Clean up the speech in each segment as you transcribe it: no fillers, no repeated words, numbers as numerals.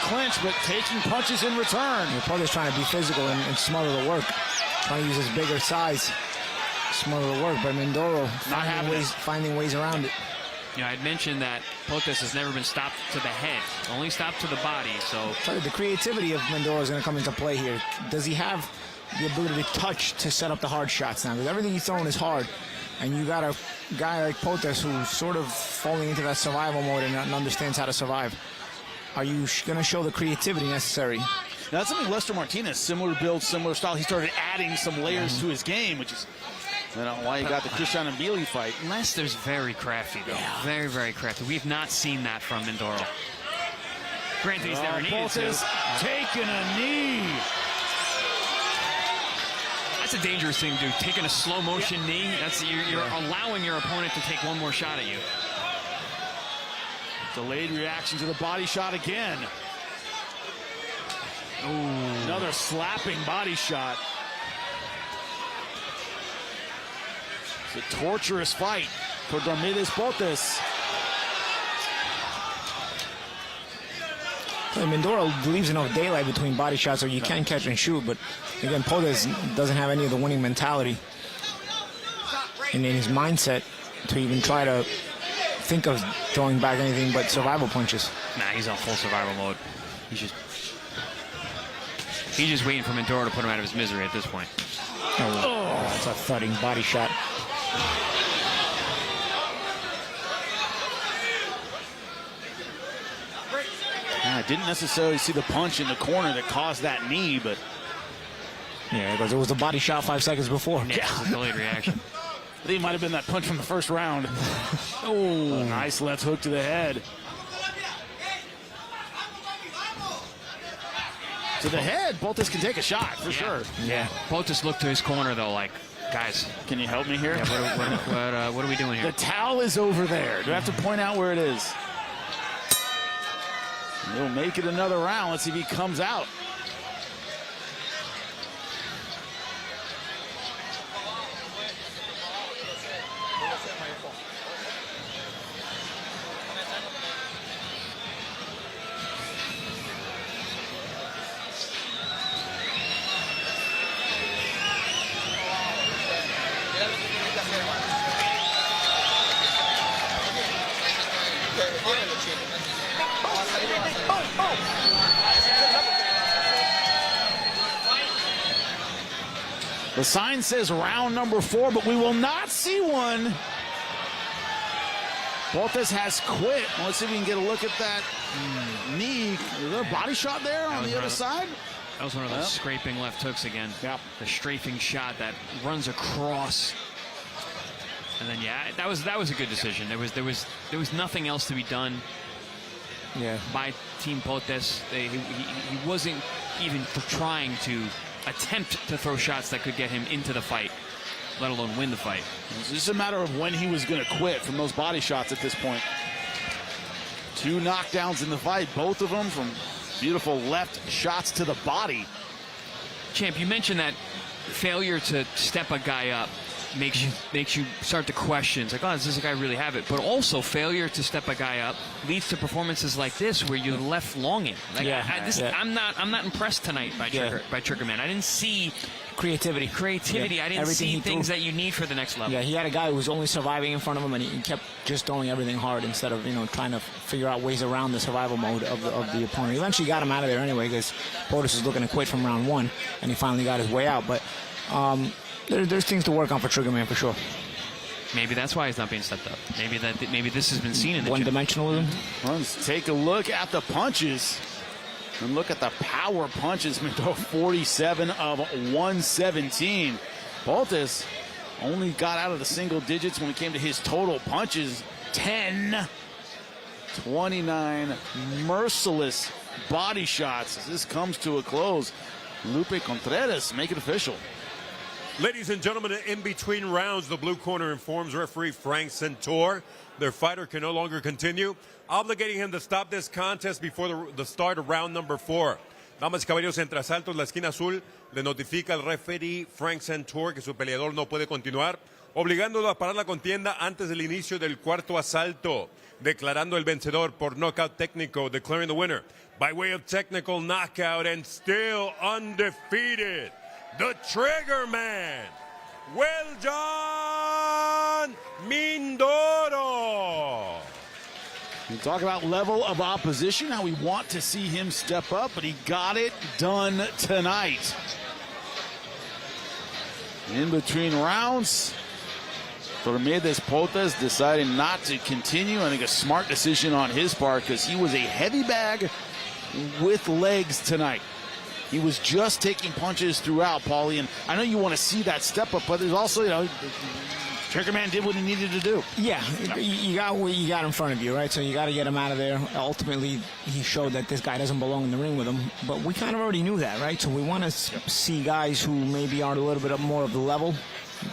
clinch, but taking punches in return. Porter's trying to be physical and smother the work. Trying to use his bigger size, smother the work, but Mindoro finding ways around it. Yeah, I'd mentioned that Potes has never been stopped to the head, only stopped to the body. So the creativity of Mindoro is going to come into play here. Does he have the ability to touch to set up the hard shots now? Because everything he's throwing is hard, and you got a guy like Potes who's sort of falling into that survival mode and understands how to survive. Are you going to show the creativity necessary? Now, that's something Lester Martinez, similar build, similar style. He started adding some layers to his game, which is why he got the Christian and Bailey fight. Lester's very crafty, though. Yeah. Very, very crafty. We've not seen that from Mindoro. Granted, he's never needed to. Taking a knee. That's a dangerous thing to do. Taking a slow motion knee. That's you're allowing your opponent to take one more shot at you. Delayed reaction to the body shot again. Ooh. Another slapping body shot. It's a torturous fight for Diomedes Potes. Mindoro leaves enough daylight between body shots so you can catch and shoot, but again, Potes doesn't have any of the winning mentality in his mindset to even try to think of throwing back anything but survival punches. Nah, he's on full survival mode. He's just waiting for Mindoro to put him out of his misery at this point. Oh, that's a thudding body shot. I didn't necessarily see the punch in the corner that caused that knee, but yeah, because it was the body shot 5 seconds before. Yeah, it was a delayed reaction. I think it might have been that punch from the first round. Oh, nice left hook to the head. To the head, Potes can take a shot for sure. Yeah, Potes looked to his corner though, like, guys, can you help me here? Yeah, what are we doing here? The towel is over there. Do I have to point out where it is? He'll make it another round. Let's see if he comes out. The sign says round number 4, but we will not see one. Potes has quit. Let's see if we can get a look at that knee. Is there a body shot there on the other side? That was one of those scraping left hooks again. Yep. The strafing shot that runs across. And then that was a good decision. There was nothing else to be done. Yeah. By Team Potes. He wasn't even trying to attempt to throw shots that could get him into the fight, let alone win the fight. It's just a matter of when he was going to quit from those body shots at this point. 2 knockdowns in the fight, both of them from beautiful left shots to the body. Champ, you mentioned that failure to step a guy up makes you start to question. It's like, oh, does this guy really have it? But also, failure to step a guy up leads to performances like this where you're left longing. Like, I'm not impressed tonight by Triggerman. I didn't see creativity. I didn't see things that you need for the next level. Yeah, he had a guy who was only surviving in front of him, and he kept just throwing everything hard instead of trying to figure out ways around the survival mode of the opponent. He eventually got him out of there anyway because Potes was looking to quit from round 1, and he finally got his way out. But there's things to work on for Triggerman for sure. Maybe that's why he's not being stepped up. Maybe this has been seen in the one-dimensionalism. Let's take a look at the punches. And look at the power punches. Mindoro 47 of 117. Potes only got out of the single digits when it came to his total punches. 10, 29 merciless body shots as this comes to a close. Lupe Contreras make it official. Ladies and gentlemen, in between rounds, the blue corner informs referee Frank Santor their fighter can no longer continue, obligating him to stop this contest before the start of round number 4. Damas y caballeros, entre asaltos, la esquina azul le notifica al referee Frank Santor que su peleador no puede continuar. obligándolo a parar la contienda antes del inicio del cuarto asalto, declarando el vencedor por knockout técnico, declaring the winner by way of technical knockout and still undefeated, the Trigger Man, John Mindoro. You talk about level of opposition, how we want to see him step up, but he got it done tonight. In between rounds, Bermúdez Potas decided not to continue. I think a smart decision on his part because he was a heavy bag with legs tonight. He was just taking punches throughout, Paulie, and I know you want to see that step up, but there's also, Trigger Man did what he needed to do. Yeah, you got what you got in front of you, right? So you got to get him out of there. Ultimately, he showed that this guy doesn't belong in the ring with him, but we kind of already knew that, right? So we want to see guys who maybe are a little bit more of the level.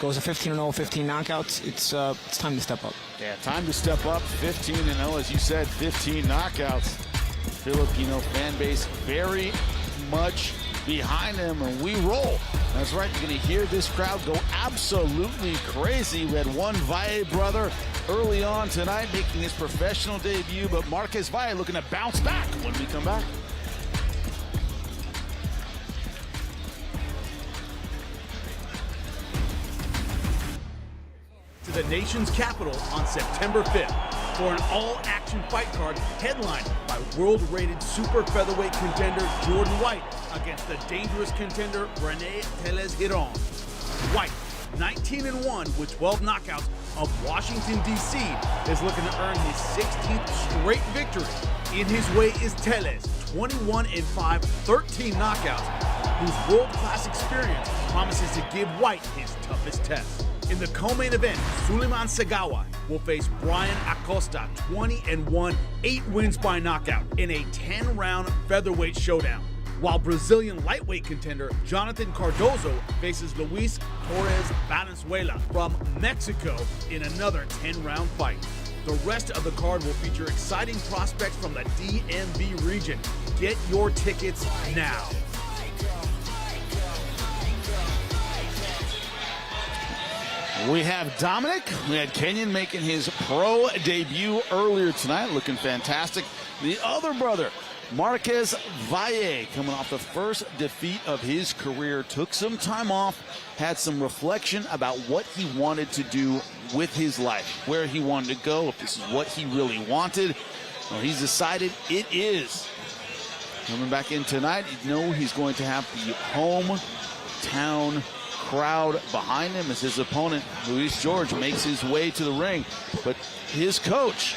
Goes to 15-0, 15 knockouts. It's time to step up. Yeah, time to step up. 15-0, as you said, 15 knockouts. Filipino fan base very much behind him, and we roll. That's right, you're going to hear this crowd go absolutely crazy. We had one Valle brother early on tonight making his professional debut, but Marques Valle looking to bounce back when we come back. To the nation's capital on September 5th for an all-action fight card headlined by world-rated super featherweight contender Jordan White against the dangerous contender Rene Teles Giron. White, 19-1 with 12 knockouts of Washington, D.C., is looking to earn his 16th straight victory. In his way is Teles, 21-5, 13 knockouts, whose world-class experience promises to give White his toughest test. In the co-main event, Suleiman Segawa will face Brian Acosta, 20-1, 8 wins by knockout in a 10-round featherweight showdown. While Brazilian lightweight contender Jonathan Cardozo faces Luis Torres Valenzuela from Mexico in another 10-round fight. The rest of the card will feature exciting prospects from the DMV region. Get your tickets now. We have Dominic. We had Kenyon making his pro debut earlier tonight, looking fantastic. The other brother, Marques Valle, coming off the first defeat of his career, took some time off, had some reflection about what he wanted to do with his life, where he wanted to go, if this is what he really wanted. Well, he's decided it is. Coming back in tonight, you know he's going to have the hometown crowd behind him as his opponent, Luis George, makes his way to the ring. But his coach,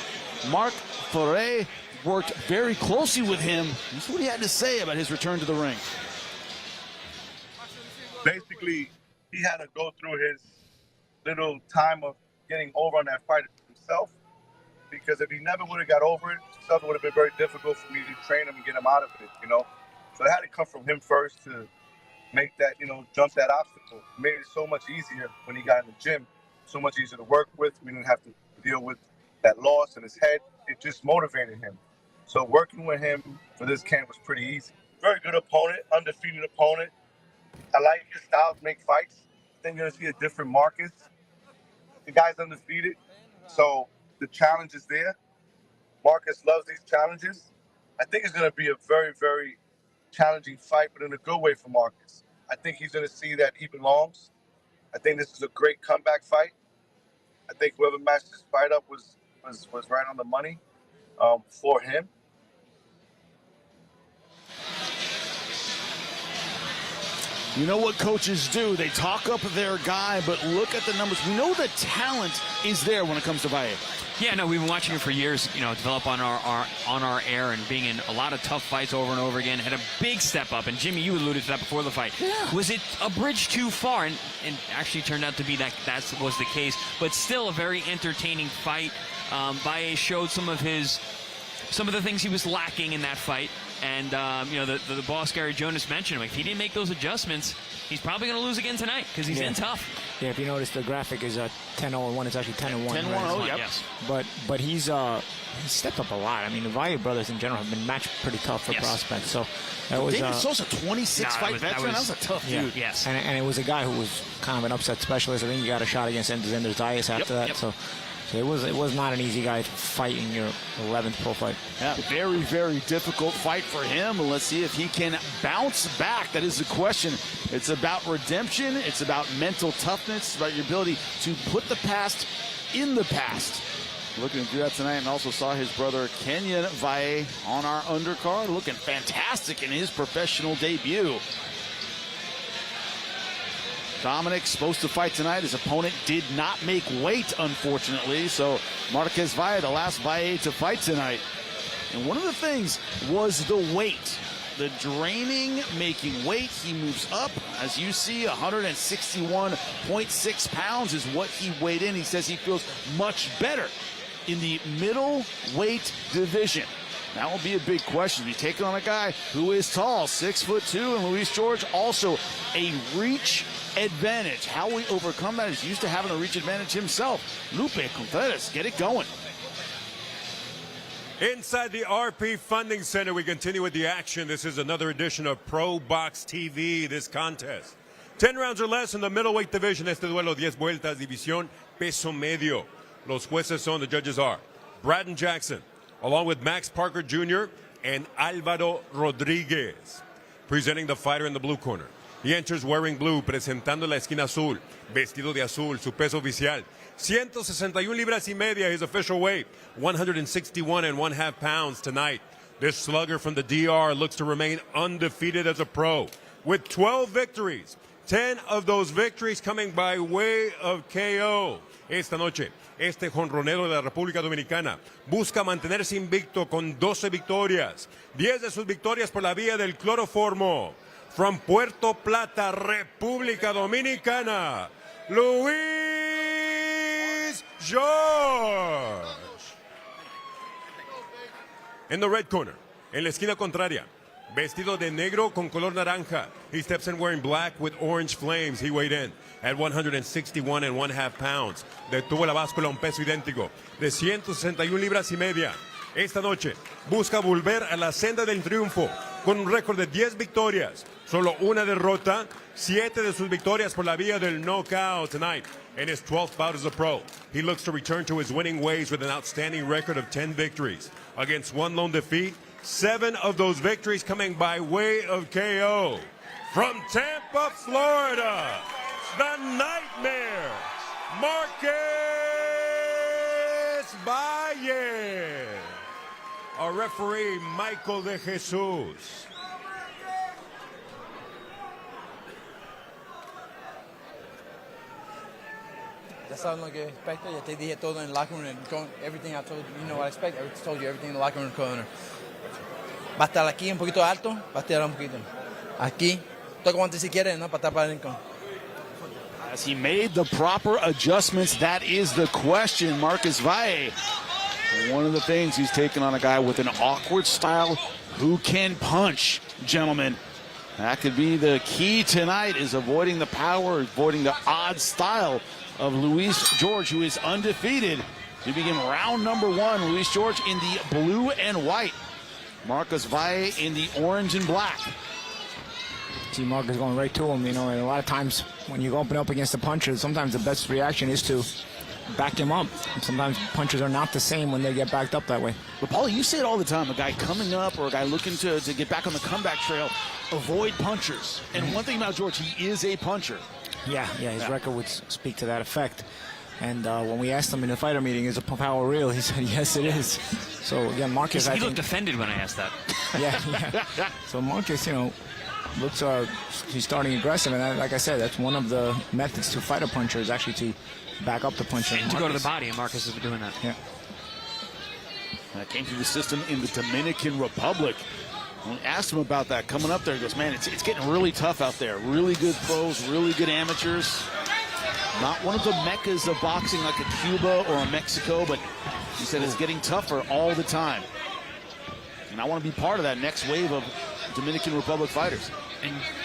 Mark Foray, worked very closely with him. This is what he had to say about his return to the ring. Basically, he had to go through his little time of getting over on that fight himself, because if he never would have got over it, something would have been very difficult for me to train him and get him out of it, So it had to come from him first to make that, jump that obstacle. It made it so much easier when he got in the gym, so much easier to work with. We didn't have to deal with that loss in his head. It just motivated him. So working with him for this camp was pretty easy. Very good opponent, undefeated opponent. I like his style to make fights. I think you're going to see a different Marques. The guy's undefeated, so the challenge is there. Marques loves these challenges. I think it's going to be a very, very challenging fight, but in a good way for Marques. I think he's going to see that he belongs. I think this is a great comeback fight. I think whoever matched this fight up was right on the money for him. You know what coaches do? They talk up their guy, but look at the numbers. We know the talent is there when it comes to Valle. Yeah, no, we've been watching him for years, develop on our air and being in a lot of tough fights over and over again. Had a big step up, and Jimmy, you alluded to that before the fight. Yeah. Was it a bridge too far? And actually turned out to be that was the case, but still a very entertaining fight. Valle showed some of the things he was lacking in that fight. And, the boss, Gary Jonas, mentioned him. If he didn't make those adjustments, he's probably going to lose again tonight because he's in tough. Yeah, if you notice, the graphic is 10-0-1. It's actually 10-1. 10-1, yep. Yes. But he's stepped up a lot. I mean, the Valle brothers in general have been matched pretty tough for prospects. So that was David Sosa, 26-fight veteran. That was a tough dude. Yes. And it was a guy who was kind of an upset specialist. I think he got a shot against Ender Zayas after that. Yep. So it was not an easy guy to fight in your 11th pro fight. Yeah, very, very difficult fight for him. Let's see if he can bounce back. That is the question. It's about redemption. It's about mental toughness. It's about your ability to put the past in the past. Looking to do that tonight, and also saw his brother Kenyon Valle on our undercard, looking fantastic in his professional debut. Dominic's supposed to fight tonight. His opponent did not make weight, unfortunately. So Marques Valle, the last Valle to fight tonight. And one of the things was the weight. The draining, making weight. He moves up. As you see, 161.6 pounds is what he weighed in. He says he feels much better in the middleweight division. That will be a big question. He's taking on a guy who is tall, 6'2", and Luis George also a reach advantage. How we overcome that is used to having a reach advantage himself. Lupe Contreras, get it going. Inside the RP Funding Center, we continue with the action. This is another edition of ProBox TV, this contest. 10 rounds or less in the middleweight division. Este duelo, 10 vueltas, división peso medio. Los jueces son, the judges are Braden Jackson, along with Max Parker Jr. and Álvaro Rodríguez. Presenting the fighter in the blue corner. He enters wearing blue, presentando la esquina azul, vestido de azul, su peso oficial. 161 libras y media, his official weight. 161.5 pounds tonight. This slugger from the DR looks to remain undefeated as a pro, with 12 victories. 10 of those victories coming by way of KO. Esta noche, este jonronero de la República Dominicana busca mantenerse invicto con 12 victorias. 10 de sus victorias por la vía del cloroformo. From Puerto Plata, República Dominicana, Luis George. In the red corner, en la esquina contraria, vestido de negro con color naranja. He steps in wearing black with orange flames. He weighed in at 161.5 pounds. Detuvo la báscula un peso idéntico de 161 libras y media. Esta noche busca volver a la senda del triunfo con un récord de 10 victorias, solo una derrota, 7 de sus victorias por la vía del knockout tonight. In his 12th bout as a pro, he looks to return to his winning ways with an outstanding record of 10 victories against 1 lone defeat. 7 of those victories coming by way of KO. From Tampa, Florida, the Nightmare, Marques Valle. Our referee, Michael de Jesus. Ya saben lo que expecto, ya te dije todo en el locker room, everything I told you, you know what I expect, I told you everything in the locker room corner. Va a estar aquí un poquito alto, va a estirar un poquito. Aquí, toca guante si quiere, ¿no? Para estar para adentro. Has he made the proper adjustments? That is the question. Marques Valle, one of the things, he's taking on a guy with an awkward style who can punch, gentlemen. That could be the key tonight, is avoiding the power, avoiding the odd style of Luis George, who is undefeated. We begin round number 1. Luis George in the blue and white. Marques Valle in the orange and black. See Marques going right to him, and a lot of times when you open up against the puncher, sometimes the best reaction is to back him up. And sometimes punchers are not the same when they get backed up that way. But Paulie, you say it all the time, a guy coming up or a guy looking to get back on the comeback trail, avoid punchers. And one thing about George, he is a puncher. Yeah, his record would speak to that effect. And when we asked him in the fighter meeting, is a power real? He said, yes, it is. So, again, Marques, he looked offended when I asked that. Yeah. So Marques, looks he's starting aggressive. And like I said, that's one of the methods to fight a puncher, is actually to back up the puncher. And to go to the body, and Marques has been doing that. Yeah. That came through the system in the Dominican Republic. When we asked him about that coming up there, he goes, man, it's getting really tough out there. Really good pros, really good amateurs. Not one of the meccas of boxing like a Cuba or a Mexico, but he said it's getting tougher all the time. And I want to be part of that next wave of Dominican Republic fighters.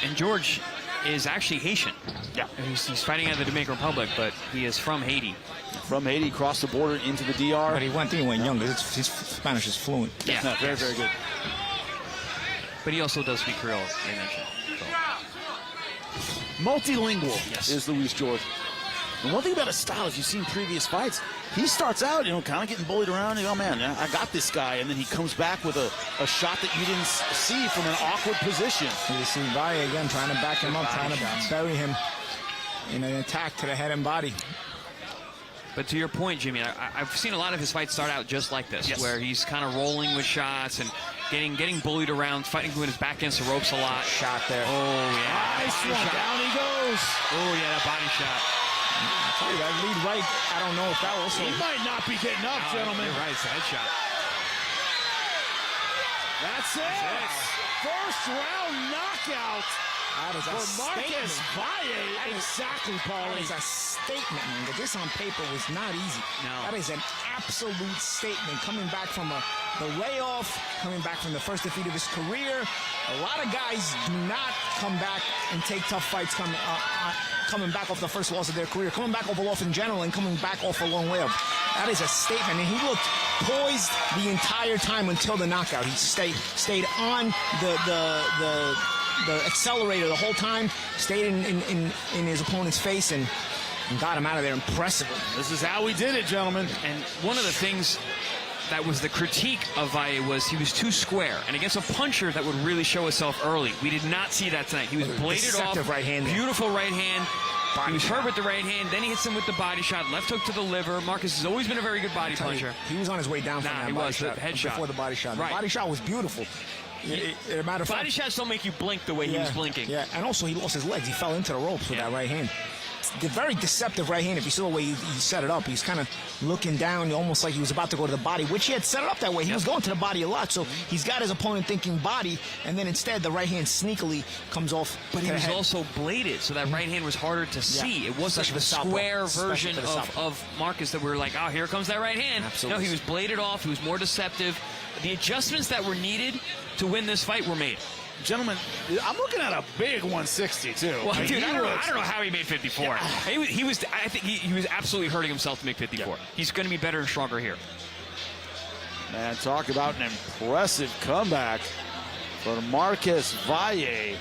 And George is actually Haitian. Yeah. He's fighting out of the Dominican Republic, but he is from Haiti. From Haiti, crossed the border into the DR. But he went young. His Spanish is fluent. Yeah. No, very, very good. But he also does speak Creole, they mentioned. So. Multilingual is Luis George. And one thing about his style, if you've seen previous fights, he starts out, kind of getting bullied around. Oh, man, I got this guy. And then he comes back with a shot that you didn't see from an awkward position. You see Valle again trying to back him up, trying to bury him in an attack to the head and body. But to your point, Jimmy, I've seen a lot of his fights start out just like this, where he's kind of rolling with shots and getting bullied around, fighting with his back against the ropes a lot. Shot there. Oh, yeah. Nice one. Down he goes. Oh, yeah, that body shot. I tell you, that lead right, I don't know if that also... He might not be getting up, gentlemen. You're right, it's a headshot. That's it. First round knockout. That is a for Marques statement. Valle. Exactly, That Paulie. is a statement, man. But this on paper was not easy. No. That is an absolute statement. Coming back from the layoff, coming back from the first defeat of his career. A lot of guys do not come back and take tough fights coming back off the first loss of their career, coming back off a loss in general, and coming back off a long layoff. That is a statement. And he looked poised the entire time until the knockout. He stayed on the accelerator the whole time, stayed in his opponent's face and got him out of there impressively. This is how we did it, gentlemen. And one of the things that was the critique of Valle was he was too square. And against a puncher that would really show itself early. We did not see that tonight. He was bladed off. Deceptive right hand. Beautiful right hand. He was hurt with the right hand. Then he hits him with the body shot. Left hook to the liver. Marques has always been a very good body puncher. He was on his way down from that he body was. shot The head shot. before the body shot. Right. The body shot was beautiful. As a matter of fact, Body shots don't make you blink the way he was blinking. Yeah, and also he lost his legs. He fell into the ropes with that right hand. The very deceptive right hand. If you saw the way he set it up, he's kind of looking down, almost like he was about to go to the body, which he had set it up that way. He was going to the body a lot, so he's got his opponent thinking body, and then instead the right hand sneakily comes off. But he was also bladed, so that right hand was harder to see. It wasn't the square version of Marques that we were like, oh, here comes that right hand. Absolutely. No, he was bladed off. He was more deceptive. The adjustments that were needed to win this fight were made. Gentlemen, I'm looking at a big 160 too. Well, dude, I don't know how he made 54. Yeah. I think he was absolutely hurting himself to make 54. Yeah. He's going to be better and stronger here. Man, talk about an impressive comeback for Marques Valle.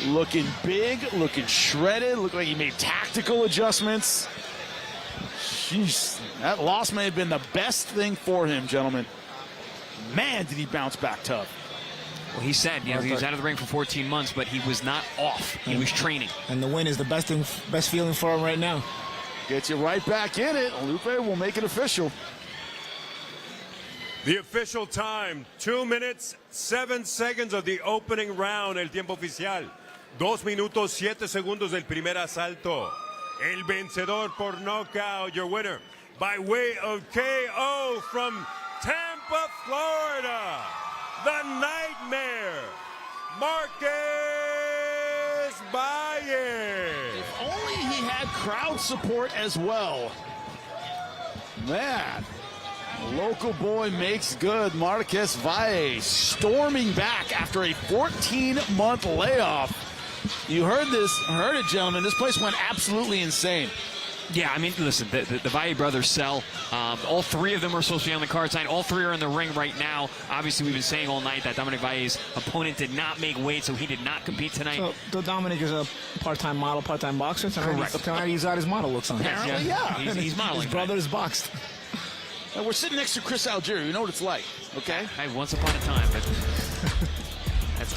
Looking big, looking shredded, looked like he made tactical adjustments. Jeez, that loss may have been the best thing for him, gentlemen. Man, did he bounce back tough. Well, he said, he was out of the ring for 14 months, but he was not off. He was training. And the win is the best feeling for him right now. Gets you right back in it. Lupe will make it official. The official time, 2 minutes, 7 seconds of the opening round, el tiempo oficial. 2 minutos, 7 segundos del primer asalto. El vencedor por knockout, your winner, by way of KO from Tampa, Florida. The Nightmare, Marques Valle. If only he had crowd support as well. Man, local boy makes good. Marques Valle storming back after a 14-month layoff. You heard it, gentlemen. This place went absolutely insane. Yeah, I mean, listen, the Valle brothers sell. All three of them are supposed to be on the card tonight. All three are in the ring right now. Obviously, we've been saying all night that Dominic Valle's opponent did not make weight, so he did not compete tonight. So Dominic is a part-time model, part-time boxer. Correct. Apparently he's got his model looks on. Apparently, yeah. He's modeling. His brother is boxed. And we're sitting next to Chris Algieri. You know what it's like, okay? Hey, once upon a time, but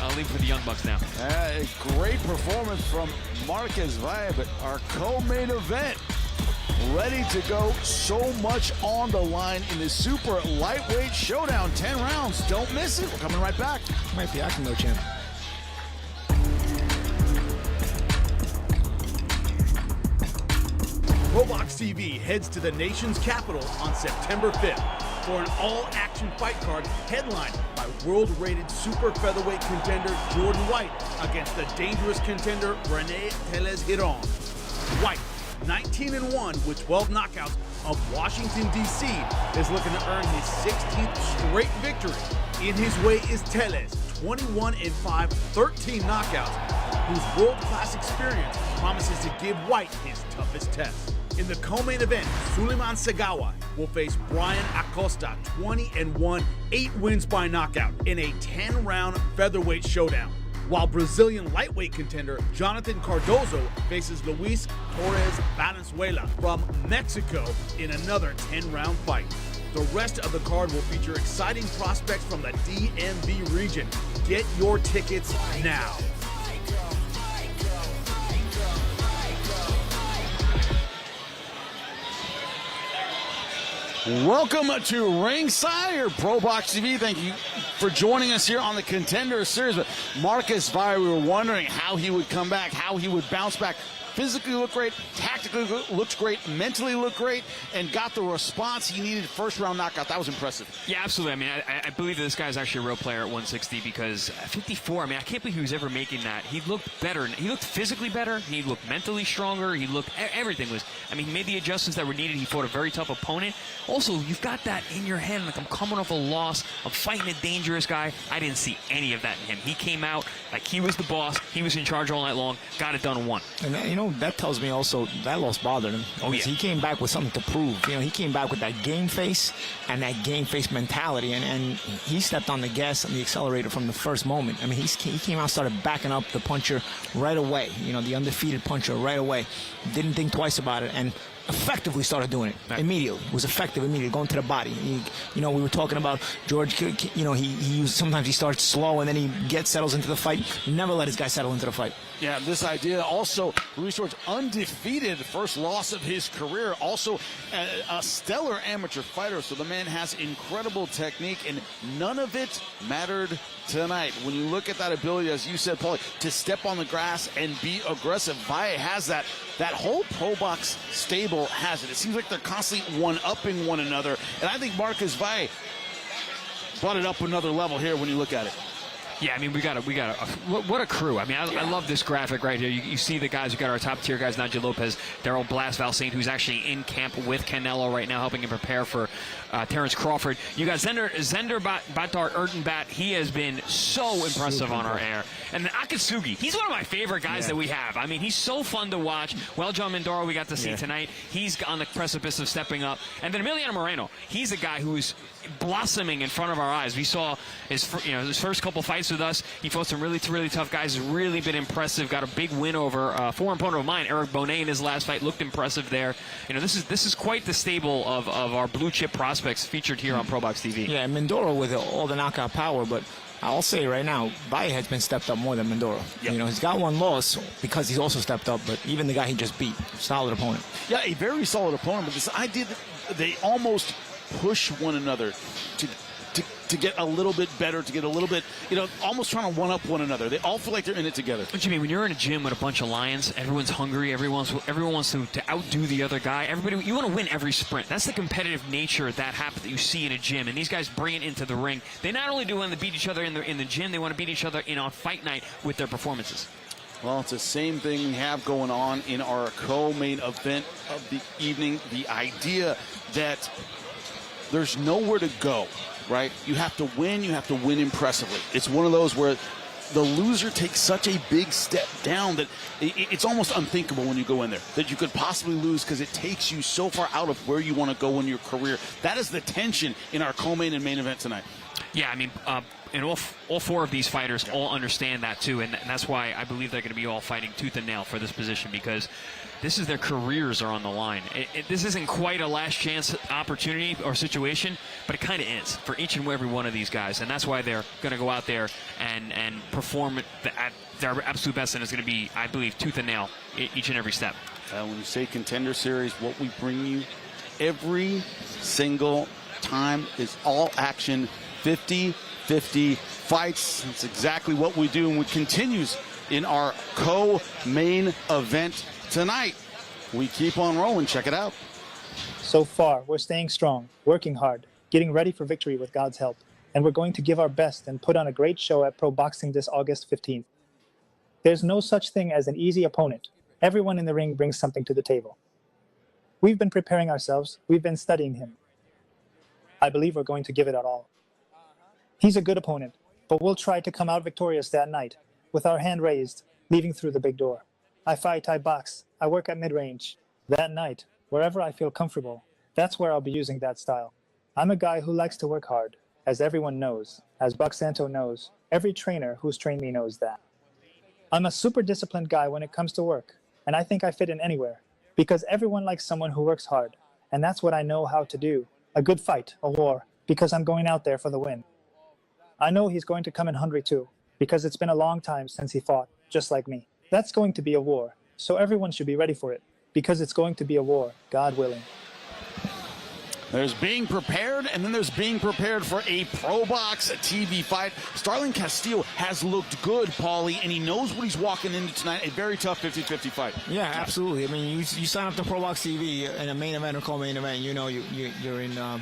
I'll leave for the Young Bucks now. A great performance from Marques Valle, but our co-main event ready to go. So much on the line in the super lightweight showdown. 10 rounds. Don't miss it. We're coming right back. Might be action though, champ. ProBox TV heads to the nation's capital on September 5th for an all-action fight card headlined by world-rated super featherweight contender Jordan White against the dangerous contender Rene Teles Giron. White 19-1 with 12 knockouts of Washington, D.C., is looking to earn his 16th straight victory. In his way is Teles, 21-5, 13 knockouts, whose world-class experience promises to give White his toughest test. In the co-main event, Suleiman Segawa will face Brian Acosta, 20-1, 8 wins by knockout in a 10-round featherweight showdown. While Brazilian lightweight contender Jonathan Cardozo faces Luis Torres Valenzuela from Mexico in another 10-round fight. The rest of the card will feature exciting prospects from the DMV region. Get your tickets now. Welcome to Ringside or ProBox TV. Thank you for joining us here on the Contender Series. But Marques Valle, we were wondering how he would come back, how he would bounce back. Physically looked great, tactically looked great, mentally looked great, and got the response he needed. First round knockout. That was impressive. Yeah, absolutely. I mean, I believe that this guy's actually a real player at 160 because at 54, I mean, I can't believe he was ever making that. He looked better. He looked physically better. He looked mentally stronger. He looked, everything was, I mean, he made the adjustments that were needed. He fought a very tough opponent. Also, you've got that in your head, like I'm coming off a loss. I'm fighting a dangerous guy. I didn't see any of that in him. He came out like he was the boss. He was in charge all night long. Got it done in one. And that, that tells me also that loss bothered him. Oh, yeah. He came back with something to prove. He came back with that game face and that game face mentality, and he stepped on the gas and the accelerator from the first moment. I mean, he came out, started backing up the puncher right away. The undefeated puncher right away. Didn't think twice about it, and effectively started doing it immediately. It was effective immediately, going to the body. We were talking about George, sometimes he starts slow and then he settles into the fight. Never let his guy settle into the fight. Yeah, this idea also, Luis George undefeated, first loss of his career, also a stellar amateur fighter, so the man has incredible technique, and none of it mattered tonight. When you look at that ability, as you said, Paulie, to step on the grass and be aggressive, Valle has that. That whole ProBox stable has it. It seems like they're constantly one-upping one another, and I think Marques Valle brought it up another level here when you look at it. Yeah, I mean, what a crew. I mean, I love this graphic right here. You see the guys, we got our top tier guys, Nigel Lopez, Daryl Blast, Val Saint, who's actually in camp with Canelo right now, helping him prepare for Terrence Crawford. You got Zender Batar Erdenbat. He has been so impressive on our air. And then Akatsugi, he's one of my favorite guys that we have. I mean, he's so fun to watch. Well, John Mindoro, we got to see tonight. He's on the precipice of stepping up. And then Emiliano Moreno, he's a guy who's blossoming in front of our eyes. We saw his first couple fights with us. He fought some really tough guys. He's really been impressive. Got a big win over a former opponent of mine, Eric Bonet, in his last fight. Looked impressive there. This is quite the stable of our blue chip prospects featured here on ProBox TV. Yeah, Mindoro with all the knockout power, but I'll say right now, Valle has been stepped up more than Mindoro. Yep. He's got one loss because he's also stepped up, but even the guy he just beat, solid opponent. Yeah, a very solid opponent, but this idea that they almost push one another to get a little bit better, to get a little bit, almost trying to one-up one another. They all feel like they're in it together. What you mean, when you're in a gym with a bunch of lions, everyone's hungry, everyone wants to outdo the other guy. You want to win every sprint. That's the competitive nature that you see in a gym, and these guys bring it into the ring. They not only do want to beat each other in the gym, they want to beat each other on fight night with their performances. Well, it's the same thing we have going on in our co-main event of the evening. The idea that there's nowhere to go, right? You have to win impressively. It's one of those where the loser takes such a big step down that it's almost unthinkable when you go in there, that you could possibly lose because it takes you so far out of where you want to go in your career. That is the tension in our co-main and main event tonight. Yeah, I mean, and all four of these fighters all understand that too, and that's why I believe they're going to be all fighting tooth and nail for this position, because this is their careers are on the line. This isn't quite a last chance opportunity or situation, but it kind of is for each and every one of these guys, and that's why they're going to go out there and perform at their absolute best, and it's going to be, I believe, tooth and nail each and every step. When you say Contender Series, what we bring you every single time is all action, 50-50 fights. That's exactly what we do, and it continues in our co-main event tonight. We keep on rolling. Check it out. So far, we're staying strong, working hard, getting ready for victory with God's help, and we're going to give our best and put on a great show at Pro Boxing this August 15th. There's no such thing as an easy opponent. Everyone in the ring brings something to the table. We've been preparing ourselves. We've been studying him. I believe we're going to give it our all. He's a good opponent, but we'll try to come out victorious that night, with our hand raised, leaving through the big door. I fight, I box, I work at mid-range. That night, wherever I feel comfortable, that's where I'll be using that style. I'm a guy who likes to work hard, as everyone knows, as Buck Santo knows. Every trainer who's trained me knows that. I'm a super disciplined guy when it comes to work, and I think I fit in anywhere, because everyone likes someone who works hard, and that's what I know how to do. A good fight, a war, because I'm going out there for the win. I know he's going to come in hungry too, because it's been a long time since he fought, just like me. That's going to be a war, so everyone should be ready for it, because it's going to be a war, God willing. There's being prepared, and then there's being prepared for a ProBox TV fight. Starling Castillo has looked good, Paulie, and he knows what he's walking into tonight, a very tough 50-50 fight. Yeah, absolutely. I mean, you sign up to ProBox TV in a main event or co-main event, you know you're in that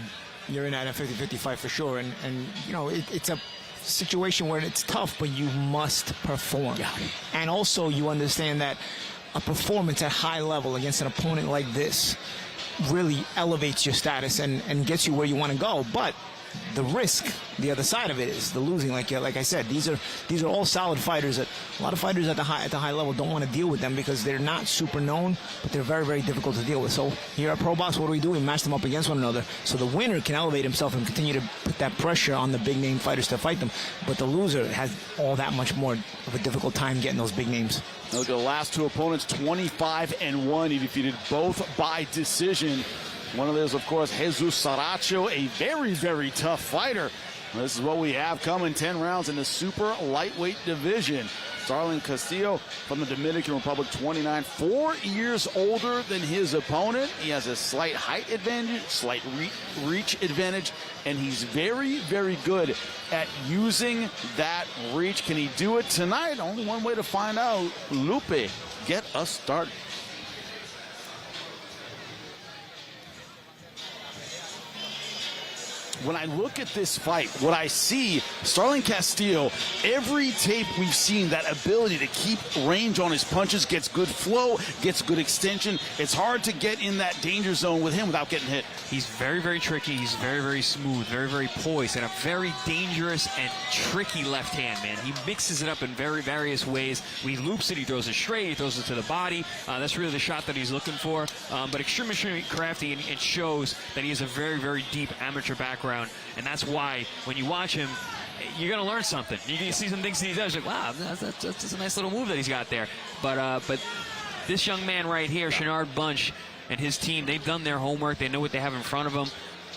50-50 fight for sure. And you know, it's a situation where it's tough, but you must perform. Yeah. And also you understand that a performance at high level against an opponent like this really elevates your status and gets you where you want to go. But the risk, the other side of it, is the losing. Like I said, these are all solid fighters. That a lot of fighters at the high level don't want to deal with them because they're not super known, but they're very, very difficult to deal with. So here at ProBox, what do? We match them up against one another, so the winner can elevate himself and continue to put that pressure on the big name fighters to fight them. But the loser has all that much more of a difficult time getting those big names. Look at the last two opponents, 25-1. He defeated both by decision. One of those, of course, Jesus Saracho, a very, very tough fighter. This is what we have coming, 10 rounds in the super lightweight division. Starling Castillo from the Dominican Republic, 29, 4 years older than his opponent. He has a slight height advantage, slight reach advantage, and he's very, very good at using that reach. Can he do it tonight? Only one way to find out. Lupe, get us started. When I look at this fight, what I see, Starling Castillo, every tape we've seen, that ability to keep range on his punches, gets good flow, gets good extension. It's hard to get in that danger zone with him without getting hit. He's very, very tricky. He's very, very smooth, very, very poised, and a very dangerous and tricky left hand, man. He mixes it up in very various ways. He loops it, he throws it straight, he throws it to the body. That's really the shot that he's looking for. But extremely crafty, and it shows that he has a very, very deep amateur background. And that's why when you watch him, you're going to learn something. You can see some things that he does. Like, wow, that's a nice little move that he's got there. But this young man right here, Shinard Bunch, and his team, they've done their homework. They know what they have in front of them.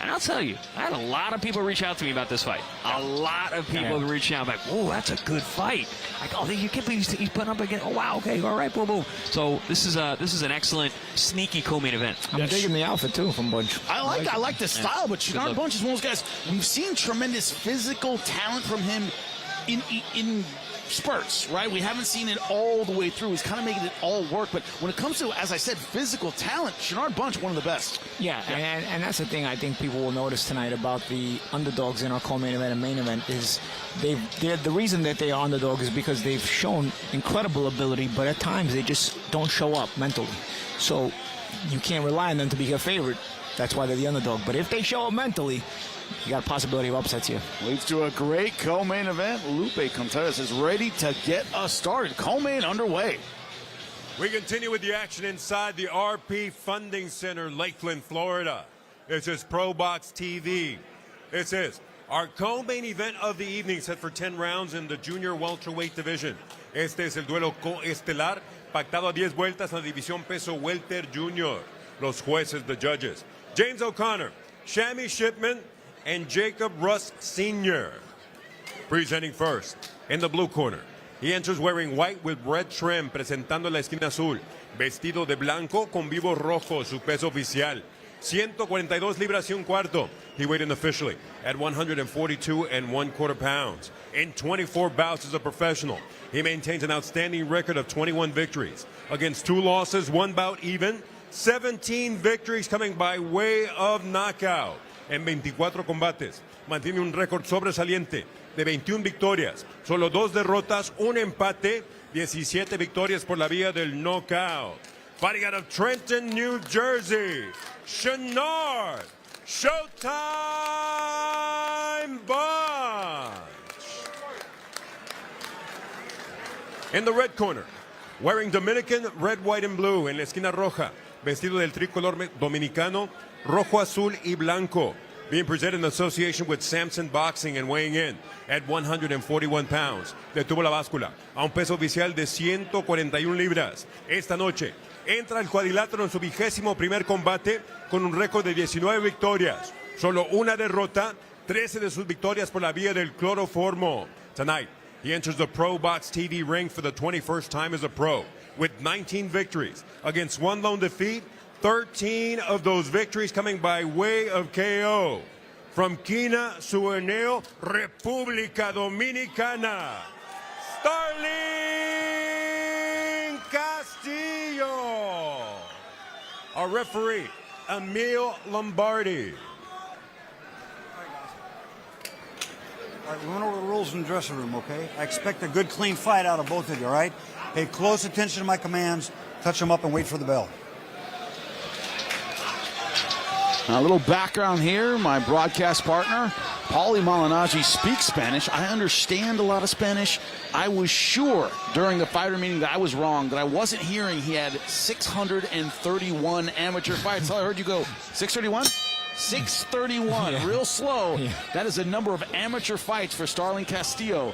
And I'll tell you, I had a lot of people reach out to me about this fight. A lot of people reach out like, oh, that's a good fight. Like, oh, you can't believe he's putting up again. Oh, wow, okay, all right, boom, boom. So this is an excellent, sneaky co-main event. I'm digging the outfit, too, from Bunch. I like the style, but Shinard Bunch is one of those guys. We've seen tremendous physical talent from him in spurts, right? We haven't seen it all the way through. He's kind of making it all work. But when it comes to, as I said, physical talent, Shinard Bunch, one of the best. Yeah. And that's the thing I think people will notice tonight about the underdogs in our co-main event and main event is the reason that they are underdogs is because they've shown incredible ability, but at times they just don't show up mentally. So you can't rely on them to be your favorite. That's why they're the underdog. But if they show up mentally, you got a possibility of upsets here. Leads to a great co-main event. Lupe Contreras is ready to get us started. Co-main underway. We continue with the action inside the RP Funding Center, Lakeland, Florida. This is ProBox TV. This is our co-main event of the evening, set for 10 rounds in the junior welterweight division. Este es el duelo coestelar, pactado a 10 vueltas en la división peso welter junior. Los jueces, the judges, James O'Connor, Shammy Shipman, and Jacob Russ Sr. Presenting first, in the blue corner, he enters wearing white with red trim, presentando la esquina azul, vestido de blanco con vivo rojo, su peso oficial, 142 libras y un cuarto. He weighed in officially at 142 1/4 pounds. In 24 bouts as a professional, he maintains an outstanding record of 21 victories, against 2 losses, 1 bout even, 17 victories coming by way of knockout. En 24 combates, mantiene un récord sobresaliente de 21 victorias, solo 2 derrotas, 1 empate, 17 victorias por la vía del knockout. fighting out of Trenton, New Jersey, Shinard. Showtime Bunch. In the red corner, wearing Dominican red, white, and blue en la esquina roja, vestido del tricolor dominicano, rojo, azul, y blanco. Being presented in association with Samson Boxing and weighing in at 141 pounds. Detuvo la báscula a un peso oficial de 141 libras. Esta noche entra el cuadrilátero en su 21º combate con un récord de 19 victorias. Solo una derrota, 13 de sus victorias por la vía del cloroformo. Tonight, he enters the ProBox TV ring for the 21st time as a pro with 19 victories against one lone defeat. 13 of those victories coming by way of KO. From Quina, Sueneo, República Dominicana, Starling Castillo. Our referee, Emil Lombardi. All right, we went over the rules in the dressing room, okay? I expect a good, clean fight out of both of you, all right? Pay close attention to my commands, touch them up, and wait for the bell. A little background here. My broadcast partner, Paulie Malignaggi, speaks Spanish. I understand a lot of Spanish. I was sure during the fighter meeting that I was wrong, that I wasn't hearing he had 631 amateur fights. I heard you go, 631? 631, yeah. Real slow. Yeah. That is a number of amateur fights for Starling Castillo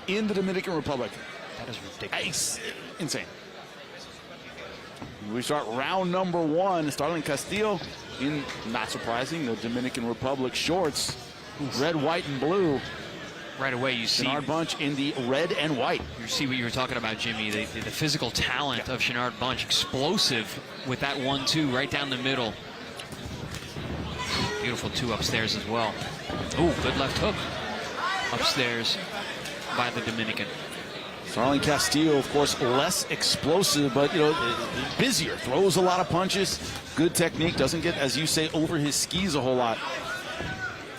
in the Dominican Republic. That is ridiculous. Insane. We start round number one. Starling Castillo in, not surprising, the Dominican Republic shorts. Red, white, and blue. Right away, you see Shinard Bunch in the red and white. You see what you were talking about, Jimmy, the physical talent of Shinard Bunch. Explosive with that 1-2 right down the middle. Beautiful two upstairs as well. Oh, good left hook upstairs by the Dominican. Starling Castillo, of course, less explosive, but, you know, busier. Throws a lot of punches. Good technique. Doesn't get, as you say, over his skis a whole lot.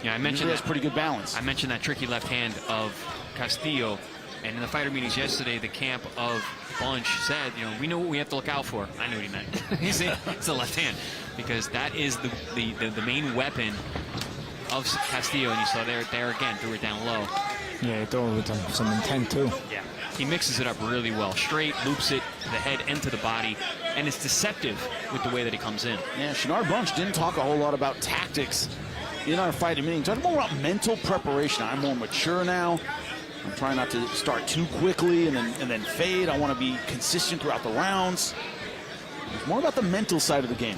Yeah, I mentioned that. Has pretty good balance. I mentioned that tricky left hand of Castillo. And in the fighter meetings yesterday, the camp of Bunch said, you know, we know what we have to look out for. I know what he meant. It's the left hand. Because that is the main weapon of Castillo. And you saw there again, threw it down low. Yeah, he threw it with some intent, too. Yeah. He mixes it up really well. Straight, loops it to the head and to the body. And it's deceptive with the way that he comes in. Yeah, Shinard Bunch didn't talk a whole lot about tactics in our fighting meeting. Talking more about mental preparation. I'm more mature now. I'm trying not to start too quickly and then fade. I want to be consistent throughout the rounds. It's more about the mental side of the game.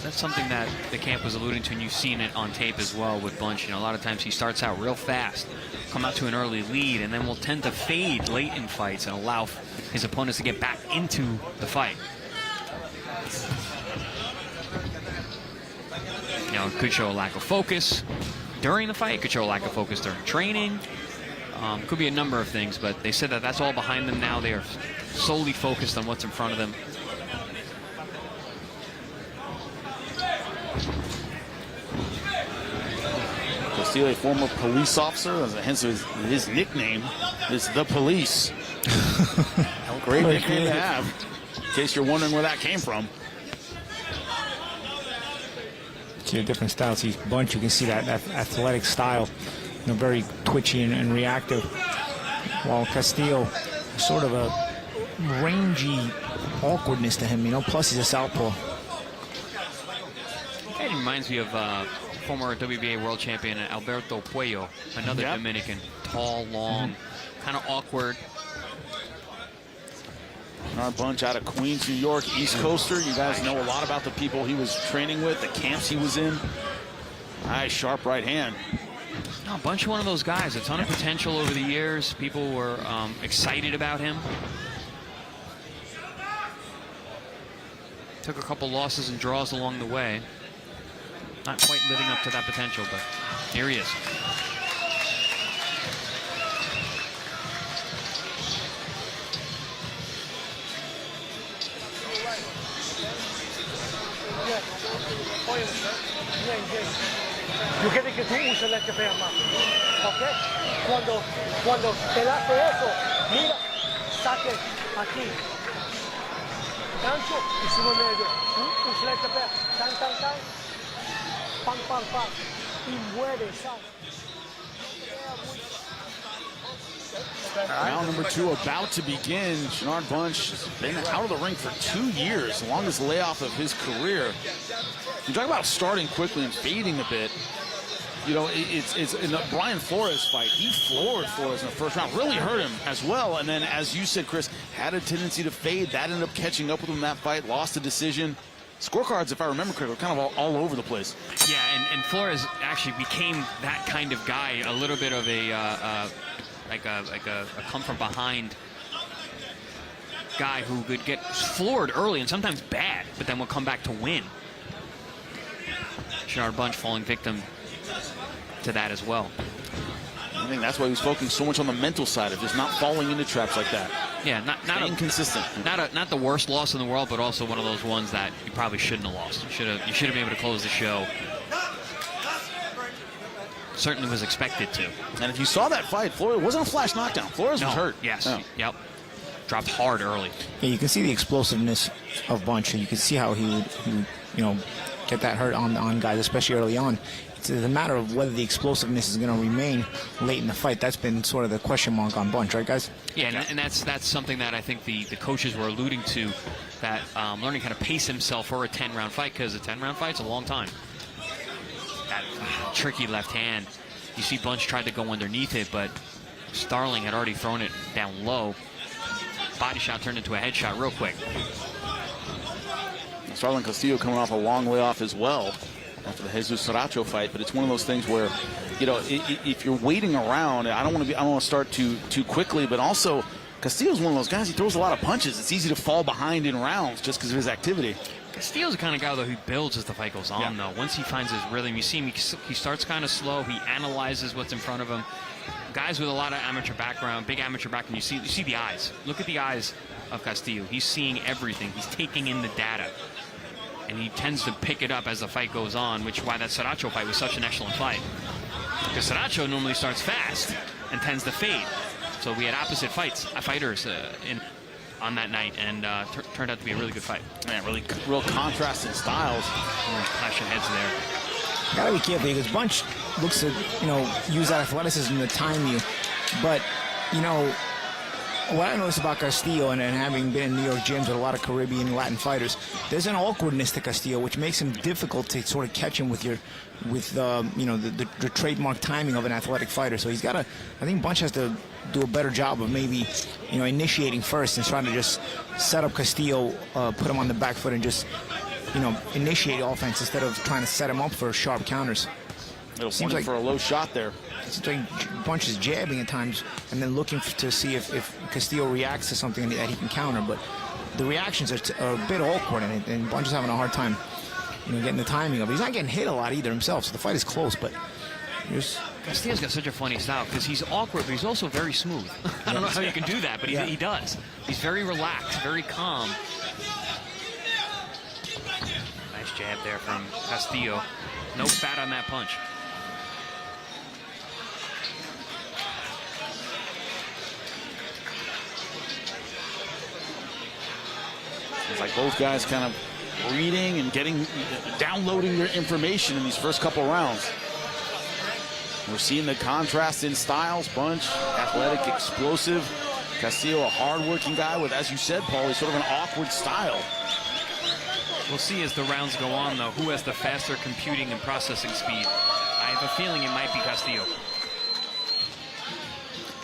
That's something that the camp was alluding to, and you've seen it on tape as well with Bunch. You know, a lot of times he starts out real fast, come out to an early lead, and then will tend to fade late in fights and allow his opponents to get back into the fight. You know, it could show a lack of focus during the fight. It could show a lack of focus during training. Could be a number of things, but they said that that's all behind them now. They are solely focused on what's in front of them. Castillo, a former police officer, hence his nickname is the Police. Great nickname to have, in case you're wondering where that came from. See different styles. He's Bunch, you can see that athletic style, you know, very twitchy and reactive. While Castillo, sort of a rangy awkwardness to him, you know. Plus he's a southpaw. It reminds me of former WBA world champion Alberto Puello, another Dominican, tall, long, kind of awkward. Shinard Bunch out of Queens, New York, East Coaster. You guys know a lot about the people he was training with, the camps he was in. Nice, sharp right hand. No, Bunch, one of those guys, a ton of potential over the years. People were excited about him. Took a couple losses and draws along the way. Not quite living up to that potential, but here he is. Yo quiero que tú uses la que pega más, ¿ok? Cuando te hace eso, mira, saque aquí. gancho y sube medio. Un select pad. Tan, tan, tan. Pam, pam, pam. Y mueve, ¿sabes? Round number 2 about to begin. Shinard Bunch has been out of the ring for 2 years, the longest layoff of his career. You talk about starting quickly and fading a bit. You know, it's in the Brian Flores fight. He floored Flores in the first round, really hurt him as well. And then, as you said, Chris, had a tendency to fade. That ended up catching up with him in that fight, lost the decision. Scorecards, if I remember correctly, were kind of all over the place. Yeah, and Flores actually became that kind of guy, a little bit of a like a come from behind guy who could get floored early and sometimes bad, but then will come back to win. Shinard Bunch falling victim to that as well. I think that's why he was focusing so much on the mental side of just not falling into traps like that. Yeah, not inconsistent. Not the worst loss in the world, but also one of those ones that you probably shouldn't have lost. You should have been able to close the show. Certainly was expected to. And if you saw that fight, Flores wasn't a flash knockdown. Flores was hurt. Yes. Yeah. Yep. Dropped hard early. Yeah, you can see the explosiveness of Bunch, and you can see how he would you know, get that hurt on guys, especially early on. It's a matter of whether the explosiveness is going to remain late in the fight. That's been sort of the question mark on Bunch, right, guys? Yeah, and that's something that I think the coaches were alluding to, that learning how to pace himself for a 10-round fight, because a 10-round fight's a long time. That tricky left hand. You see Bunch tried to go underneath it, but Starling had already thrown it down low. Body shot turned into a headshot real quick. Starling Castillo coming off a long layoff as well after the Jesus Saracho fight, but it's one of those things where, you know, if you're waiting around, I don't want to start too quickly, but also Castillo's one of those guys, he throws a lot of punches. It's easy to fall behind in rounds just because of his activity. Castillo's the kind of guy, though, who builds as the fight goes on, though. Once he finds his rhythm, you see him, he starts kind of slow. He analyzes what's in front of him. Guys with a lot of amateur background, big amateur background, you see the eyes. Look at the eyes of Castillo. He's seeing everything. He's taking in the data. And he tends to pick it up as the fight goes on, which is why that Saracho fight was such an excellent fight. Because Saracho normally starts fast and tends to fade. So we had opposite fighters on that night, and turned out to be a really good fight. Man, real contrast in styles. Clashing heads there. Gotta be careful, because Bunch looks to, you know, use that athleticism to time you. But, you know, what I noticed about Castillo, and having been in New York gyms with a lot of Caribbean Latin fighters, there's an awkwardness to Castillo which makes him difficult to sort of catch him with you know, the trademark timing of an athletic fighter. So he's got to, I think Bunch has to do a better job of maybe, you know, initiating first and trying to just set up Castillo, put him on the back foot and just, you know, initiate offense instead of trying to set him up for sharp counters. Seems like for a low shot there. It's like Bunch is jabbing at times and then looking to see if Castillo reacts to something that he can counter. But the reactions are a bit awkward, and Bunch is having a hard time, you know, getting the timing of it. He's not getting hit a lot either himself, so the fight is close. But Castillo's got such a funny style because he's awkward, but he's also very smooth. I don't know how you can do that, but he does. He's very relaxed, very calm. Nice jab there from Castillo. No fat on that punch. It's like both guys kind of reading and downloading their information in these first couple rounds. We're seeing the contrast in styles. Bunch, athletic, explosive. Castillo, a hard-working guy with, as you said, Paul, he's sort of an awkward style. We'll see as the rounds go on, though, who has the faster computing and processing speed. I have a feeling it might be Castillo.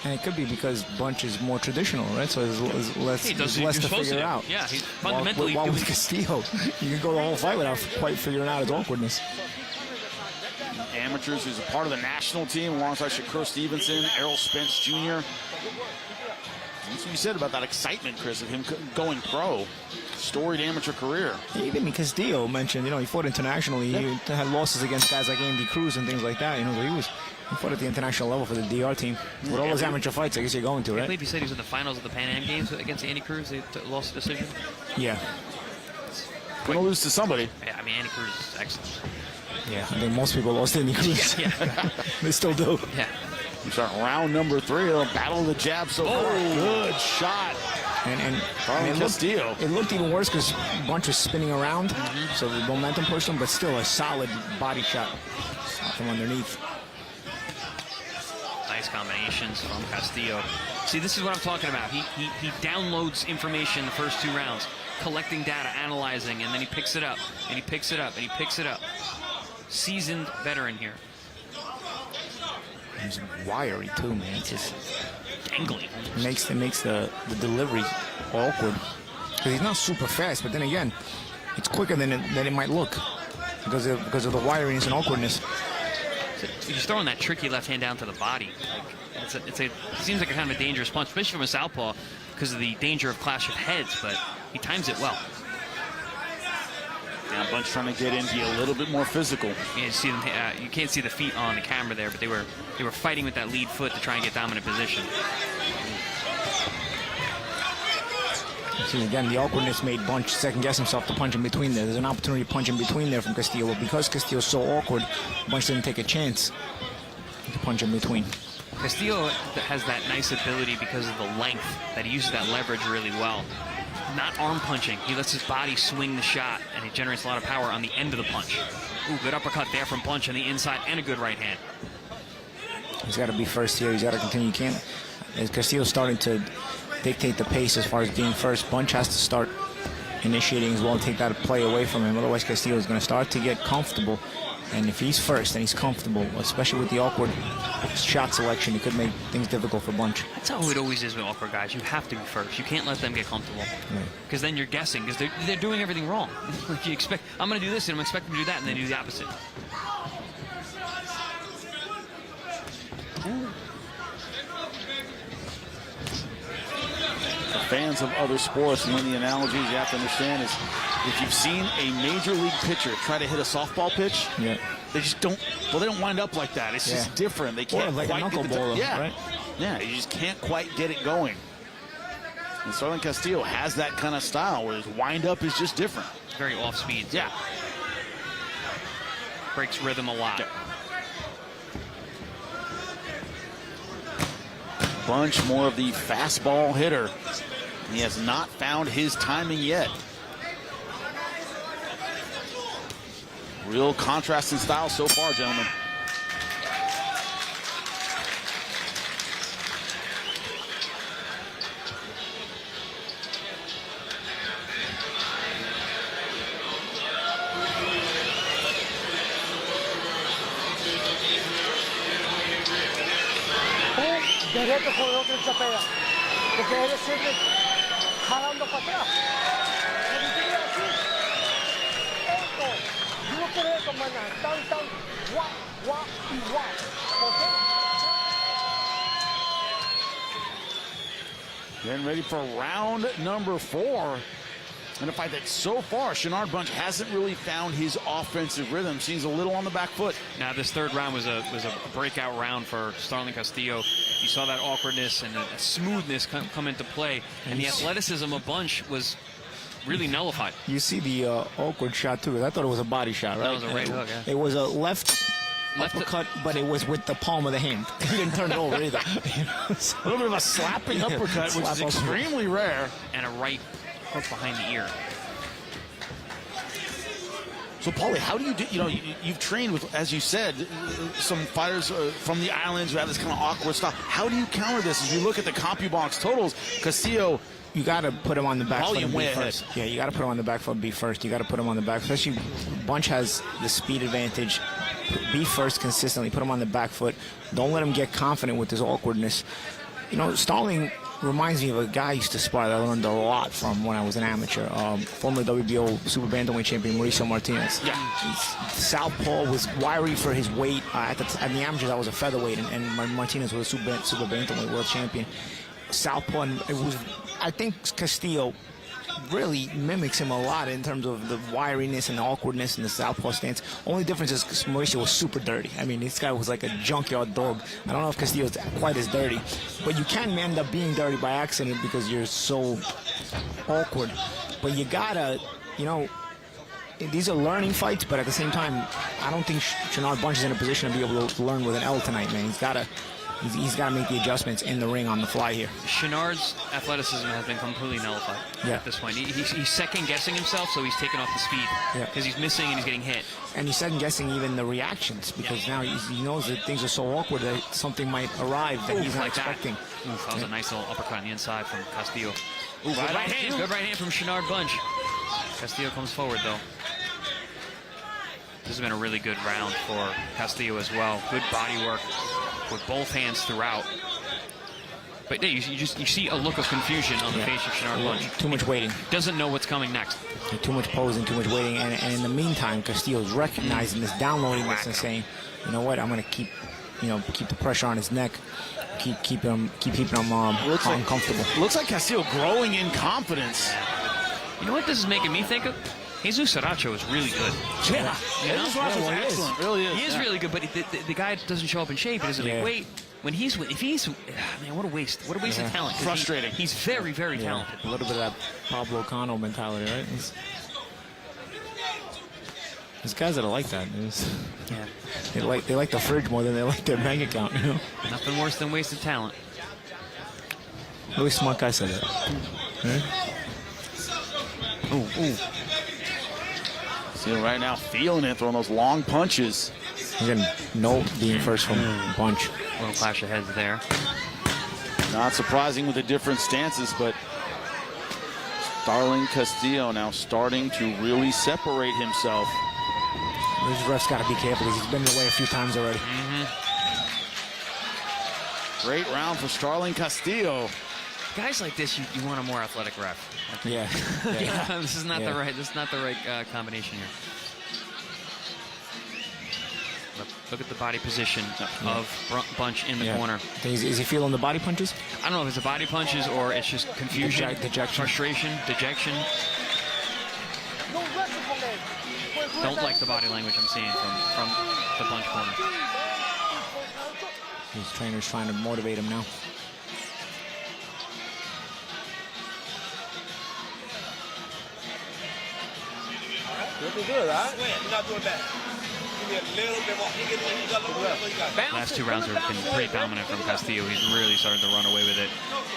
And it could be because Bunch is more traditional, right? So there's less to figure out. Yeah, he's fundamentally... While with Castillo, you can go the whole fight without quite figuring out his awkwardness. Amateurs, who's a part of the national team alongside Shakur Stevenson, Errol Spence Jr. That's what you said about that excitement, Chris, of him going pro. Storied amateur career. Even Castillo mentioned, you know, he fought internationally. He had losses against guys like Andy Cruz and things like that. You know, so he fought at the international level for the DR team. With all those amateur fights, I guess you're going to, right? I believe he said he was in the finals of the Pan Am Games against Andy Cruz. They lost the decision. Yeah. Going to lose to somebody. Yeah, I mean, Andy Cruz is excellent. Yeah, I think most people lost Andy Cruz. Yeah. They still do. Yeah. We start round number 3. Battle of the jab so far. Good shot And Castillo. it looked even worse because Bunch was spinning around, so the momentum pushed him, but still a solid body shot from underneath. Nice combinations from Castillo. See, this is what I'm talking about. He downloads information the first 2 rounds, collecting data, analyzing, and then he picks it up, and he picks it up, and he picks it up. Seasoned veteran here. He's wiry too, man. It's just Dangling. it makes the delivery awkward because he's not super fast, but then again, it's quicker than it might look because of the wiriness and awkwardness. He's throwing that tricky left hand down to the body. Like, it seems like a kind of a dangerous punch, especially from a southpaw, because of the danger of clash of heads. But he times it well. Now Bunch trying to get in, be a little bit more physical. You see them, you can't see the feet on the camera there, but they were fighting with that lead foot to try and get dominant position. See, again, the awkwardness made Bunch second-guess himself to punch in between there. There's an opportunity to punch in between there from Castillo, but because Castillo's so awkward, Bunch didn't take a chance to punch in between. Castillo has that nice ability because of the length that he uses that leverage really well. Not arm punching. He lets his body swing the shot, and he generates a lot of power on the end of the punch. Ooh, good uppercut there from Bunch on the inside, and a good right hand. He's got to be first here. He's got to continue. As Castillo's starting to dictate the pace as far as being first, Bunch has to start initiating as well and take that play away from him. Otherwise, Castillo is going to start to get comfortable. And if he's first and he's comfortable, especially with the awkward shot selection, it could make things difficult for Bunch. That's how it always is with awkward guys. You have to be first. You can't let them get comfortable. Because then you're guessing, because they're doing everything wrong. Like you expect, I'm going to do this, and I'm expecting to do that, and they do the opposite. Fans of other sports, and one of the analogies you have to understand is if you've seen a major league pitcher try to hit a softball pitch, they just don't, well, they don't wind up like that. It's just different. They can't like quite a knuckleball, right? Yeah, you just can't quite get it going. And Starling Castillo has that kind of style where his wind up is just different. Very off speed. Yeah. Breaks rhythm a lot. Yeah. Bunch more of the fastball hitter. He has not found his timing yet. Real contrast in style so far, gentlemen. Derecho con el otro chapea. Porque él sigue jalando para atrás. Esto. Yo no quiero esto, mañana. Tan, guau, guau y guau. Getting ready for round number 4. And a fight that so far, Shinard Bunch hasn't really found his offensive rhythm. Seems a little on the back foot. Now, this third round was a breakout round for Starling Castillo. You saw that awkwardness and a smoothness come into play, and the athleticism of Bunch was really nullified. You see the awkward shot too. I thought it was a body shot, right? That was a right hook. Yeah. It was a left uppercut, but it was with the palm of the hand. He didn't turn it over either. A little bit of a slapping uppercut, which is extremely rare. And a right hook behind the ear. So, Paulie, how do you do, you've trained with, as you said, some fighters from the islands who have this kind of awkward stuff. How do you counter this? As you look at the CompuBox totals, Castillo, you got to put him on the back foot and be way first. Yeah, you got to put him on the back foot and be first. You got to put him on the back, especially Bunch has the speed advantage. Be first consistently. Put him on the back foot. Don't let him get confident with his awkwardness. Starling reminds me of a guy I used to spar that I learned a lot from when I was an amateur. Former WBO super bantamweight champion Mauricio Martinez. Yeah. Southpaw was wiry for his weight. At the amateurs, I was a featherweight, and Martinez was a super bantamweight world champion. Southpaw, and I think Castillo really mimics him a lot in terms of the wiriness and the awkwardness and the southpaw stance. Only difference is Mauricio was super dirty. I mean, this guy was like a junkyard dog. I don't know if Castillo's quite as dirty, but you can end up being dirty by accident because you're so awkward. But you gotta, these are learning fights, but at the same time, I don't think Shinard Bunch is in a position to be able to learn with an L tonight, man. He's gotta He's got to make the adjustments in the ring on the fly here. Shinard's athleticism has been completely nullified at this point. He's second-guessing himself, so he's taking off the speed because he's missing and he's getting hit. And he's second-guessing even the reactions because now he knows that things are so awkward that something might arrive that he's not expecting. That was a nice little uppercut on the inside from Castillo. Good right hand from Shinard Bunch. Castillo comes forward, though. This has been a really good round for Castillo as well. Good body work with both hands throughout. But yeah, you see a look of confusion on the face of Shinard Bunch. Too much waiting. Doesn't know what's coming next. Too much posing, too much waiting, and in the meantime, Castillo's recognizing this, downloading this, and saying, you know what, I'm going to keep the pressure on his neck, keep him uncomfortable. Looks like Castillo growing in confidence. You know what this is making me think of? Jesus Saracho is really good. Yeah, Jesus Saracho is excellent. Really is. He is really good, but the guy doesn't show up in shape. He doesn't make weight. Man, what a waste. What a waste of talent. Frustrating. He's very, very talented. A little bit of that Pablo Cano mentality, right? There's guys that are like that. They like the fridge more than they like their bank account. You know? Nothing worse than wasted talent. Really smart guy said that. Ooh. See right now, feeling it, throwing those long punches. Again, no being first from Bunch. A little clash of heads there. Not surprising with the different stances, but Starling Castillo now starting to really separate himself. This ref's got to be careful because he's been in the way a few times already. Great round for Starling Castillo. Guys like this, you want a more athletic ref. Yeah. This is not the right combination here. Look at the body position of Bunch in the corner. Is he feeling the body punches? I don't know if it's the body punches or it's just confusion, dejection. frustration, dejection. Don't like the body language I'm seeing from the Bunch corner. His trainer's trying to motivate him now. Looking good, right? You're not doing bad. Give me a little bit more. Last two rounds have been pretty dominant from Castillo. He's really started to run away with it.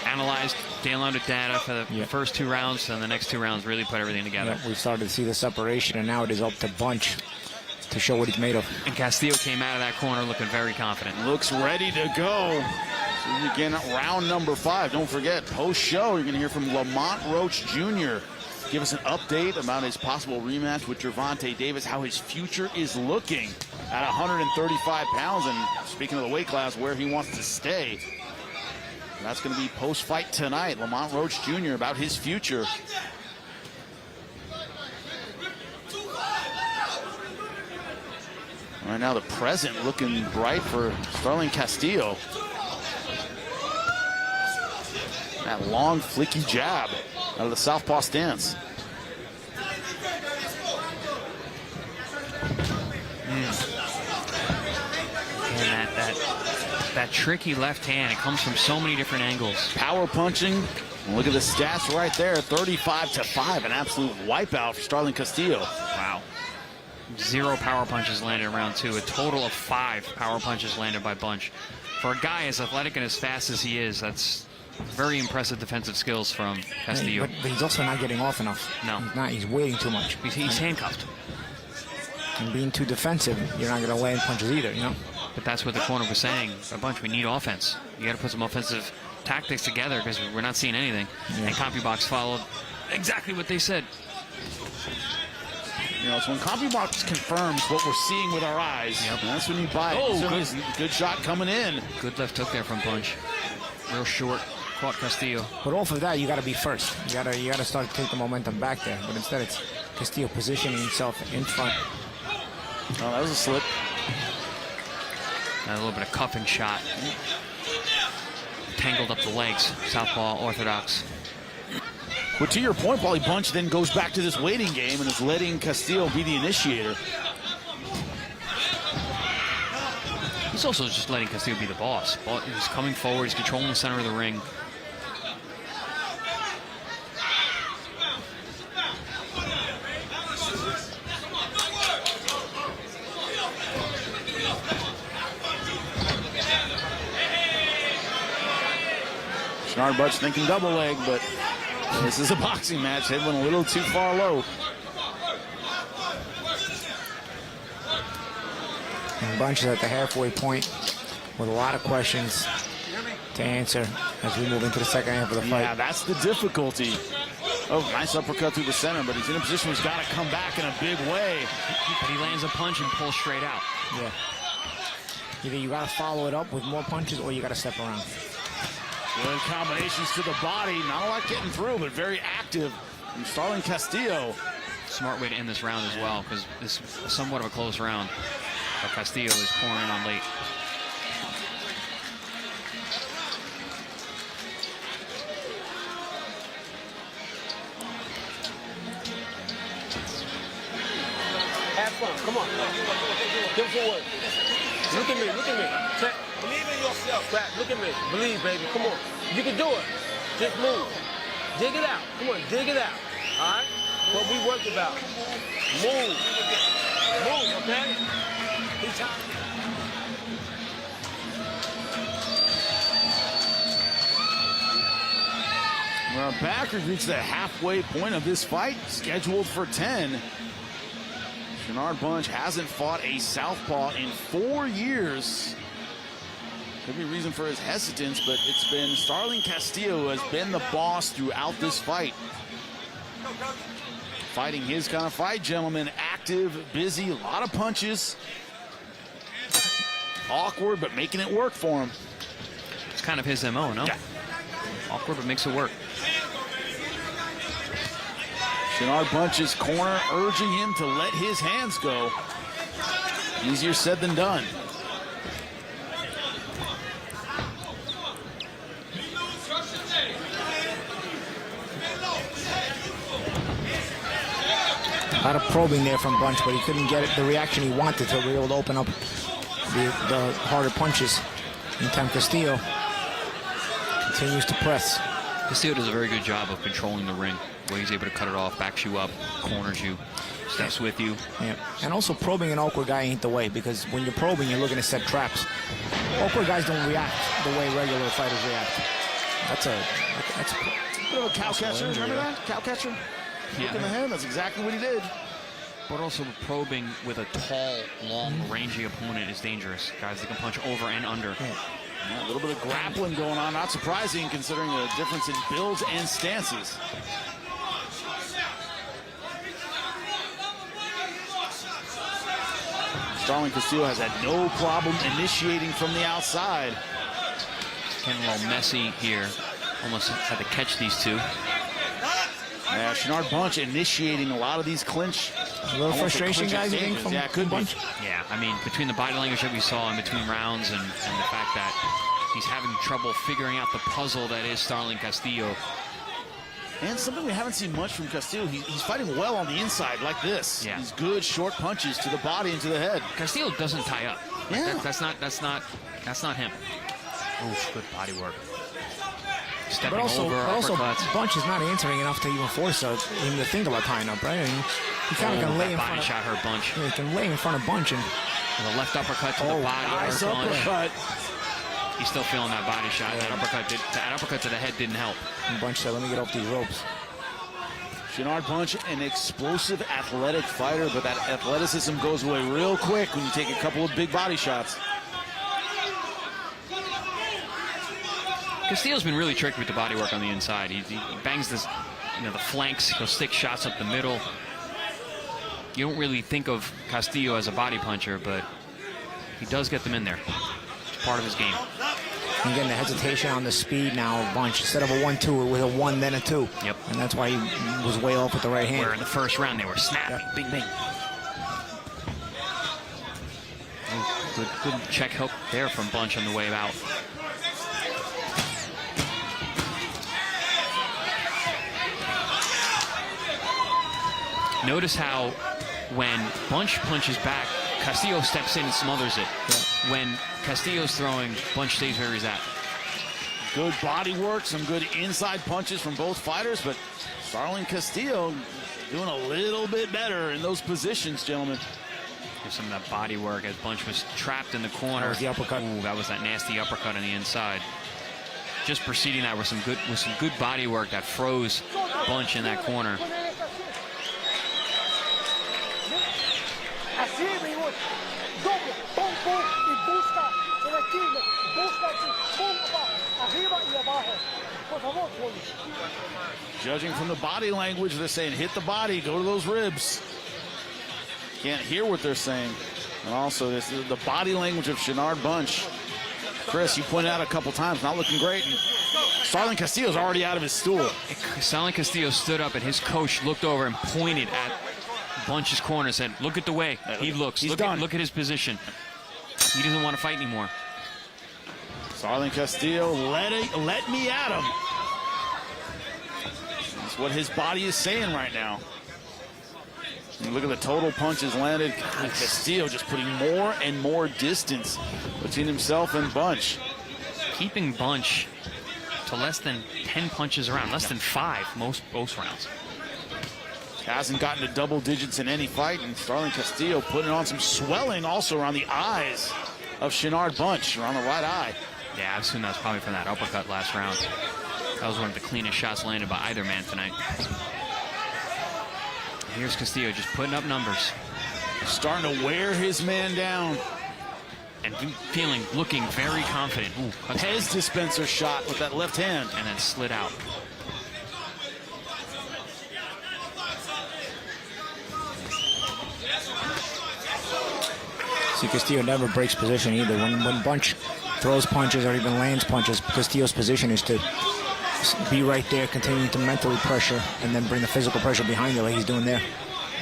Analyzed, downloaded data for the first two rounds, and the next two rounds really put everything together. We've started to see the separation, and now it is up to Bunch to show what he's made of. And Castillo came out of that corner looking very confident. Looks ready to go. So we begin round number 5. Don't forget, post-show, you're going to hear from Lamont Roach Jr. Give us an update about his possible rematch with Gervonta Davis, how his future is looking at 135 pounds, and speaking of the weight class, where he wants to stay. That's going to be post-fight tonight. Lamont Roach Jr. about his future. Right now, the present looking bright for Starling Castillo. That long, flicky jab out of the southpaw stance. And that tricky left hand, it comes from so many different angles. Power punching. Look at the stats right there, 35-5, an absolute wipeout for Starling Castillo. Wow. 0 power punches landed in round 2, a total of 5 power punches landed by Bunch. For a guy as athletic and as fast as he is, that's very impressive defensive skills from Castillo. But he's also not getting off enough. No. He's not. He's waiting too much. He's handcuffed. And being too defensive, you're not going to land punches either, you know? But that's what the corner was saying. A Bunch, we need offense. You got to put some offensive tactics together because we're not seeing anything. Yeah. And CompuBox followed exactly what they said. You know, so when CompuBox confirms what we're seeing with our eyes, that's when you buy it. Oh, good shot coming in. Good left hook there from Bunch. Real short. Caught Castillo. But off of that, you got to be first. You got to start to take the momentum back there. But instead, it's Castillo positioning himself in front. Oh, that was a slip. A little bit of cuffing shot. Tangled up the legs. Southpaw orthodox. But to your point, Paulie, Bunch then goes back to this waiting game and is letting Castillo be the initiator. He's also just letting Castillo be the boss. He's coming forward. He's controlling the center of the ring. Shinard Bunch thinking double leg, but this is a boxing match. Head went a little too far low. And Bunch is at the halfway point with a lot of questions to answer as we move into the second half of the fight. Yeah, that's the difficulty. Oh, nice uppercut through the center, but he's in a position where he's got to come back in a big way. But he lands a punch and pulls straight out. Yeah. Either you got to follow it up with more punches or you got to step around. Good combinations to the body. Not a lot getting through, but very active from Starling Castillo. Smart way to end this round as well, because this is somewhat of a close round. But Castillo is pouring on late. Have fun. Come on. Give us a word. Look at me. Look at me. Believe in yourself. Pat, look at me. Believe, baby. Come on. You can do it. Just move. Dig it out. Come on. Dig it out. All right? What we worked about. Move. Move, okay? He's trying. Well, Packers reached the halfway point of this fight, scheduled for 10. Shinard Bunch hasn't fought a southpaw in 4 years. Could be a reason for his hesitance, but it's been Starling Castillo who has been the boss throughout this fight. Fighting his kind of fight, gentlemen. Active, busy, a lot of punches. Awkward, but making it work for him. It's kind of his MO, no? Yeah. Awkward, but makes it work. Shinard Bunch's corner urging him to let his hands go. Easier said than done. A lot of probing there from Bunch, but he couldn't get it, the reaction he wanted to be able to open up the harder punches. Meantime, Castillo continues to press. Castillo does a very good job of controlling the ring, where he's able to cut it off, backs you up, corners you, steps with you. Yeah. And also probing an awkward guy ain't the way, because when you're probing, you're looking to set traps. Awkward guys don't react the way regular fighters react. That's a Bit of a cow catcher, remember that? Cow catcher? Look in the head, that's exactly what he did. But also probing with a tall, long, rangy opponent is dangerous. Guys that can punch over and under. Yeah, a little bit of grappling going on, not surprising considering the difference in builds and stances. Starling Castillo has had no problem initiating from the outside. Getting a little messy here. Almost had to catch these two. Yeah, Shinard Bunch initiating a lot of these clinch. A little frustration, guys, you think, from yeah, could Bunch? Yeah, I mean, between the body language that we saw in between rounds and the fact that he's having trouble figuring out the puzzle that is Starling Castillo. And something we haven't seen much from Castillo, he's fighting well on the inside like this. Yeah. These good short punches to the body and to the head. Castillo doesn't tie up. Like, Yeah. that's not him. Oh, good body work. Stepping But also uppercuts. Bunch is not answering enough to even force him to think about tying up, right? I mean, he kind of can lay in body front of, shot hurt Bunch. yeah, he can lay in front of Bunch and The left uppercut to the body Nice hurt Bunch. uppercut. He's still feeling that body shot. That uppercut to the head didn't help. Bunch said, "Let me get off these ropes." Shinard Bunch, an explosive athletic fighter, but that athleticism goes away real quick when you take a couple of big body shots. Castillo's been really tricky with the body work on the inside. He bangs this, the flanks. He'll stick shots up the middle. You don't really think of Castillo as a body puncher, but he does get them in there. It's part of his game. And getting the hesitation on the speed now of Bunch. Instead of a 1-2, it was a 1, then a 2. Yep. And that's why he was way off with the right hand. Where in the first round they were snapping. Yep. Bing, bing. Oh, good check hook there from Bunch on the way out. Notice how when Bunch punches back, Castillo steps in and smothers it. Yeah. When Castillo's throwing, Bunch stays where he's at. Good body work, some good inside punches from both fighters, but Starling Castillo doing a little bit better in those positions, gentlemen. Here's some of that body work as Bunch was trapped in the corner. That was the uppercut. Ooh, that was that nasty uppercut on the inside. just preceding that with some good body work that froze Bunch in that corner. Judging from the body language, they're saying hit the body, go to those ribs. Can't hear what they're saying. And also, this is the body language of Shinard Bunch. Chris, you pointed out a couple times, not looking great. And Starling Castillo's already out of his stool. Starling Castillo stood up, and his coach looked over and pointed at Bunch's corner and said, look at the way he looks. Look at his position. He doesn't want to fight anymore. Starling Castillo, let me at him. That's what his body is saying right now. And look at the total punches landed. God, Castillo just putting more and more distance between himself and Bunch. Keeping Bunch to less than 10 punches around, less than 5 most rounds. Hasn't gotten to double digits in any fight, and Starling Castillo putting on some swelling also around the eyes of Shinard Bunch, around the right eye. Yeah, I assume that's probably from that uppercut last round. That was one of the cleanest shots landed by either man tonight. Here's Castillo just putting up numbers. Starting to wear his man down. And looking very confident. Ooh, Pez dispenser shot with that left hand. And then slid out. See, Castillo never breaks position either. When Bunch throws punches or even lands punches, Castillo's position is to be right there, continuing to mentally pressure, and then bring the physical pressure behind it like he's doing there.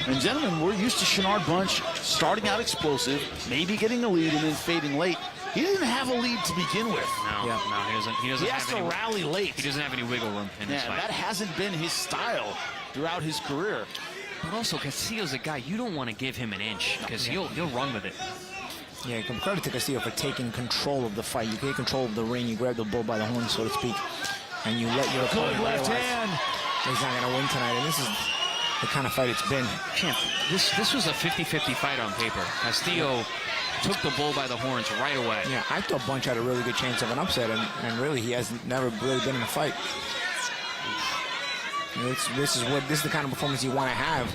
And gentlemen, we're used to Shinard Bunch starting out explosive, maybe getting a lead and then fading late. He didn't have a lead to begin with. No, he doesn't. He has to rally late. He doesn't have any wiggle room in this fight. That hasn't been his style throughout his career. But also, Castillo's a guy you don't want to give him an inch because he'll run with it. Yeah, credit to Castillo for taking control of the fight. You take control of the ring, you grab the bull by the horn, so to speak, and you let your opponent left realize hand. he's not going to win tonight. And this is the kind of fight it's been. Champ, this was a 50-50 fight on paper. Castillo took the bull by the horns right away. Yeah, I thought Bunch had a really good chance of an upset, and really he has never really been in a fight. This is the kind of performance you want to have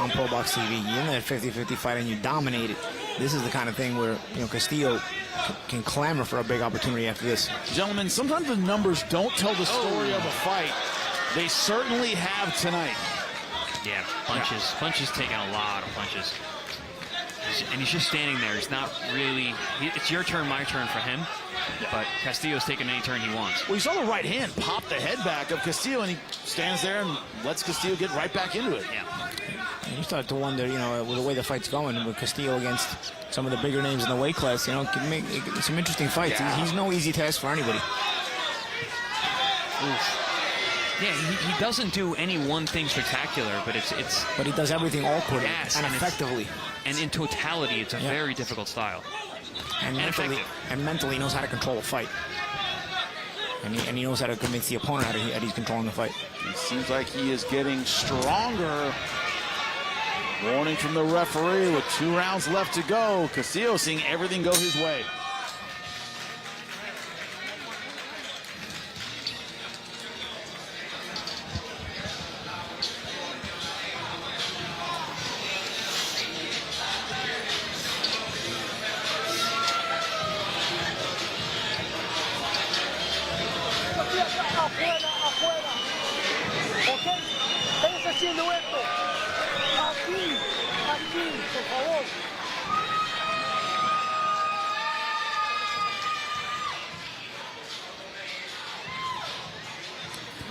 on ProBox TV. You're in that 50-50 fight and you dominate it. This is the kind of thing where Castillo can clamor for a big opportunity after this. Gentlemen, sometimes the numbers don't tell the story of a fight. They certainly have tonight. Yeah, Bunch is taking a lot of punches. And he's just standing there. He's not really... It's your turn, my turn for him. But Castillo's taking any turn he wants. Well, you saw the right hand pop the head back of Castillo, and he stands there and lets Castillo get right back into it. Yeah. And you start to wonder, with the way the fight's going, with Castillo against some of the bigger names in the weight class, can make some interesting fights. Yeah. He's no easy task for anybody. Oof. Yeah, he doesn't do any one thing spectacular, but But he does everything awkwardly and and effectively. And in totality, it's a very difficult style. And mentally knows how to control a fight. And he knows how to convince the opponent that he's controlling the fight. It seems like he is getting stronger. Warning from the referee with 2 rounds left to go. Castillo seeing everything go his way.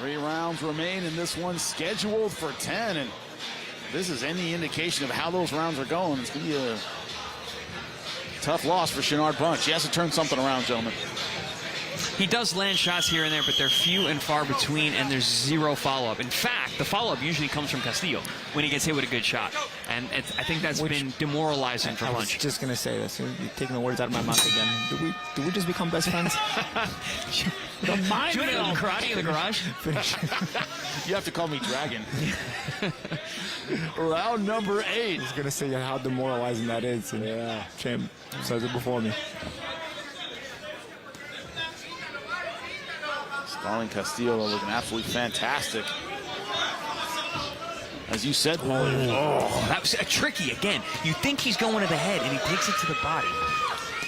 Three rounds remain, and this one's scheduled for 10. And if this is any indication of how those rounds are going, it's going to be a tough loss for Shinard Bunch. He has to turn something around, gentlemen. He does land shots here and there, but they're few and far between, and there's zero follow-up. In fact, the follow-up usually comes from Castillo when he gets hit with a good shot. And I think that's been demoralizing for Bunch. I was just going to say this. You're taking the words out of my mouth again. Did we just become best friends? The mind Doing it on karate in the garage? You have to call me Dragon. Round number 8. I was going to say how demoralizing that is. And Champ says it before me. Starling, Castillo looking absolutely fantastic. As you said, Paulie. Oh, that was tricky again. You think he's going to the head, and he takes it to the body.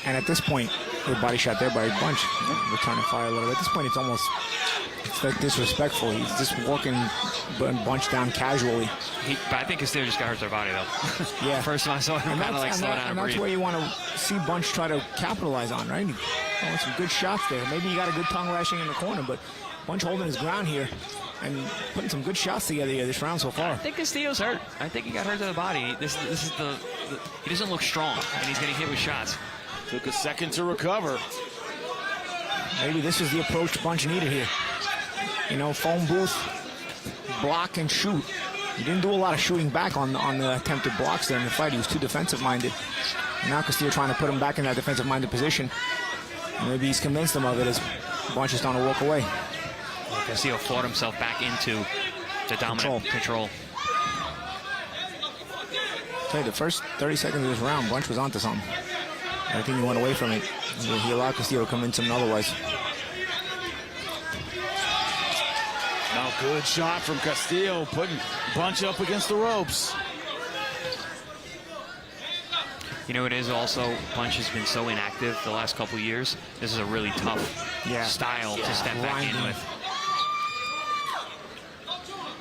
And at this point, good body shot there by Bunch. Returning fire a little bit. At this point, it's almost like disrespectful. He's just walking Bunch down casually. But I think Castillo just got hurt their body, though. Yeah. First time I saw him kind of like slow down and breathe. That's where you want to see Bunch try to capitalize on, right? Some good shots there. Maybe he got a good tongue lashing in the corner, but Bunch holding his ground here and putting some good shots together here this round so far. I think Castillo's hurt. I think he got hurt to the body. This is the he doesn't look strong, and he's getting hit with shots. Took a second to recover. Maybe this is the approach Bunch needed here. You know, phone booth, block and shoot. He didn't do a lot of shooting back on the attempted blocks there in the fight. He was too defensive-minded. Now Castillo trying to put him back in that defensive-minded position. And maybe he's convinced him of it as Bunch is starting to walk away. Castillo fought himself back into the dominant control. Okay, the first 30 seconds of this round, Bunch was onto something. I think he went away from it. He allowed Castillo to convince him otherwise. Now good shot from Castillo, putting Bunch up against the ropes. You know, it is also, Bunch has been so inactive the last couple of years. This is a really tough style to step back in with.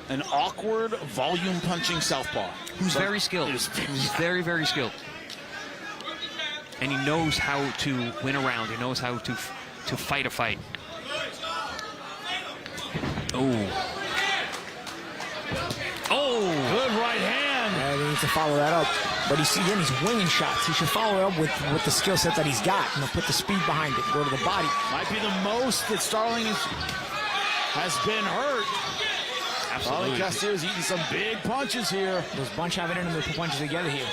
An awkward volume punching southpaw. Who's very skilled. He's very, very skilled. And he knows how to win a round. He knows how to fight a fight. Oh. Oh! Good right hand. Yeah, he needs to follow that up. But he's winging shots. He should follow it up with the skill set that he's got. And put the speed behind it. Go to the body. Might be the most that Starling has been hurt. Absolutely. Castillo's eating some big punches here. Does Bunch have it in him to put punches together here?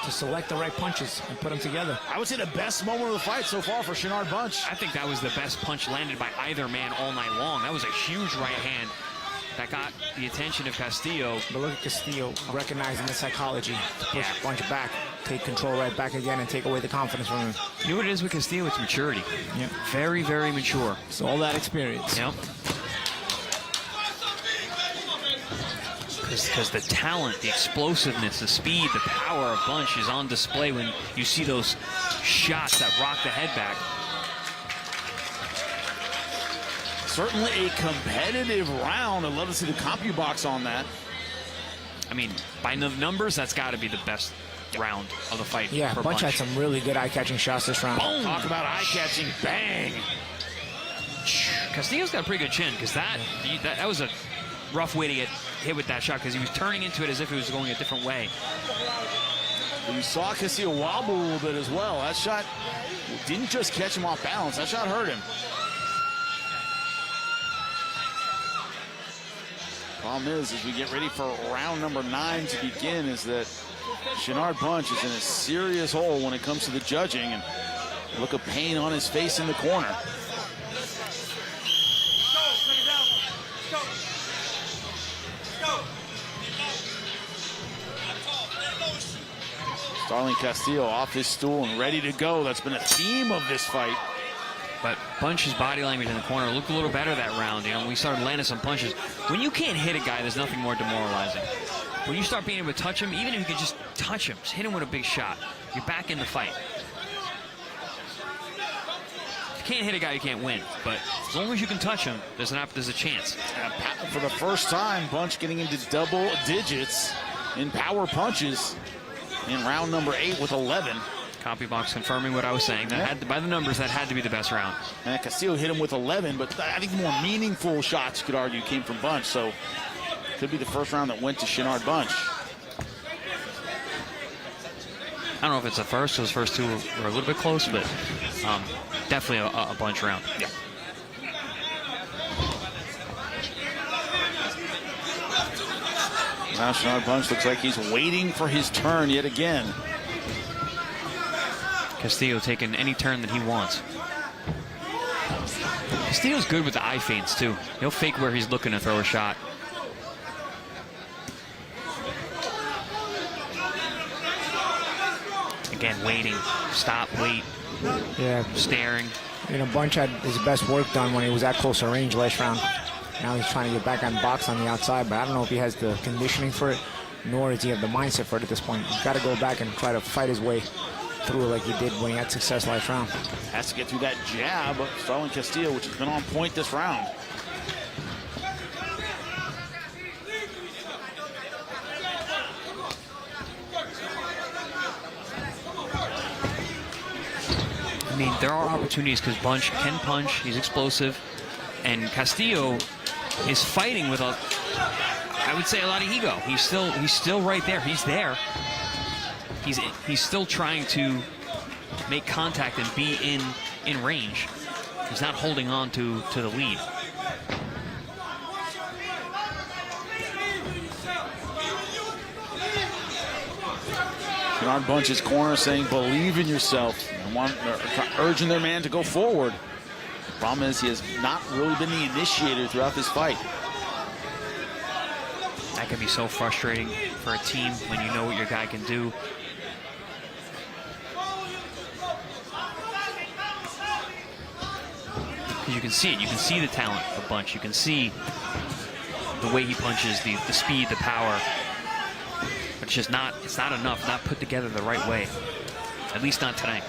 To select the right punches and put them together. I would say the best moment of the fight so far for Shinard Bunch. I think that was the best punch landed by either man all night long. That was a huge right hand that got the attention of Castillo. But look at Castillo recognizing the psychology to push Bunch back, take control right back again, and take away the confidence from him. You know what it is with Castillo? It's maturity. Yep. Very, very mature. It's all that experience. Yep. Because the talent, the explosiveness, the speed, the power of Bunch is on display when you see those shots that rock the head back. Certainly a competitive round. I'd love to see the CompuBox on that. I mean, by the numbers, that's got to be the best round of the fight. Yeah, Bunch had some really good eye-catching shots this round. Boom. Talk about eye-catching. Bang. Castillo's got a pretty good chin, because that was a rough way to get hit with that shot, because he was turning into it as if it was going a different way. You saw Castillo wobble a little bit as well. That shot didn't just catch him off balance. That shot hurt him. Problem is, as we get ready for round number 9 to begin, is that Shinard Bunch is in a serious hole when it comes to the judging, and look of pain on his face in the corner. Starling Castillo off his stool and ready to go. That's been a theme of this fight. But Bunch's body language in the corner looked a little better that round. You know, we started landing some punches. When you can't hit a guy, there's nothing more demoralizing. When you start being able to touch him, even if you can just touch him, just hit him with a big shot, you're back in the fight. If you can't hit a guy, you can't win. But as long as you can touch him, there's a chance. For the first time, Bunch getting into double digits in power punches in round number 8 with 11. CompuBox confirming what I was saying. That had to, by the numbers, that had to be the best round. And Castillo hit him with 11, but I think the more meaningful shots, you could argue, came from Bunch. So could be the first round that went to Shinard Bunch. I don't know if it's the first, those first two were a little bit close, but definitely a Bunch round. Yeah. Now Shinard Bunch looks like he's waiting for his turn yet again. Castillo taking any turn that he wants. Castillo's good with the eye feints, too. He'll fake where he's looking to throw a shot. Again, waiting. Stop, wait. Yeah. Staring. You know, Bunch had his best work done when he was at closer range last round. Now he's trying to get back on box on the outside, but I don't know if he has the conditioning for it, nor does he have the mindset for it at this point. He's got to go back and try to fight his way through like he did when he had success last round. Has to get through that jab of Starling Castillo, which has been on point this round. I mean, there are opportunities because Bunch can punch. He's explosive. And Castillo is fighting with I would say a lot of ego. He's still right there. He's there. He's still trying to make contact and be in range. He's not holding on to the lead. Shinard Bunch's corner saying, believe in yourself. Urging their man to go forward. The problem is he has not really been the initiator throughout this fight. That can be so frustrating for a team when you know what your guy can do. Because you can see it. You can see the talent of Bunch. You can see the way he punches, the speed, the power. But it's just not enough, not put together the right way. At least not tonight.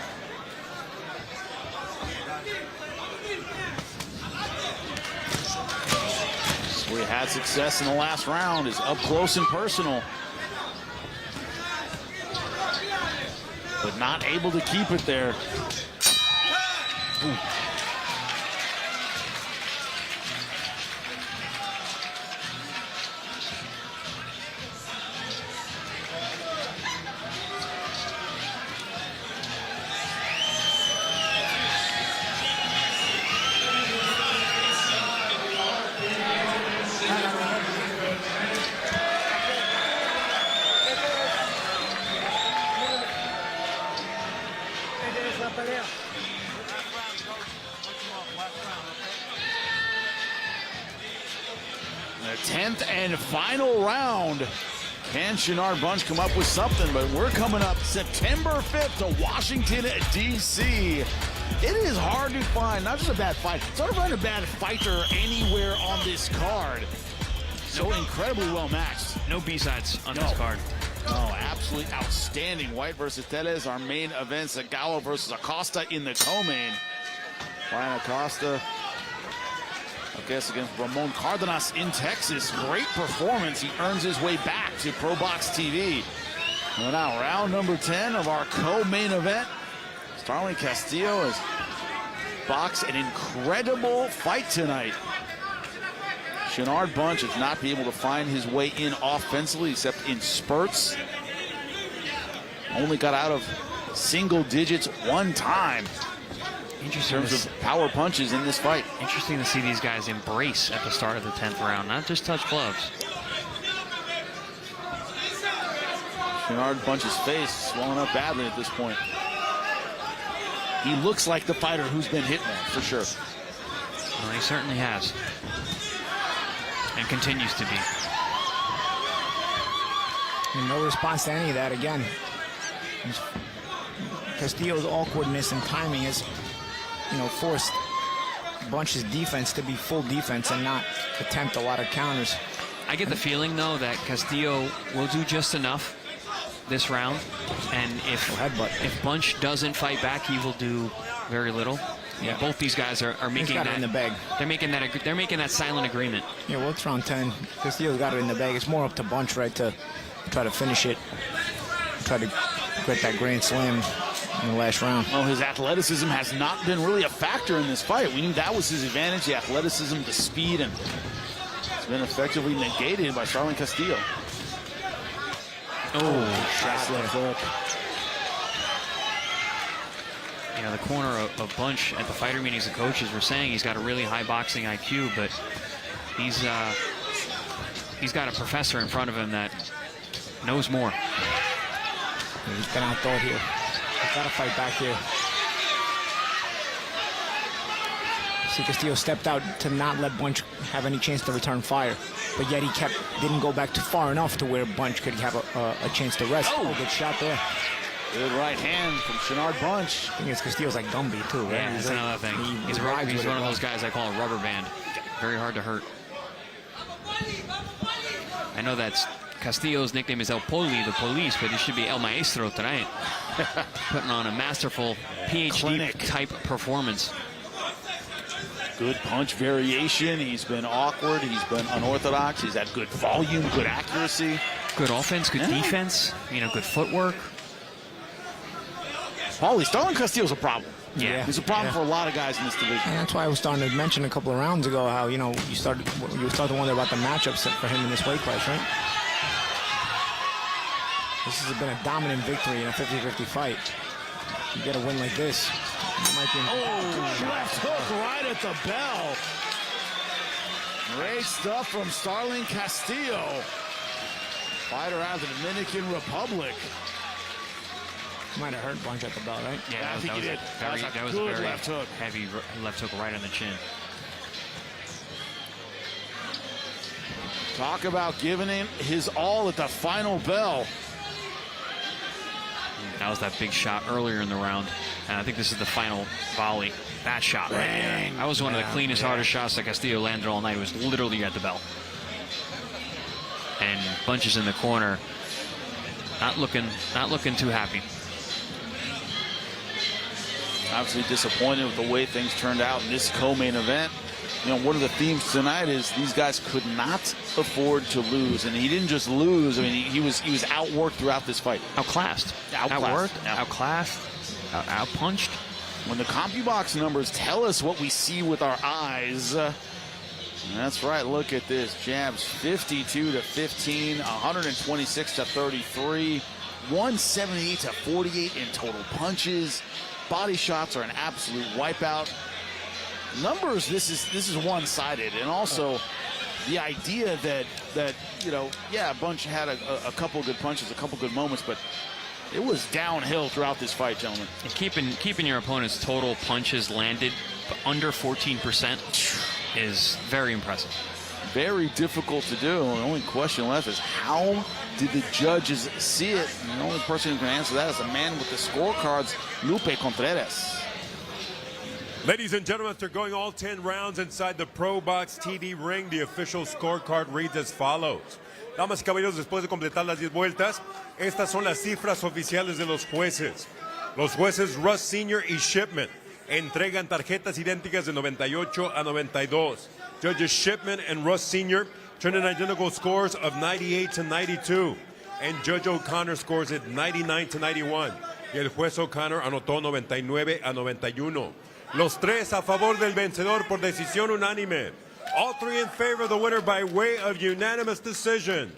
Where he had success in the last round is up close and personal. But not able to keep it there. Ooh. The 10th and final round. Can Shinard Bunch come up with something? But we're coming up September 5th to Washington, D.C. It is hard to find not just a bad fight, it's hard to find a bad fighter anywhere on this card. So incredibly well matched. No B-sides on this card. No, absolutely outstanding. White versus Teles, our main event. Zagalo versus Acosta in the co-main. Brian Acosta, I guess, against Ramon Cardenas in Texas. Great performance. He earns his way back to ProBox TV. And now round number 10 of our co-main event. Starling Castillo has boxed an incredible fight tonight. Shinard Bunch has not been able to find his way in offensively except in spurts. Only got out of single digits one time. Interesting in terms of power punches in this fight. Interesting to see these guys embrace at the start of the 10th round, not just touch gloves. Shinard Bunch's face swelling up badly at this point. He looks like the fighter who's been hit more, for sure. Well, he certainly has. And continues to be. And no response to any of that again. Castillo's awkwardness and timing has, forced Bunch's defense to be full defense and not attempt a lot of counters. I get the feeling, though, that Castillo will do just enough this round, and if Bunch doesn't fight back, he will do very little. Yeah, both these guys are making that in the bag. They're making that silent agreement. Yeah, well, it's round 10. Castillo's got it in the bag. It's more up to Bunch, right, to try to finish it, try to get that grand slam in the last round. Well, his athleticism has not been really a factor in this fight. We knew that was his advantage, the athleticism, the speed, and it's been effectively negated by Starling Castillo. Oh, shot left up. The corner of Bunch at the fighter meetings, the coaches were saying he's got a really high boxing IQ, but he's got a professor in front of him that knows more. He's been outthought here. He's got to fight back here. See, Castillo stepped out to not let Bunch have any chance to return fire, but yet he didn't go back too far enough to where Bunch could have a chance to rest. Oh, good shot there. Good right hand from Shinard Bunch. I think it's Castillo's like Gumby, too. Right? Yeah, that's another thing. He's one of those guys I call a rubber band. Very hard to hurt. I know that's Castillo's nickname is El Poli, the police, but he should be El Maestro tonight. Putting on a masterful PhD-type performance. Good punch variation. He's been awkward. He's been unorthodox. He's had good volume, good accuracy. Good offense, good defense, good footwork. Paulie, Starling Castillo's a problem. Yeah. He's a problem for a lot of guys in this division. And that's why I was starting to mention a couple of rounds ago how, you started to wonder about the matchups for him in this weight class, right? This has been a dominant victory in a 50-50 fight. You get a win like this, it might be left hook right at the bell. Great stuff from Starling Castillo. Fighter out of the Dominican Republic. Might have hurt Bunch at the bell, right? Yeah, I think he did. That was a good very left hook. heavy left hook right on the chin. Talk about giving it his all at the final bell. That was that big shot earlier in the round. And I think this is the final volley. That shot right there. That was one of the cleanest, hardest shots that Castillo landed all night. It was literally at the bell. And Bunch is in the corner. Not looking too happy. Obviously disappointed with the way things turned out in this co-main event. One of the themes tonight is these guys could not afford to lose, and he didn't just lose. I mean, he was outworked throughout this fight. Outclassed, outclassed, outpunched. When the CompuBox numbers tell us what we see with our eyes, that's right. Look at this: jabs 52-15, 126-33, 178-48 in total punches. Body shots are an absolute wipeout. Numbers, this is one-sided, and also the idea that Bunch had a couple good punches, a couple good moments, but it was downhill throughout this fight, gentlemen. And keeping your opponent's total punches landed under 14% is very impressive. Very difficult to do. The only question left is how did the judges see it? And the only person who can answer that is the man with the scorecards, Lupe Contreras. Ladies and gentlemen, after going all 10 rounds inside the ProBox TV ring, the official scorecard reads as follows. Damas y caballeros, después de completar las 10 vueltas, estas son las cifras oficiales de los jueces. Los jueces Russ Sr. y Shipman entregan tarjetas idénticas de 98-92. Judges Shipman and Russ Sr. turn in identical scores of 98-92. And Judge O'Connor scores it 99-91. Y el juez O'Connor anotó 99-91. Los tres a favor del vencedor por decisión unánime. All three in favor of the winner by way of unanimous decision.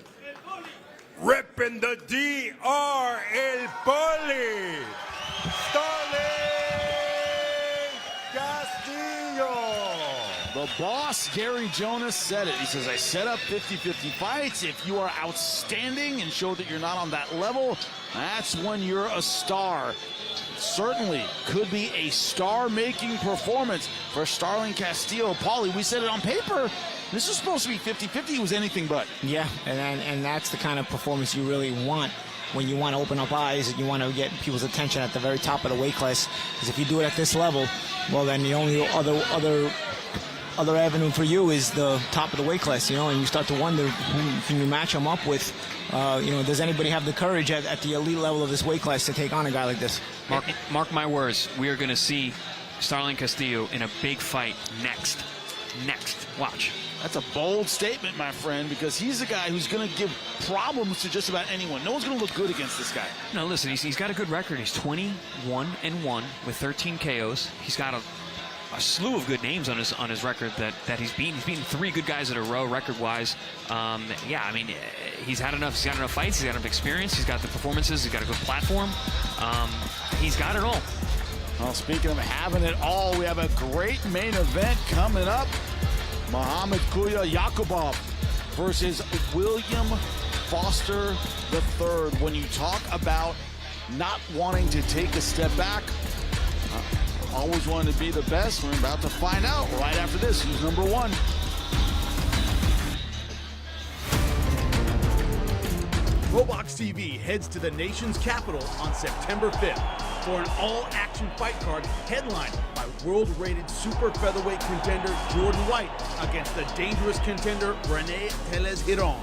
Ripping the DR, El Poli, Starling Castillo. The boss, Gary Jonas, said it. He says, I set up 50-50 fights. If you are outstanding and show that you're not on that level, that's when you're a star. Certainly could be a star-making performance for Starling Castillo. Paulie, we said it on paper. This was supposed to be 50-50. It was anything but. Yeah, and that's the kind of performance you really want when you want to open up eyes and you want to get people's attention at the very top of the weight class. Because if you do it at this level, well, then the only other avenue for you is the top of the weight class, and you start to wonder who can you match them up with. Does anybody have the courage at the elite level of this weight class to take on a guy like this? Mark my words, we are going to see Starling Castillo in a big fight next. Watch. That's a bold statement, my friend, because he's a guy who's going to give problems to just about anyone. No one's going to look good against this guy. No, listen, he's got a good record. He's 21-1 with 13 KOs. He's got a slew of good names on his record that he's beaten. He's beaten 3 good guys in a row record-wise. He's had enough fights. He's got enough experience. He's got the performances. He's got a good platform. He's got it all. Well, speaking of having it all, we have a great main event coming up. Muhammadkhuja Yakobov versus William Foster III. When you talk about not wanting to take a step back, always wanted to be the best. We're about to find out right after this. Who's number 1? ProBox TV heads to the nation's capital on September 5th for an all-action fight card headlined by world-rated super featherweight contender Jordan White against the dangerous contender Rene Teles Giron.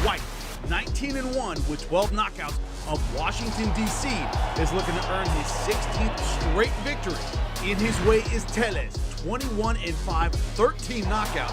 White, 19-1 with 12 knockouts of Washington, D.C., is looking to earn his 16th straight victory. In his way is Teles, 21-5, 13 knockouts,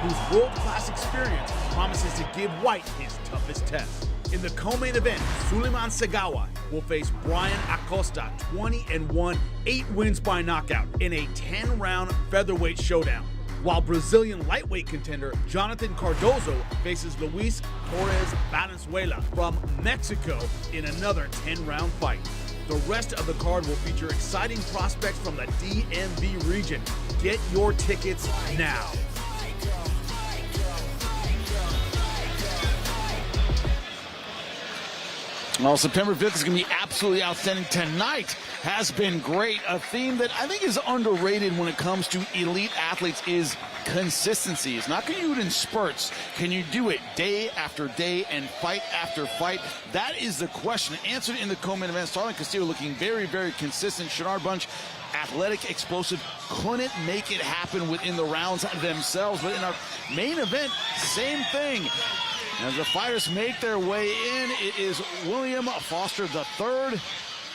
whose world-class experience promises to give White his toughest test. In the co-main event, Suleiman Segawa will face Brian Acosta, 20-1, 8 wins by knockout in a 10-round featherweight showdown, while Brazilian lightweight contender Jonathan Cardozo faces Luis Torres Valenzuela from Mexico in another 10-round fight. The rest of the card will feature exciting prospects from the DMV region. Get your tickets now. Well, September 5th is going to be absolutely outstanding. Tonight has been great. A theme that I think is underrated when it comes to elite athletes is consistency. It's not going to do it in spurts. Can you do it day after day and fight after fight? That is the question. Answered in the co-main event. Starling Castillo looking very, very consistent. Shinard bunch, athletic, explosive, couldn't make it happen within the rounds themselves. But in our main event, same thing. As the fighters make their way in, it is William Foster III.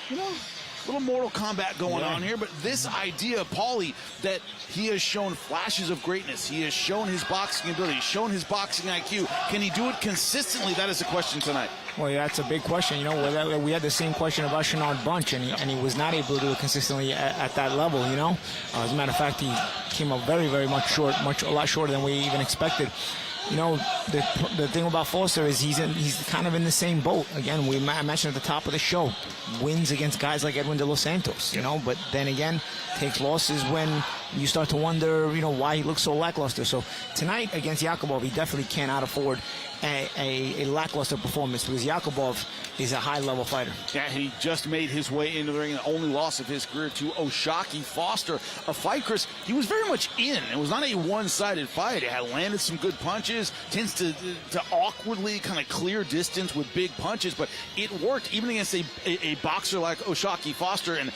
You know, a little Mortal Kombat going on here, but this idea, Paulie, that he has shown flashes of greatness. He has shown his boxing ability, he's shown his boxing IQ. Can he do it consistently? That is the question tonight. Well, yeah, that's a big question. You know, we had the same question about Shinard Bunch, and he was not able to do it consistently at that level, you know. As a matter of fact, he came up very, very much short, a lot shorter than we even expected. You know, the thing about Foster is he's kind of in the same boat. Again, I mentioned at the top of the show, wins against guys like Edwin de los Santos, you know, but then again, takes losses when you start to wonder, you know, why he looks so lackluster. So tonight against Yakobov, he definitely cannot afford a lackluster performance because Yakobov is a high-level fighter. Yeah, he just made his way into the ring, the only loss of his career to Oshaki Foster. A fight, Chris, he was very much in. It was not a one-sided fight. It had landed some good punches, tends to awkwardly kind of clear distance with big punches, but it worked even against a boxer like Oshaki Foster. And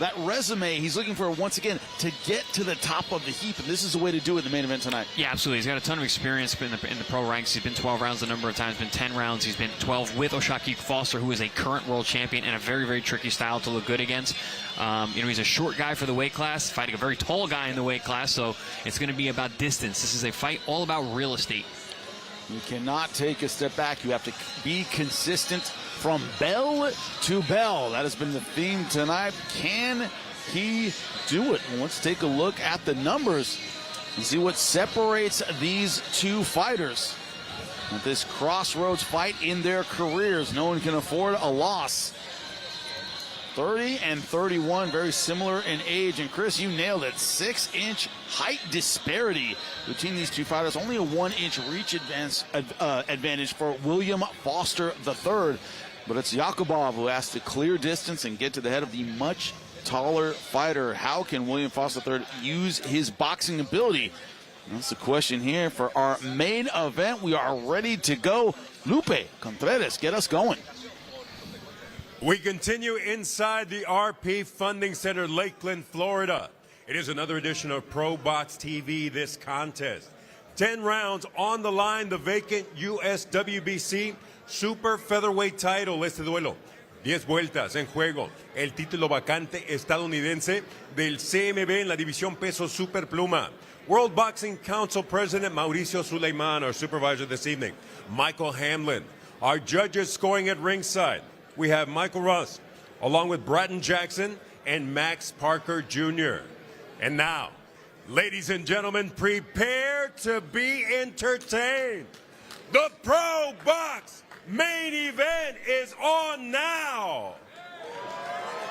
that resume, he's looking for, once again, to get to the top of the heap, and this is the way to do it in the main event tonight. Yeah, absolutely. He's got a ton of experience in the pro ranks. He's been 12 rounds a number of times, been 10 rounds. He's been 12 with Oshaki Foster, who is a current world champion and a very, very tricky style to look good against. You know, he's a short guy for the weight class, fighting a very tall guy in the weight class, so it's going to be about distance. This is a fight all about real estate. You cannot take a step back. You have to be consistent from bell to bell. That has been the theme tonight. Can he do it? Well, let's take a look at the numbers and see what separates these two fighters. At this crossroads fight in their careers, no one can afford a loss. 30 and 31, very similar in age. And Chris, you nailed it. 6-inch height disparity between these two fighters. Only a 1-inch reach advantage for William Foster III. But it's Yakobov who has to clear distance and get to the head of the much taller fighter. How can William Foster III use his boxing ability? That's the question here for our main event. We are ready to go. Lupe Contreras, get us going. We continue inside the RP Funding Center, Lakeland, Florida. It is another edition of ProBox TV, this contest. 10 rounds on the line, the vacant US WBC Super Featherweight title. Este duelo, 10 vueltas en juego. El título vacante estadounidense del CMB en la división peso super pluma. World Boxing Council President Mauricio Suleiman, our supervisor this evening. Michael Hamlin. Our judges scoring at ringside. We have Michael Russ, along with Bratton Jackson and Max Parker Jr. And now, ladies and gentlemen, prepare to be entertained. The Pro Box main event is on now.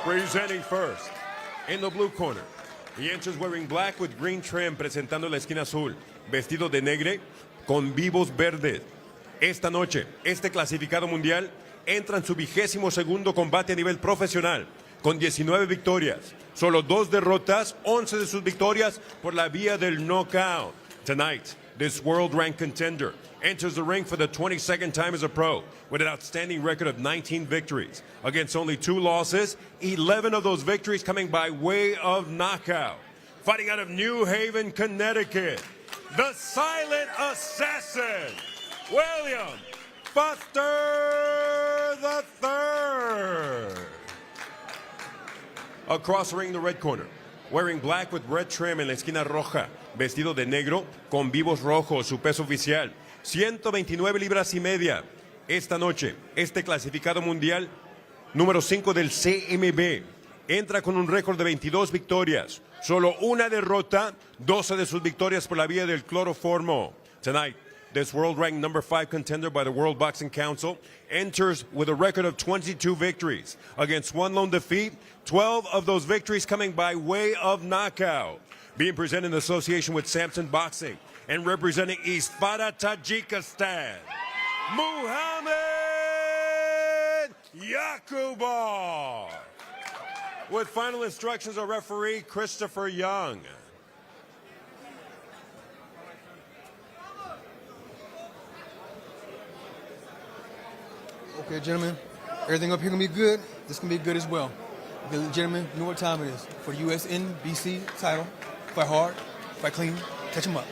Presenting first, in the blue corner, he enters wearing black with green trim, presentando la esquina azul, vestido de negre con vivos verdes. Esta noche, este clasificado mundial entra en su 22º combate a nivel profesional, con 19 victorias, solo 2 derrotas, 11 de sus victorias por la vía del knockout. Tonight, this world-ranked contender enters the ring for the 22nd time as a pro with an outstanding record of 19 victories against only 2 losses, 11 of those victories coming by way of knockout. Fighting out of New Haven, Connecticut, the silent assassin, William Foster III. Across the ring in the red corner, wearing black with red trim en la esquina roja, vestido de negro con vivos rojos, su peso oficial, 129 libras y media. Esta noche, este clasificado mundial, número 5 del CMB, entra con un récord de 22 victorias, solo una derrota, 12 de sus victorias por la vía del cloroformo. Tonight, this world-ranked number 5 contender by the World Boxing Council enters with a record of 22 victories against 1 lone defeat, 12 of those victories coming by way of knockout. Being presented in association with Samson Boxing and representing Isfara, Tajikistan, Yaqubov. With final instructions of referee Christopher Young. Okay, gentlemen, everything up here gonna be good. This can be good as well. Okay, gentlemen, you know what time it is. For the US NBC title, fight hard, fight clean, catch 'em up.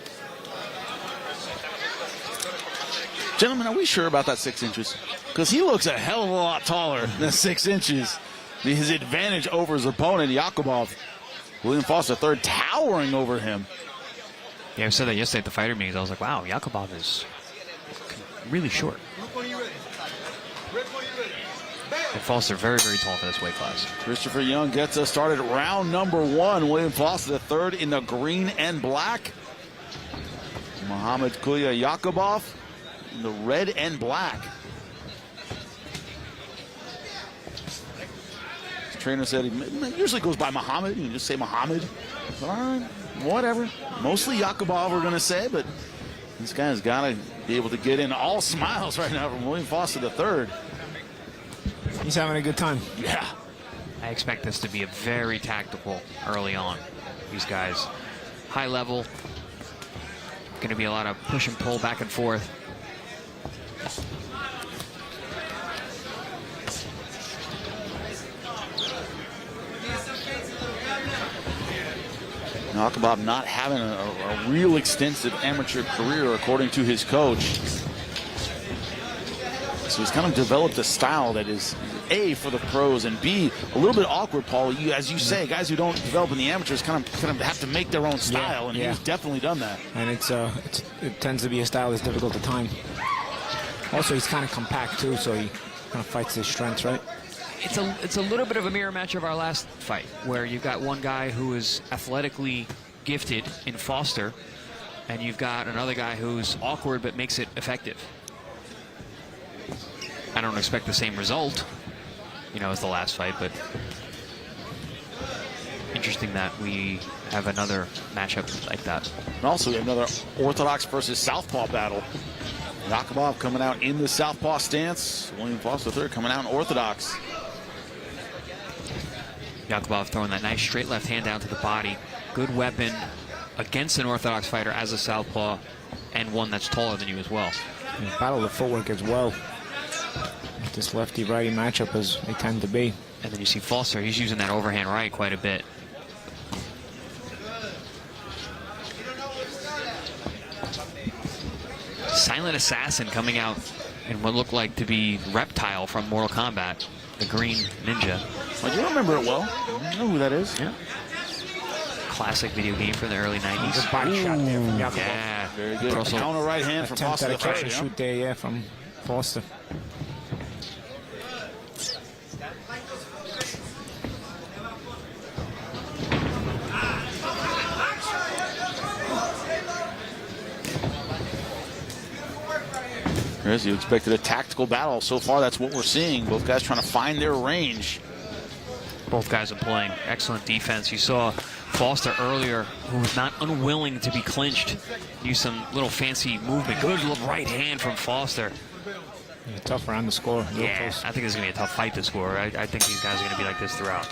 Gentlemen, are we sure about that 6 inches? Because he looks a hell of a lot taller than 6 inches. His advantage over his opponent, Yakobov. William Foster III towering over him. Yeah, I said that yesterday at the fighter meetings. I was like, wow, Yakobov is really short. And Foster very, very tall for this weight class. Christopher Young gets us started at round number 1. William Foster III in the green and black. Muhammadkhuja Yakobov in the red and black. His trainer said he usually goes by Muhammad. You can just say Muhammad. But all right, whatever. Mostly Yakobov we're going to say, but this guy's got to be able to get in. All smiles right now from William Foster III. He's having a good time. Yeah. I expect this to be a very tactical early on. These guys, high level, going to be a lot of push and pull back and forth. Yakobov not having a real extensive amateur career, according to his coach. So he's kind of developed a style that is A, for the pros, and B, a little bit awkward, Paul. As you say, guys who don't develop in the amateurs kind of have to make their own style, and he's definitely done that. And it tends to be a style that's difficult to time. Also, he's kind of compact too, so he kind of fights his strengths, right? It's a little bit of a mirror match of our last fight, where you've got one guy who is athletically gifted in Foster, and you've got another guy who's awkward but makes it effective. I don't expect the same result, as the last fight, but interesting that we have another matchup like that. And also another Orthodox versus Southpaw battle. Yakobov coming out in the Southpaw stance. William Foster III coming out in Orthodox. Yakobov throwing that nice straight left hand down to the body. Good weapon against an Orthodox fighter as a Southpaw, and one that's taller than you as well. And battle of footwork as well. This lefty-righty matchup, as they tend to be. And then you see Foster, he's using that overhand right quite a bit. Silent Assassin coming out in what looked like to be Reptile from Mortal Kombat, the green ninja. Well, you remember it well. You know who that is. Yeah. Classic video game from the early 90s. Good body shot there from Yakobov. Yeah. Very good. Also, counter right hand from Foster. Attempt at a catch and shoot there, from Foster. As you expected, a tactical battle. So far, that's what we're seeing. Both guys trying to find their range. Both guys are playing excellent defense. You saw Foster earlier, who was not unwilling to be clinched. Use some little fancy movement. Good right hand from Foster. Yeah, tough around the score. Yeah, close. I think it's going to be a tough fight to score. I think these guys are going to be like this throughout.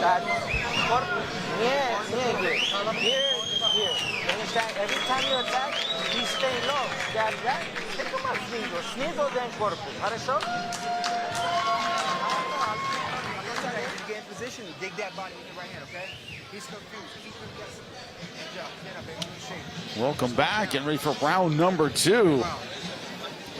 Side. Here. Understand? Every time you attack, he's staying low. That. Take him up, Sneasel, then corpus. Хорошо? Get in position, dig that body with your right hand, okay? He's confused. Keep him guessing. Good job. Stand up, baby. Shape. Welcome back and ready for round number 2.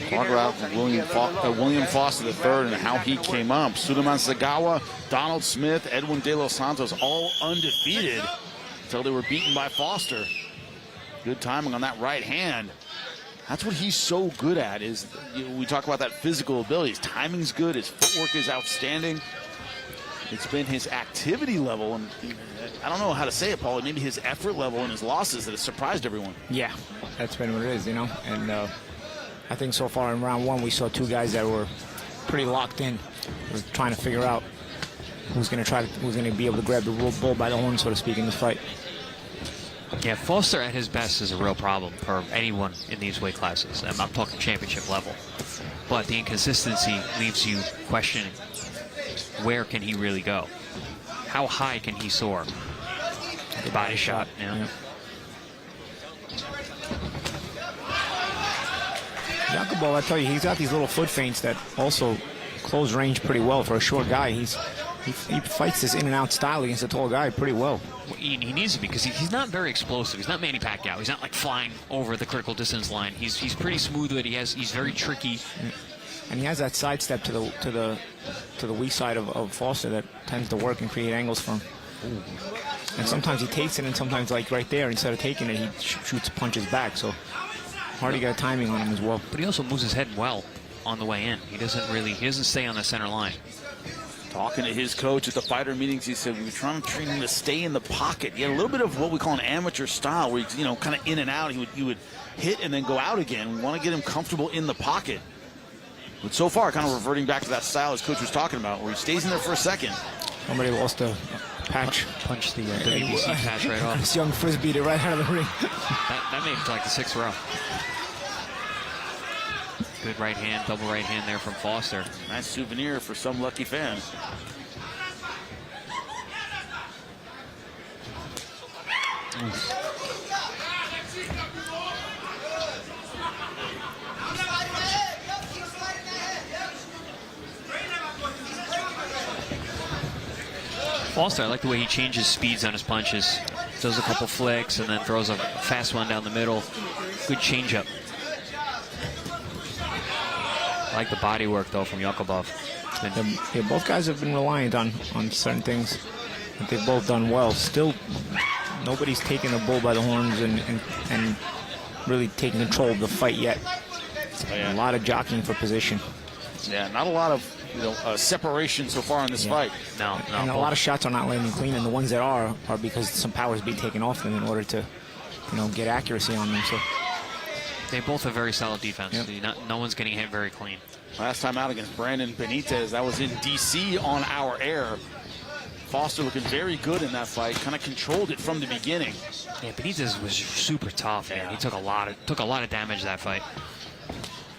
Talk about William Foster III and how he came up. Suleiman Sagawa, Donald Smith, Edwin De Los Santos, all undefeated until they were beaten by Foster. Good timing on that right hand. That's what he's so good at. Is we talk about that physical ability. His timing's good. His footwork is outstanding. It's been his activity level, and I don't know how to say it, Paul. Maybe his effort level and his losses that has surprised everyone. Yeah, that's been what it is, And I think so far in round 1, we saw 2 guys that were pretty locked in. We're trying to figure out who's going to be able to grab the bull by the horn, so to speak, in this fight. Yeah, Foster at his best is a real problem for anyone in these weight classes. I'm talking championship level. But the inconsistency leaves you questioning, where can he really go? How high can he soar? The body shot, yeah. Yakobov, I tell you, he's got these little foot feints that also close range pretty well for a short guy. He fights this in and out style against a tall guy pretty well. He needs to be, because he's not very explosive. He's not Manny Pacquiao. He's not like flying over the critical distance line. He's pretty smooth with it. He's very tricky. And he has that sidestep to the weak side of Foster that tends to work and create angles for him. Ooh. And sometimes he takes it, and sometimes, like right there, instead of taking it, he shoots punches back. So hard to get a timing on him as well. But he also moves his head well on the way in. He doesn't stay on the center line. Talking to his coach at the fighter meetings, he said we were trying to train him to stay in the pocket. He had a little bit of what we call an amateur style, where he's kind of in and out. He would hit and then go out again. We want to get him comfortable in the pocket. But so far, kind of reverting back to that style his coach was talking about, where he stays in there for a second. Somebody lost a patch. Punched the WBC patch right off. This young frisbee right out of the ring. That made it to like the 6th row. Good right hand, double right hand there from Foster. Nice souvenir for some lucky fan. Foster, I like the way he changes speeds on his punches. Does a couple flicks and then throws a fast one down the middle. Good changeup. I like the body work, though, from Yakobov. Yeah, both guys have been reliant on certain things that they've both done well. Still, nobody's taken the bull by the horns and really taking control of the fight yet. Oh, yeah. A lot of jockeying for position. Yeah, not a lot of separation so far in this fight. No. And a lot of shots are not landing clean, and the ones that are because some power is being taken off them in order to, get accuracy on them. So they both have very solid defense. Yep. No one's getting hit very clean. Last time out against Brandon Benitez, that was in D.C. on our air. Foster looking very good in that fight, kind of controlled it from the beginning. Yeah, Benitez was super tough, man. He took a lot of damage that fight.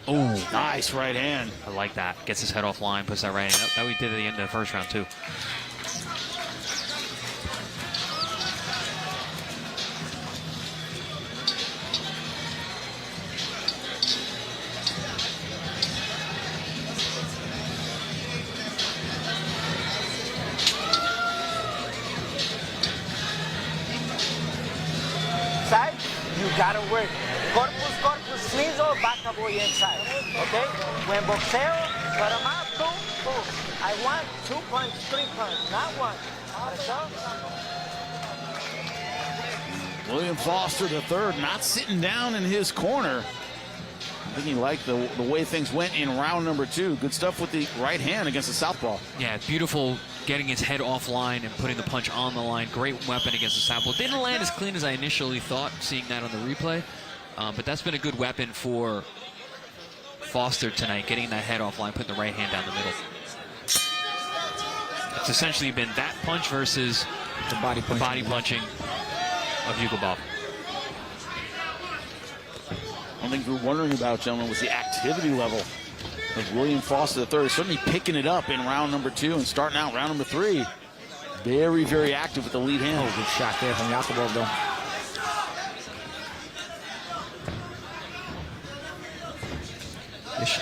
Oh, nice right hand. I like that. Gets his head off line, puts that right hand up. That we did at the end of the first round, too. Side, you gotta work. Corpus, sneasel, back up way inside. Okay? When boxeo, cut him out, boom. I want 2 punch, 3 punch, not 1. William Foster III not sitting down in his corner. I think he liked the way things went in round number 2. Good stuff with the right hand against the southpaw. Yeah, beautiful getting his head offline and putting the punch on the line. Great weapon against the southpaw. Didn't land as clean as I initially thought, seeing that on the replay. But that's been a good weapon for Foster tonight, getting that head offline, putting the right hand down the middle. It's essentially been that punch versus the body punching of Yakubov. One thing we were wondering about, gentlemen, was the activity level of William Foster III. Certainly picking it up in round number 2 and starting out round number 3. Very, very active with the lead hand. Oh, good shot there from Yakobov, though.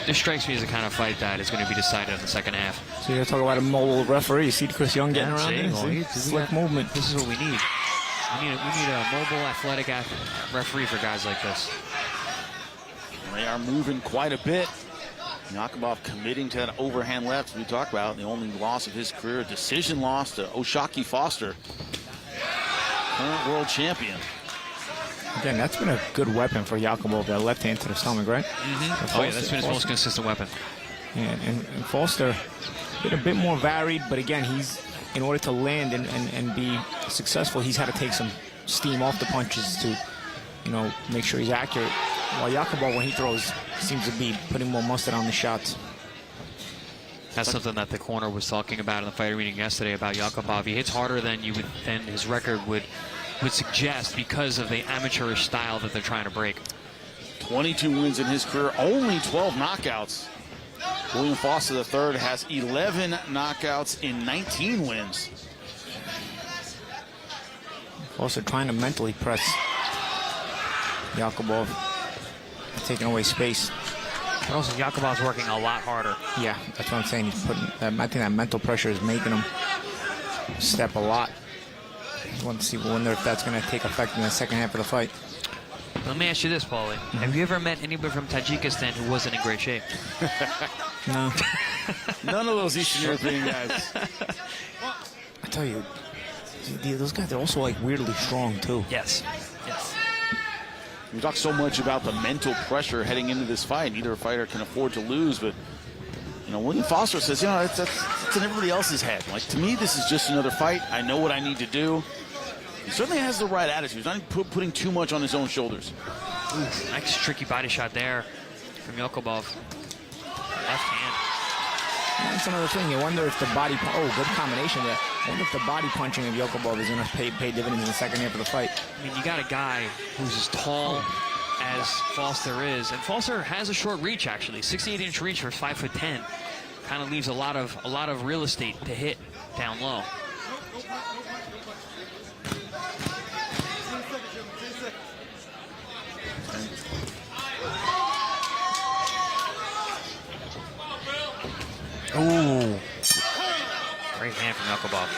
This strikes me as the kind of fight that is going to be decided in the second half. So you're talking about a mobile referee. You see Chris Young getting around there? Well, Slick movement. This is what we need. We need a mobile, athletic referee for guys like this. They are moving quite a bit. Yakobov committing to that overhand left we talked about. The only loss of his career, a decision loss to Oshaki Foster, current world champion. Again, that's been a good weapon for Yakobov, that left hand to the stomach, right? Mm-hmm. Oh, yeah, that's been his most consistent weapon. Yeah, and Foster been a bit more varied, but again, he's, in order to land and be successful, he's had to take some steam off the punches to, make sure he's accurate. While Yakobov, when he throws, seems to be putting more mustard on the shots. That's something that the corner was talking about in the fighter meeting yesterday about Yakobov. He hits harder than his record would suggest because of the amateurish style that they're trying to break. 22 wins in his career, only 12 knockouts. William Foster III has 11 knockouts in 19 wins. Foster trying to mentally press Yakobov, taking away space. But also, Yakobov's working a lot harder. Yeah, that's what I'm saying. He's putting. I think that mental pressure is making him step a lot. I wonder if that's going to take effect in the second half of the fight. Let me ask you this, Paulie. Have you ever met anybody from Tajikistan who wasn't in great shape? No. None of those Eastern European guys. I tell you, those guys are also like weirdly strong too. Yes. Yes. We talk so much about the mental pressure heading into this fight. Neither fighter can afford to lose, but William Foster says, that's in everybody else's head. Like, to me, this is just another fight. I know what I need to do. He certainly has the right attitude. He's not putting too much on his own shoulders. Ooh, nice tricky body shot there from Yakobov. Left hand. That's another thing. You wonder if the body... good combination there. I wonder if the body punching of Yakobov is going to pay dividends in the second half of the fight. I mean, you got a guy who's as tall as Foster is, and Foster has a short reach, actually. 68-inch reach for 5'10". Kind of leaves a lot of real estate to hit down low. Ooh. Great hand from Yakobov.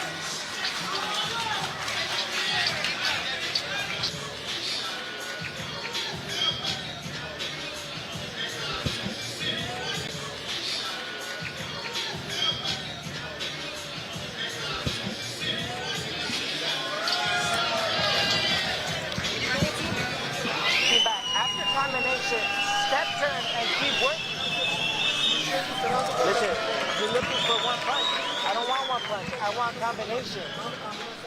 After combination, step turn and keep working. Listen, you're looking for one punch. I don't want one punch. I want combination.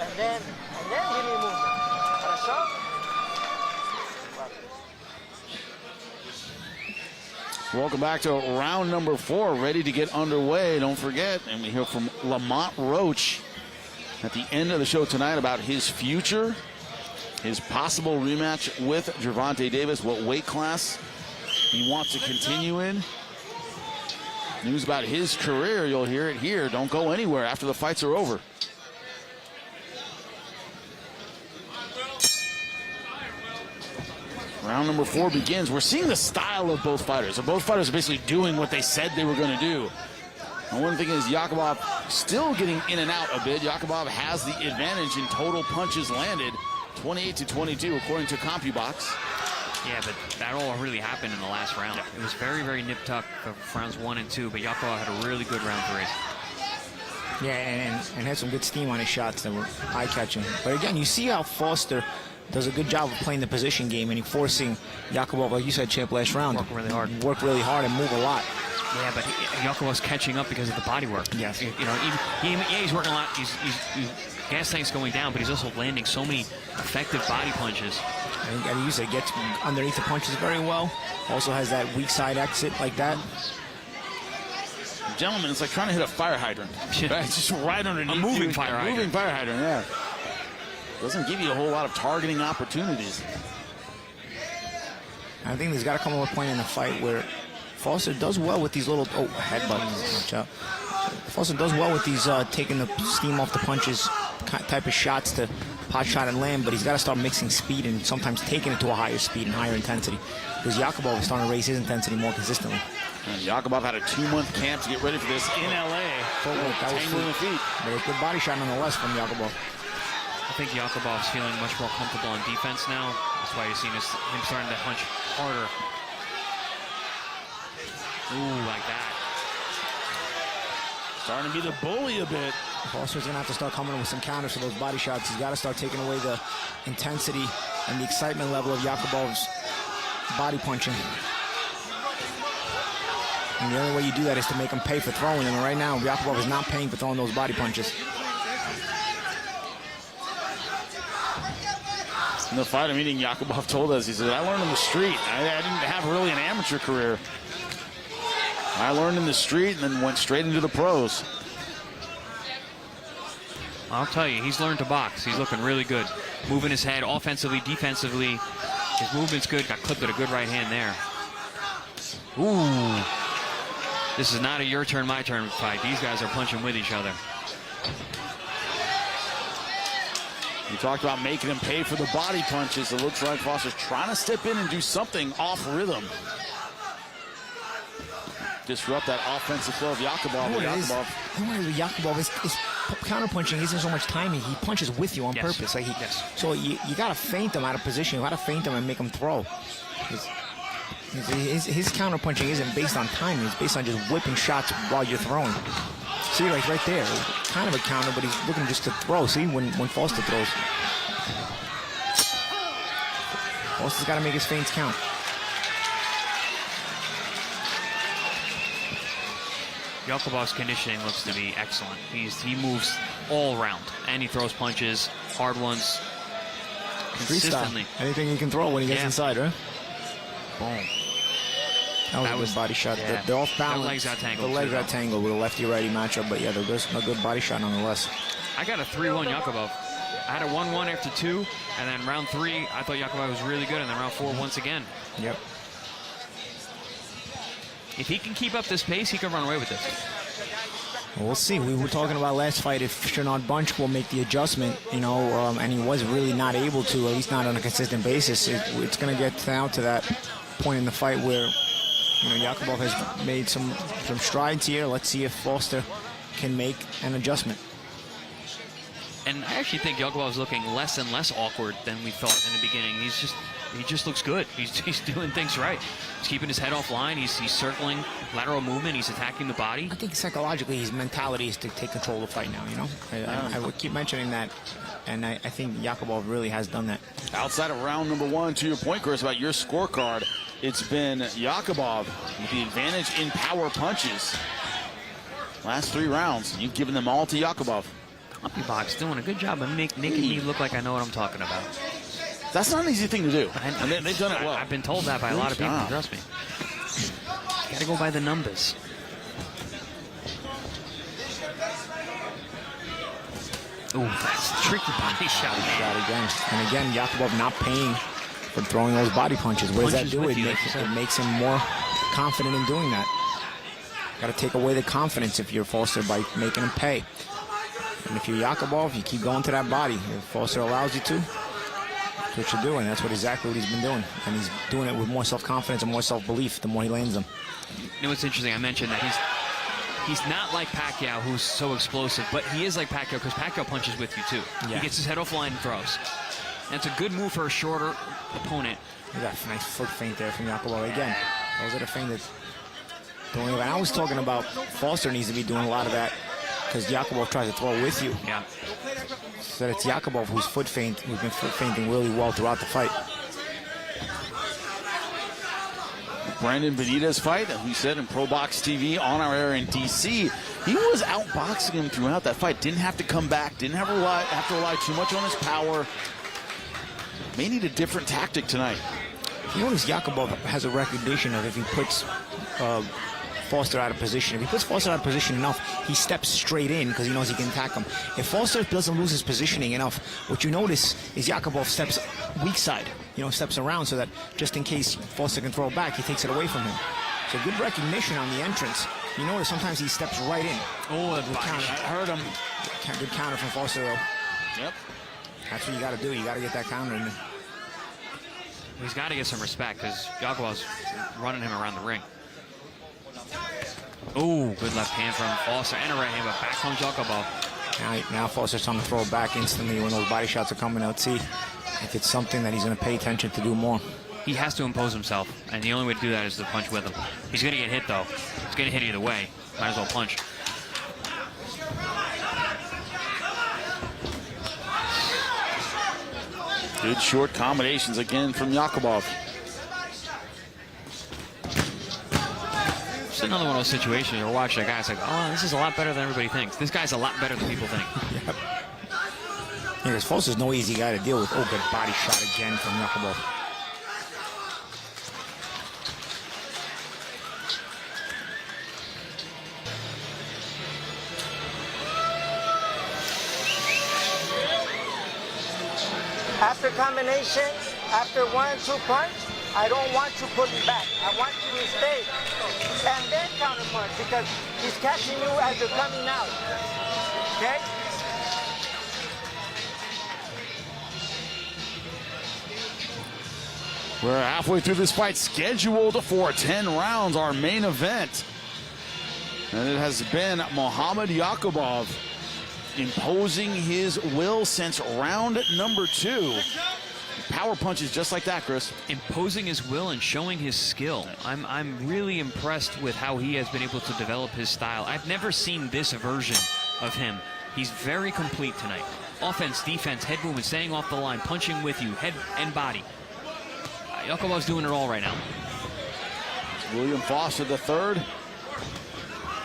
And then give me movement. Хорошо? Welcome back to round number 4, ready to get underway. Don't forget, and we hear from Lamont Roach at the end of the show tonight about his future, his possible rematch with Gervonta Davis, what weight class he wants to continue in. News about his career, you'll hear it here. Don't go anywhere after the fights are over. Round number 4 begins. We're seeing the style of both fighters. Both fighters are basically doing what they said they were going to do. And one thing is Yakobov still getting in and out a bit. Yakobov has the advantage in total punches landed, 28-22 according to CompuBox. Yeah, but that all really happened in the last round. It was very, very nip-tuck for rounds 1 and 2, but Yakobov had a really good round 3. Yeah, and had some good steam on his shots that were eye-catching. But again, you see how Foster does a good job of playing the position game and forcing Yakobov, like you said, champ, last round. Work really hard. Work really hard and move a lot. Yeah, but Yakobov's catching up because of the body work. Yes. He's working a lot. He's gas tank's going down, but he's also landing so many effective body punches. And you said gets underneath the punches very well. Also has that weak side exit like that. Gentlemen, it's like trying to hit a fire hydrant. Right? It's just right underneath. A moving fire hydrant. Moving fire hydrant, yeah. Doesn't give you a whole lot of targeting opportunities. I think there's got to come a point in the fight where Foster does well with these little headbutts. Foster does well with these taking the steam off the punches type of shots to pot shot and land, but he's got to start mixing speed and sometimes taking it to a higher speed and higher intensity. Because Yakobov is starting to raise his intensity more consistently. And Yakobov had a 2-month camp to get ready for this in LA. That was Tangling the feet. But a good body shot nonetheless from Yakobov. I think Yakubov's feeling much more comfortable on defense now. That's why you're seeing him starting to punch harder. Ooh, like that. Starting to be the bully a bit. Foster's going to have to start coming in with some counters for those body shots. He's got to start taking away the intensity and the excitement level of Yakubov's body punching. And the only way you do that is to make him pay for throwing them. And right now, Yakubov is not paying for throwing those body punches. In the fight meeting, Yakubov told us, he said, I learned in the street. I didn't have really an amateur career. I learned in the street and then went straight into the pros. I'll tell you, he's learned to box. He's looking really good. Moving his head offensively, defensively. His movement's good. Got clipped with a good right hand there. Ooh. This is not a your turn, my turn fight. These guys are punching with each other. You talked about making him pay for the body punches. It looks like Foster's trying to step in and do something off rhythm. Disrupt that offensive flow of Yakubov. Yakubov, his counter-punching isn't so much timing. He punches with you on purpose. Like So you got to feint him out of position. You got to feint him and make him throw. His counter-punching isn't based on timing. It's based on just whipping shots while you're throwing. See, like right there, kind of a counter, but he's looking just to throw. See, when Foster throws. Foster's got to make his feints count. Yakubov's conditioning looks to be excellent. He moves all around, and he throws punches, hard ones, consistently. Anything he can throw when he gets inside, right? Boom. That was a good body shot. Yeah. They're off balance. The legs got tangled. The legs got tangled with a lefty-righty matchup, but yeah, they're just a good body shot nonetheless. I got a 3-1 Yakubov. I had a 1-1 after 2, and then round 3, I thought Yakubov was really good, and then round 4 once again. Yep. If he can keep up this pace, he can run away with this. We'll see. We were talking about last fight if Shinard Bunch will make the adjustment, and he was really not able to, at least not on a consistent basis. It's going to get down to that point in the fight where Yakubov has made some strides here. Let's see if Foster can make an adjustment. And I actually think Yakubov is looking less and less awkward than we thought in the beginning. He just looks good. He's doing things right. He's keeping his head offline. He's circling lateral movement. He's attacking the body. I think psychologically his mentality is to take control of the fight now, I would keep mentioning that, and I think Yakubov really has done that. Outside of round number 1, to your point, Chris, about your scorecard, it's been Yakubov with the advantage in power punches. Last 3 rounds, you've given them all to Yakubov. Box doing a good job of making me look like I know what I'm talking about. That's not an easy thing to do. And they've done it well. I've been told that by a lot of people, trust me. Got to go by the numbers. Ooh, that's a tricky body shot. Again. And again, Yakubov not paying for throwing those body punches. What does that do? It makes him more confident in doing that. Got to take away the confidence if you're Foster by making him pay. And if you're Yakubov, you keep going to that body. If Foster allows you to, that's what you're doing. That's exactly what he's been doing. And he's doing it with more self-confidence and more self-belief the more he lands them. What's interesting, I mentioned that he's not like Pacquiao, who's so explosive, but he is like Pacquiao because Pacquiao punches with you, too. Yeah. He gets his head offline and throws. And it's a good move for a shorter opponent. You got a nice foot feint there from Yakubov. Again, those are the things that don't even... I was talking about Foster needs to be doing a lot of that because Yakubov tries to throw with you. Yeah. So it's Yakubov who's been foot feinting really well throughout the fight. Brandon Benitez fight, we said in ProBox TV on our air in DC, he was outboxing him throughout that fight. Didn't have to come back, didn't have to rely too much on his power. May need a different tactic tonight. You notice Yakubov has a recognition of if he puts Foster out of position. If he puts Foster out of position enough, he steps straight in because he knows he can attack him. If Foster doesn't lose his positioning enough, what you notice is Yakubov steps weak side, steps around so that just in case Foster can throw it back, he takes it away from him. So good recognition on the entrance You notice sometimes he steps right in. Oh, the body counter. shot. I heard him. Good counter from Foster, though. Yep. That's what you got to do. You got to get that counter in. He's got to get some respect because Yakubov's running him around the ring. Oh, good left hand from Foster and a right hand, but back comes Yakubov. Now Foster's trying to throw it back instantly when those body shots are coming out. See if it's something that he's going to pay attention to do more. He has to impose himself, and the only way to do that is to punch with him. He's going to get hit, though. He's going to hit either way. Might as well punch. Good short combinations again from Yakubov. It's another one of those situations where you're watching a guy, it's like, oh, this is a lot better than everybody thinks. This guy's a lot better than people think. Yep. Yeah, because Foster's no easy guy to deal with. Oh, good body shot again from Yakubov. After combination, after 1-2 punch, I don't want you pulling back. I want you to stay and then counter punch because he's catching you as you're coming out. Okay? We're halfway through this fight, scheduled for 10 rounds, our main event. And it has been Muhammadkhuja imposing his will since round number 2. Power punches just like that, Chris. Imposing his will and showing his skill. I'm really impressed with how he has been able to develop his style. I've never seen this version of him. He's very complete tonight. Offense, defense, head movement, staying off the line, punching with you, head and body. Yakubov's doing it all right now. William Foster the third.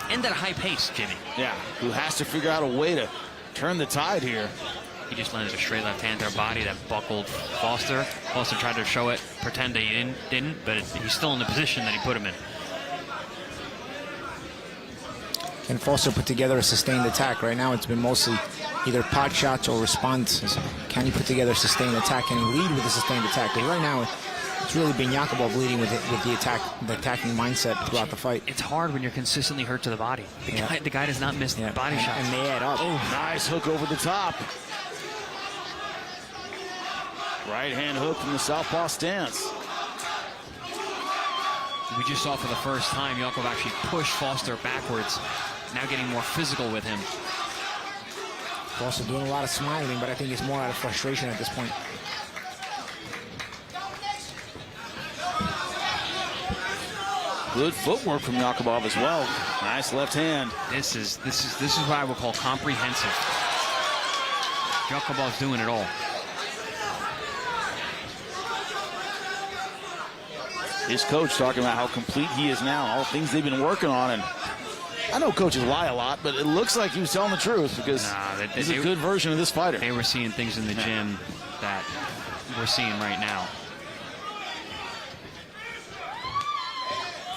And at a high pace, Jimmy. Yeah, who has to figure out a way to turn the tide here. He just landed a straight left hand to her body that buckled Foster. Foster tried to show it, pretend that he didn't, but he's still in the position that he put him in. Can Foster put together a sustained attack? Right now it's been mostly either pot shots or responses. Can he put together a sustained attack? Can he lead with a sustained attack? Because right now it's really been Yakubov leading with the attacking mindset throughout the fight. It's hard when you're consistently hurt to the body. The guy does not miss body shots. And they add up. Oh, nice hook over the top. Right hand hook from the southpaw stance. We just saw for the first time Yakubov actually pushed Foster backwards. Now getting more physical with him. Foster doing a lot of smiling, but I think it's more out of frustration at this point. Good footwork from Yakubov as well. Nice left hand. This is what I would call comprehensive. Yakubov's doing it all. His coach talking about how complete he is now, all things they've been working on. And I know coaches lie a lot, but it looks like he was telling the truth because he's a good version of this fighter. They were seeing things in the gym that we're seeing right now.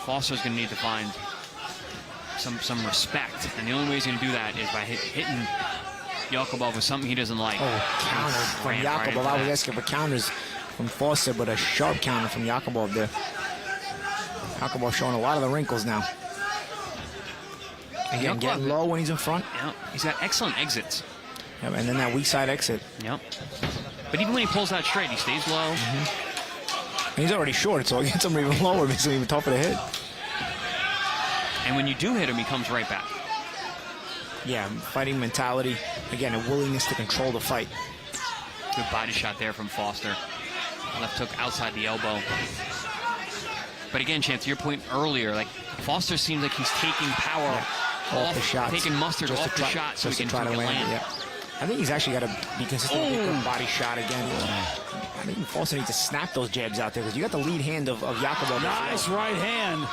Foster's going to need to find some respect, and the only way he's going to do that is by hitting Yakubov with something he doesn't like. Oh, counter from Yakubov. I was asking for counters from Foster, but a sharp counter from Yakubov there. Yakubov showing a lot of the wrinkles now. Again, getting low when he's in front. Yeah, he's got excellent exits. Yep, and then that weak side exit. Yep. But even when he pulls out straight, he stays low. And he's already short, so it gets him even lower, makes him even tougher to hit. And when you do hit him, he comes right back. Yeah, fighting mentality. Again, a willingness to control the fight. Good body shot there from Foster. Left hook outside the elbow. But again, Chance, to your point earlier, like Foster seems like he's taking power off the shots. taking mustard Just off the shot so he can try to land. Yeah. I think he's actually got to be consistent with a good body shot again. I think Foster needs to snap those jabs out there because you got the lead hand of Yakubov. Nice right hand.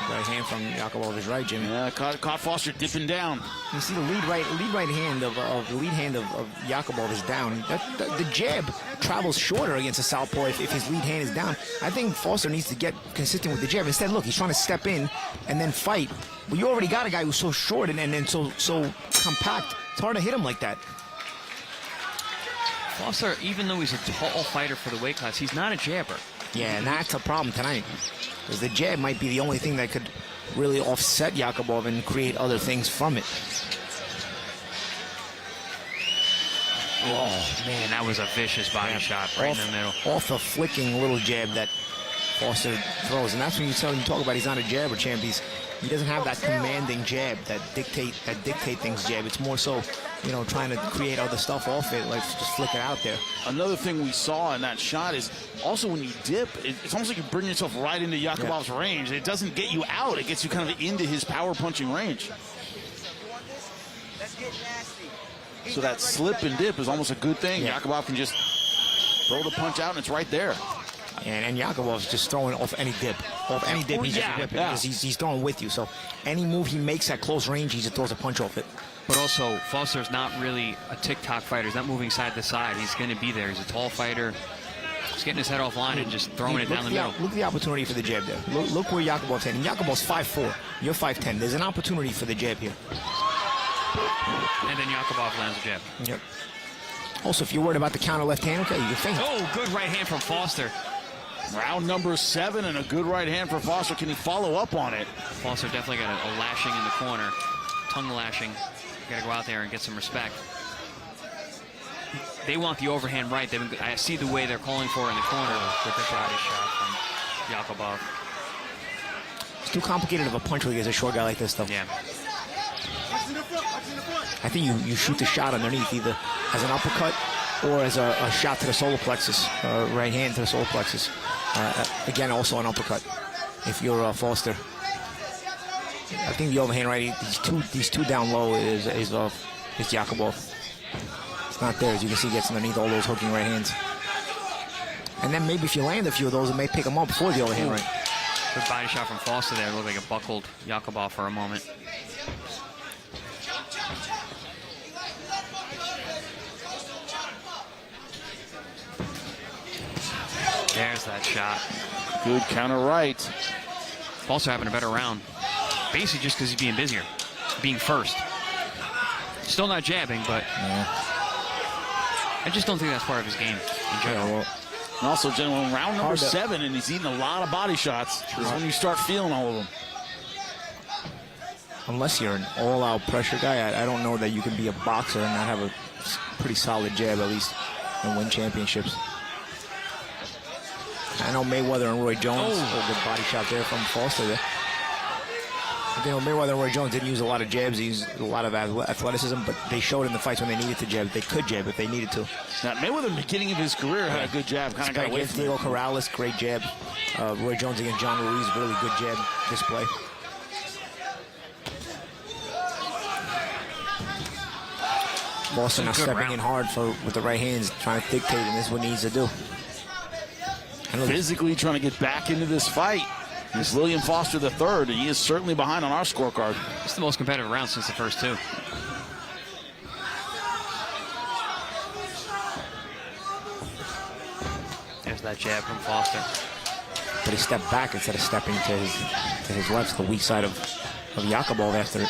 Right hand from Yakubov is right, Jimmy. Yeah, caught Foster dipping down. You see the lead right hand of Yakubov is down. The jab travels shorter against a southpaw if his lead hand is down. I think Foster needs to get consistent with the jab. Instead, look, he's trying to step in and then fight. But you already got a guy who's so short and so compact. It's hard to hit him like that. Foster, even though he's a tall fighter for the weight class, he's not a jabber. Yeah, and that's a problem tonight. Because the jab might be the only thing that could really offset Yakobov and create other things from it. Oh, man, that was a vicious body shot right in the middle. Off a flicking little jab that Foster throws. And that's when you talk about he's not a jabber champ. He doesn't have that commanding jab, that dictate things jab. It's more so, trying to create other stuff off it, like just flick it out there. Another thing we saw in that shot is also when you dip, it's almost like you bring yourself right into Yakubov's range. It doesn't get you out. It gets you kind of into his power punching range. So that slip and dip is almost a good thing. Yeah. Yakubov can just throw the punch out and it's right there. And Yakubov's just throwing off any dip. Off any dip, he's just dipping because he's throwing with you. So any move he makes at close range, he just throws a punch off it. But also, Foster's not really a tick-tock fighter. He's not moving side to side. He's going to be there. He's a tall fighter. He's getting his head offline and just throwing it down the middle. Look at the opportunity for the jab there. Look where Yakubov's heading. Yakubov's 5'4". You're 5'10". There's an opportunity for the jab here. And then Yakubov lands a jab. Yep. Also, if you're worried about the counter left hand, okay, you can feint. Oh, good right hand from Foster. Round number 7 and a good right hand for Foster. Can he follow up on it? Foster definitely got a lashing in the corner. Tongue lashing. Got to go out there and get some respect. They want the overhand right. I see the way they're calling for it in the corner with the body shot from Yakobov. It's too complicated of a punch when he gets a short guy like this, though. Yeah. I think you shoot the shot underneath either as an uppercut or as a shot to the solar plexus, right hand to the solar plexus. Again, also an uppercut if you're Foster. I think the overhand right, these two down low is Yakobov. It's not there. As you can see, he gets underneath all those hooking right hands. And then maybe if you land a few of those, it may pick him up before the overhand right. Good body shot from Foster there. It looked like a buckled Yakobov for a moment. There's that shot. Good counter right. Foster having a better round. Basically just because he's being busier. Being first. Still not jabbing, but I just don't think that's part of his game in general. Yeah, well, and also, gentlemen, round number 7, and he's eating a lot of body shots. Is when you start feeling all of them. Unless you're an all-out pressure guy, I don't know that you can be a boxer and not have a pretty solid jab, at least, and win championships. I know Mayweather and Roy Jones. Oh, good body shot there from Foster there. Mayweather and Roy Jones didn't use a lot of jabs. He used a lot of athleticism, but they showed in the fights when they needed to jab. They could jab if they needed to. Now, Mayweather, in the beginning of his career, had a good jab. Kind of got away from Diego Corrales, great jab. Roy Jones against John Ruiz, really good jab display. Boston now stepping in hard with the right hands, trying to dictate, and this is what he needs to do. Physically trying to get back into this fight. It's William Foster III, and he is certainly behind on our scorecard. It's the most competitive round since the first two. There's that jab from Foster. But he stepped back instead of stepping to his left, the weak side of Yakobov after it.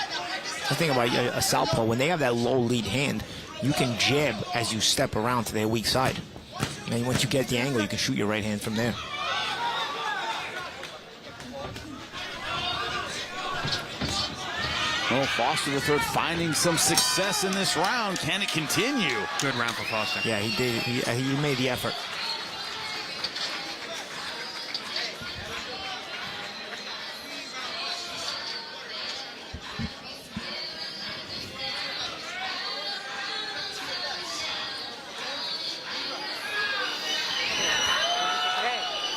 The thing about a southpaw, when they have that low lead hand, you can jab as you step around to their weak side. And then once you get the angle, you can shoot your right hand from there. Well, Foster III finding some success in this round. Can it continue? Good round for Foster. Yeah, he did. He made the effort.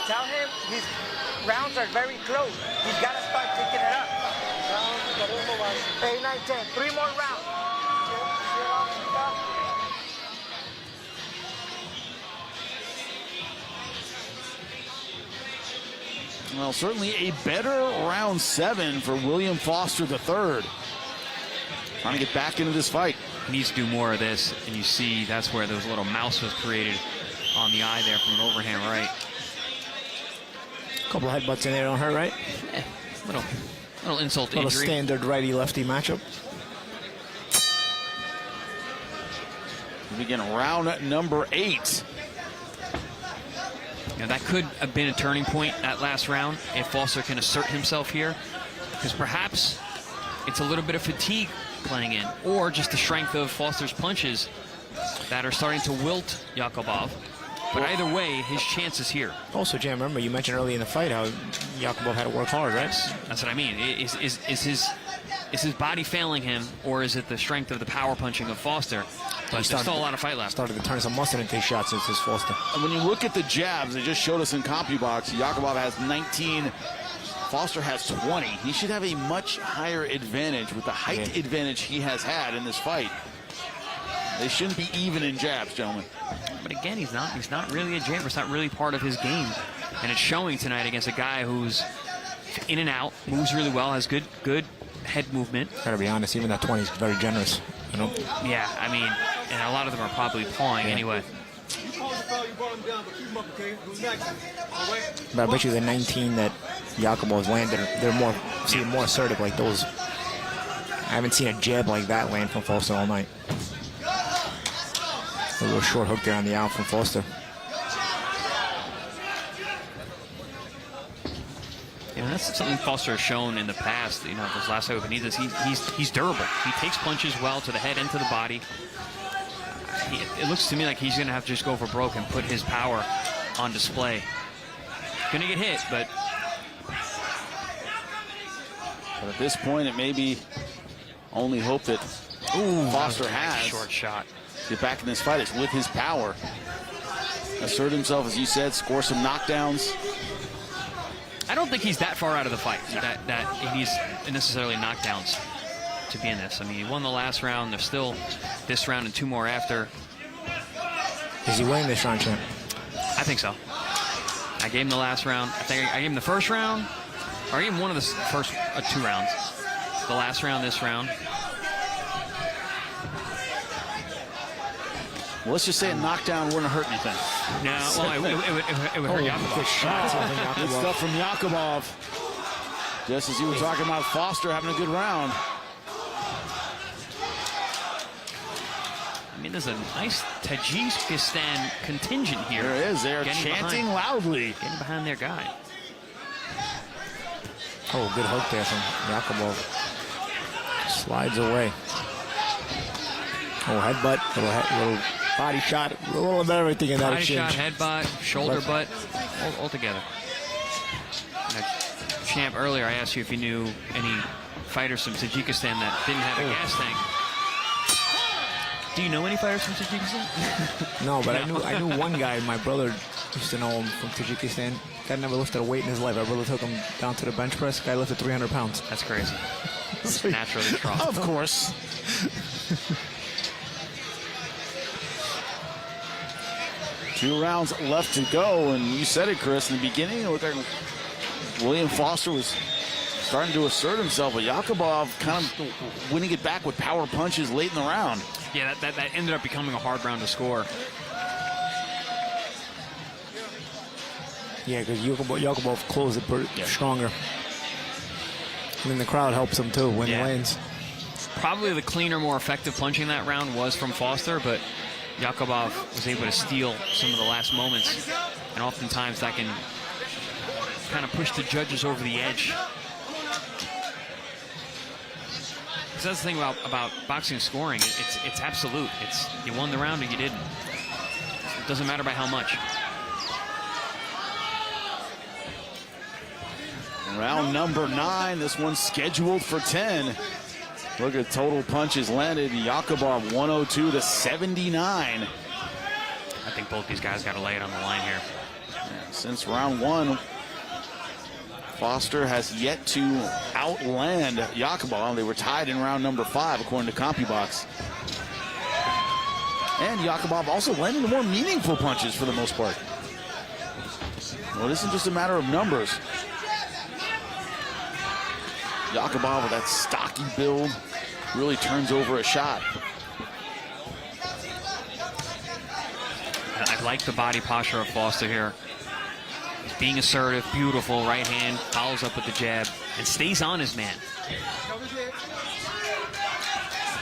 Tell him his rounds are very close. He's got to start picking it up. 8, 9, 10. 3 more rounds. Well, certainly a better round 7 for William Foster III. Trying to get back into this fight. He needs to do more of this, and you see that's where those little mouse was created on the eye there from an overhand right. A couple of headbutts in there don't hurt, right? Yeah, little insult to injury. injury. Standard righty-lefty matchup. We begin round number 8. Now that could have been a turning point that last round if Foster can assert himself here. because perhaps it's a little bit of fatigue playing in, or just the strength of Foster's punches that are starting to wilt Yakobov. But either way, his chance is here. Also, Jam, remember you mentioned early in the fight how Yakubov had to work hard, right? That's what I mean. Is his body failing him, or is it the strength of the power punching of Foster? But there's still a lot of fight left. Started to turn some mustard into his shots since his Foster. And when you look at the jabs, they just showed us in CompuBox, Yakubov has 19, Foster has 20. He should have a much higher advantage with the height advantage he has had in this fight. They shouldn't be even in jabs, gentlemen. But again, he's not really a jabber. It's not really part of his game. And it's showing tonight against a guy who's in and out, moves really well, has good head movement. Gotta be honest, even that 20 is very generous. You know? Yeah, I mean, and a lot of them are probably pawing anyway. But I bet you the 19 that Yakubov's landed, they're more assertive like those. I haven't seen a jab like that land from Foster all night. A little short hook there on the out from Foster. You know, that's something Foster has shown in the past. You know, those last fight with Benitez, he's durable. He takes punches well to the head and to the body. It looks to me like he's going to have to just go for broke and put his power on display. Going to get hit, but at this point, it may be only hope that Foster has. Short shot. Get back in this fight is with his power. Assert himself, as you said, score some knockdowns. I don't think he's that far out of the fight that he's necessarily knockdowns to be in this. I mean, he won the last round. There's still this round and 2 more after. Is he winning this round, champ? I think so. I gave him the last round. I think I gave him the first round, or I gave him one of the first 2 rounds. The last round, this round. Well, let's just say a knockdown wouldn't hurt anything. No, well, it would hurt Yakubov. Good shot. Good stuff from Yakubov. Just as you were talking about Foster having a good round. I mean, there's a nice Tajikistan contingent here. There is. They're chanting loudly. Getting behind their guy. Oh, good hook there from Yakubov. Slides away. Oh, headbutt, little body shot, a little of everything in that exchange. Body shot, headbutt, shoulder butt, all together. Champ, earlier I asked you if you knew any fighters from Tajikistan that didn't have a gas tank. Do you know any fighters from Tajikistan? No, but I knew one guy. My brother used to know him from Tajikistan. Guy never lifted a weight in his life. My brother took him down to the bench press. Guy lifted 300 pounds. That's crazy. That's naturally strong. Of course. 2 rounds left to go, and you said it, Chris, in the beginning. It looked like William Foster was starting to assert himself, but Yakubov kind of winning it back with power punches late in the round. Yeah, that ended up becoming a hard round to score. Yeah, because Yakubov closed it stronger. I mean, the crowd helps him too when he lands. Probably the cleaner, more effective punching that round was from Foster, but Yakubov was able to steal some of the last moments, and oftentimes that can kind of push the judges over the edge. Because that's the thing about boxing scoring. It's absolute. It's you won the round or you didn't. It doesn't matter by how much. Round number 9. This one's scheduled for 10. Look at total punches landed. Yakubov 102 to 79. I think both these guys got to lay it on the line here. Yeah, since round 1, Foster has yet to outland Yakubov. They were tied in round number 5, according to CompuBox. And Yakubov also landing the more meaningful punches for the most part. Well, it isn't just a matter of numbers. Yakubov with that stocky build really turns over a shot. I like the body posture of Foster here. He's being assertive, beautiful, right hand, follows up with the jab, and stays on his man.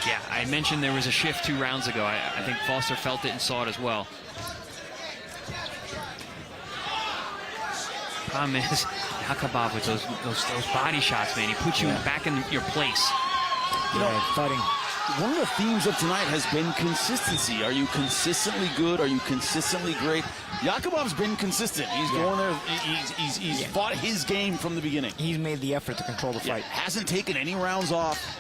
Yeah, I mentioned there was a shift 2 rounds ago. I think Foster felt it and saw it as well. Problem is, Yakobov with those body shots, man. He puts you back in your place. Fighting. One of the themes of tonight has been consistency. Are you consistently good? Are you consistently great? Yakobov's been consistent. He's going there. He's fought his game from the beginning. He's made the effort to control the fight. Hasn't taken any rounds off.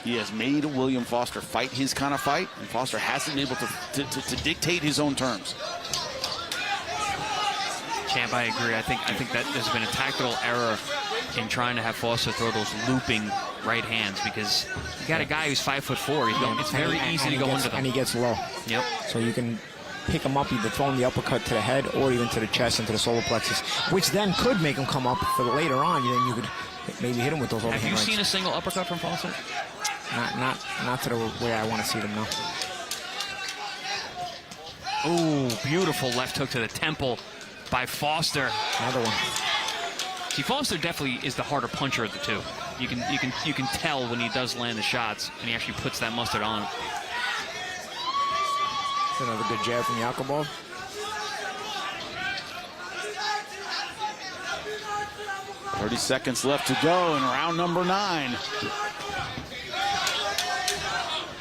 He has made William Foster fight his kind of fight, and Foster hasn't been able to dictate his own terms. Champ, I agree. I think that there's been a tactical error in trying to have Foster throw those looping right hands, because you got a guy who's 5'4". It's very easy to go into them. And he gets low. Yep. So you can pick him up, either throw him the uppercut to the head or even to the chest and to the solar plexus, which then could make him come up for the later on. Then you could maybe hit him with those overhand Have you rights. seen a single uppercut from Foster? Not to the way I want to see them now. Oh, beautiful left hook to the temple by Foster. Another one. See, Foster definitely is the harder puncher of the two. You can tell when he does land the shots, and he actually puts that mustard on. Another good jab from Yakobov. .30 seconds left to go in round number 9.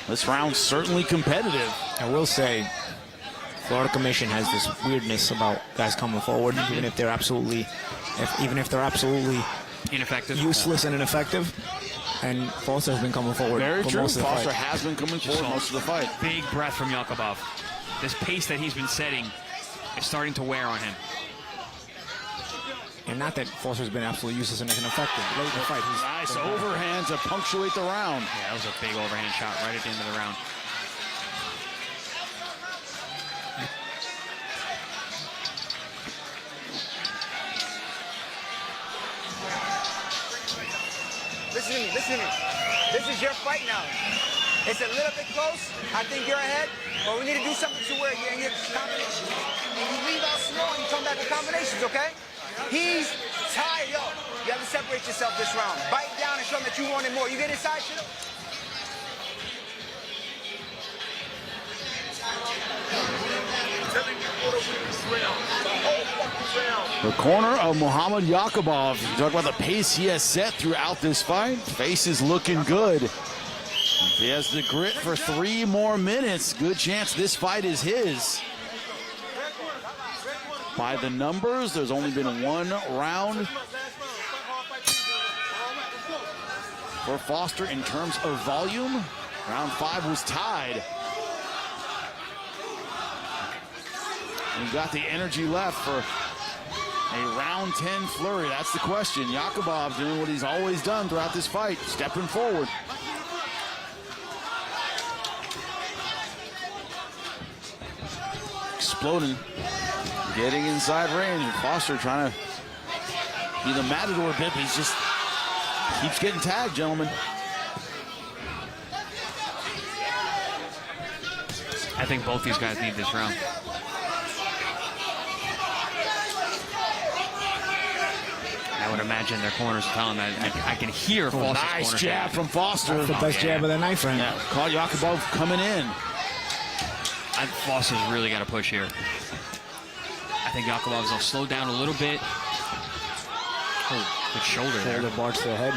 This round's certainly competitive. I will say, Florida Commission has this weirdness about guys coming forward, even if they're absolutely ineffective, useless and ineffective. And Foster's been coming forward. Very for true. most of the Foster fight. has been coming forward most of the fight. Big breath from Yakobov. This pace that he's been setting is starting to wear on him. And not that Foster's been absolutely useless and ineffective. Late in the fight, he's Nice overhand to punctuate the round. Yeah, that was a big overhand shot right at the end of the round. Listen to me. This is your fight now. It's a little bit close. I think you're ahead, but we need to do something to where you're in your combinations. And you leave out slow and you come back to combinations, okay? He's tired, yo. You have to separate yourself this round. Bite down and show him that you want it more. You get inside, shit. The corner of Muhammad Yakubov. You talk about the pace he has set throughout this fight. Face is looking good. If he has the grit for 3 more minutes, good chance this fight is his. By the numbers, there's only been 1 round for Foster in terms of volume. Round 5 was tied. And got the energy left for a round 10 flurry. That's the question. Yakubov doing what he's always done throughout this fight, stepping forward. Exploding, getting inside range. Foster trying to be the matador a bit, but he's just keeps getting tagged, gentlemen. I think both these guys need this round. I would imagine their corners are telling them. I can hear Foster's Nice corner jab from Foster. That's the best jab of the night for him. Yeah, caught Yakubov coming in. Foster's really got to push here. I think Yakubov's going to slow down a little bit. Oh, good shoulder there. Shoulder barge to the head.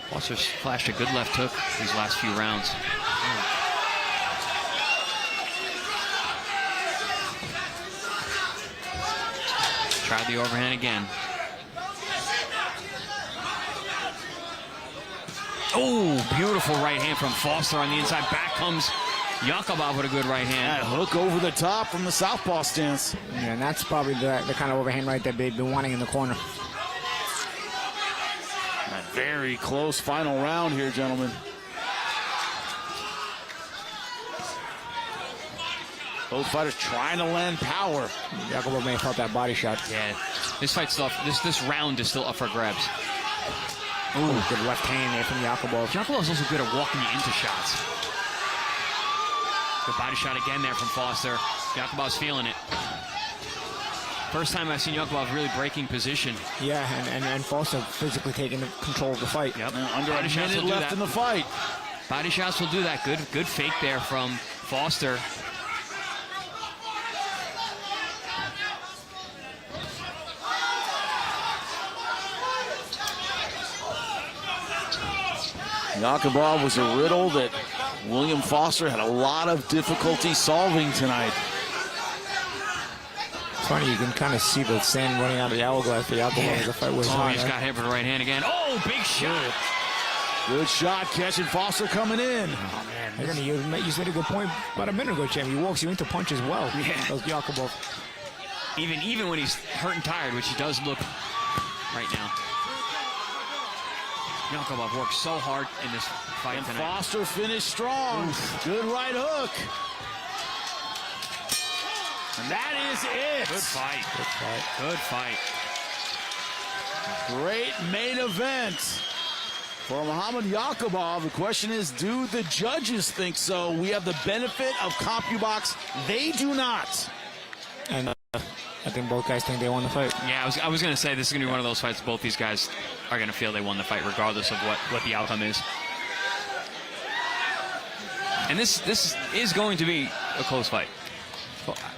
Foster's flashed a good left hook these last few rounds. Tried the overhand again. Oh, beautiful right hand from Foster on the inside. Back comes Yakobov with a good right hand. That hook over the top from the southpaw stance. Yeah, and that's probably the kind of overhand right that they've been wanting in the corner. A very close final round here, gentlemen. Both fighters trying to land power. Yakubov may have felt that body shot. Yeah, this fight's still this round is still up for grabs. Ooh, good left hand there from Yakubov. Yakubov's also good at walking you into shots. Good body shot again there from Foster. Yakubov's feeling it. First time I've seen Yakobov really breaking position. Yeah, and Foster physically taking control of the fight. Yep. Under a minute left in the fight. Body shots will do that. Good fake there from Foster. Yakobov was a riddle that William Foster had a lot of difficulty solving tonight. It's funny, you can kind of see the sand running out of the hourglass for Yakobov as the fight was on. He's got hit with the right hand again. Oh, big shot. Good shot, catching Foster coming in. Oh, man. You said a good point about a minute ago, Champ. He walks you into punch as well. Yeah. That's Yakobov. Even when he's hurt and tired, which he does look right now. Yakobov worked so hard in this fight and tonight. Foster finished strong. Oof. Good right hook. And that is it. Good fight. Good fight. Great main event for Muhammad Yakobov. The question is, do the judges think so? We have the benefit of CompuBox. They do not. And I think both guys think they won the fight. Yeah, I was going to say this is going to be one of those fights both these guys are going to feel they won the fight regardless of what the outcome is. And this is going to be a close fight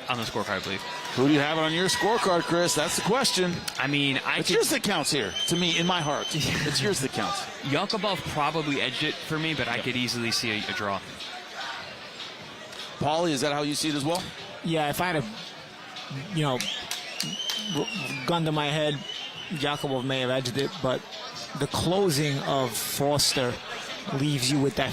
on the scorecard, I believe. Who do you have on your scorecard, Chris? That's the question. I mean, it's yours that counts here, to me, in my heart. It's yours that counts. Yakobov probably edged it for me, but I could easily see a draw. Paulie, is that how you see it as well? Yeah, if I had a, gun to my head, Yakobov may have edged it, but the closing of Foster leaves you with that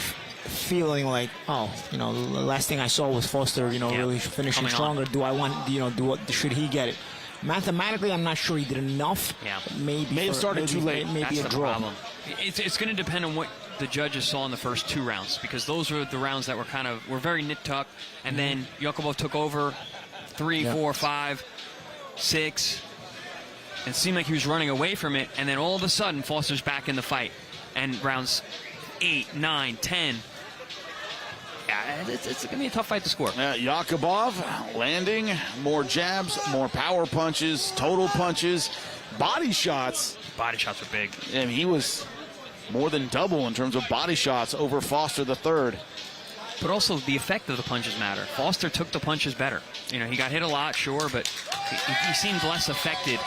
feeling like, the last thing I saw was Foster, really finishing stronger. Do I want, should he get it? Mathematically, I'm not sure he did enough. Yeah. May have started too late. Maybe That's a draw. Problem. It's going to depend on what the judges saw in the first two rounds, because those were the rounds that were very nit-tuck, and then Yakobov took over 3, 4, 5, 6, and it seemed like he was running away from it, and then all of a sudden Foster's back in the fight, and rounds 8, 9, 10. Yeah, it's going to be a tough fight to score. Yakobov landing more jabs, more power punches, total punches, body shots. Body shots were big. And he was more than double in terms of body shots over Foster the third. But also the effect of the punches matter. Foster took the punches better. He got hit a lot, sure, but he seemed less affected,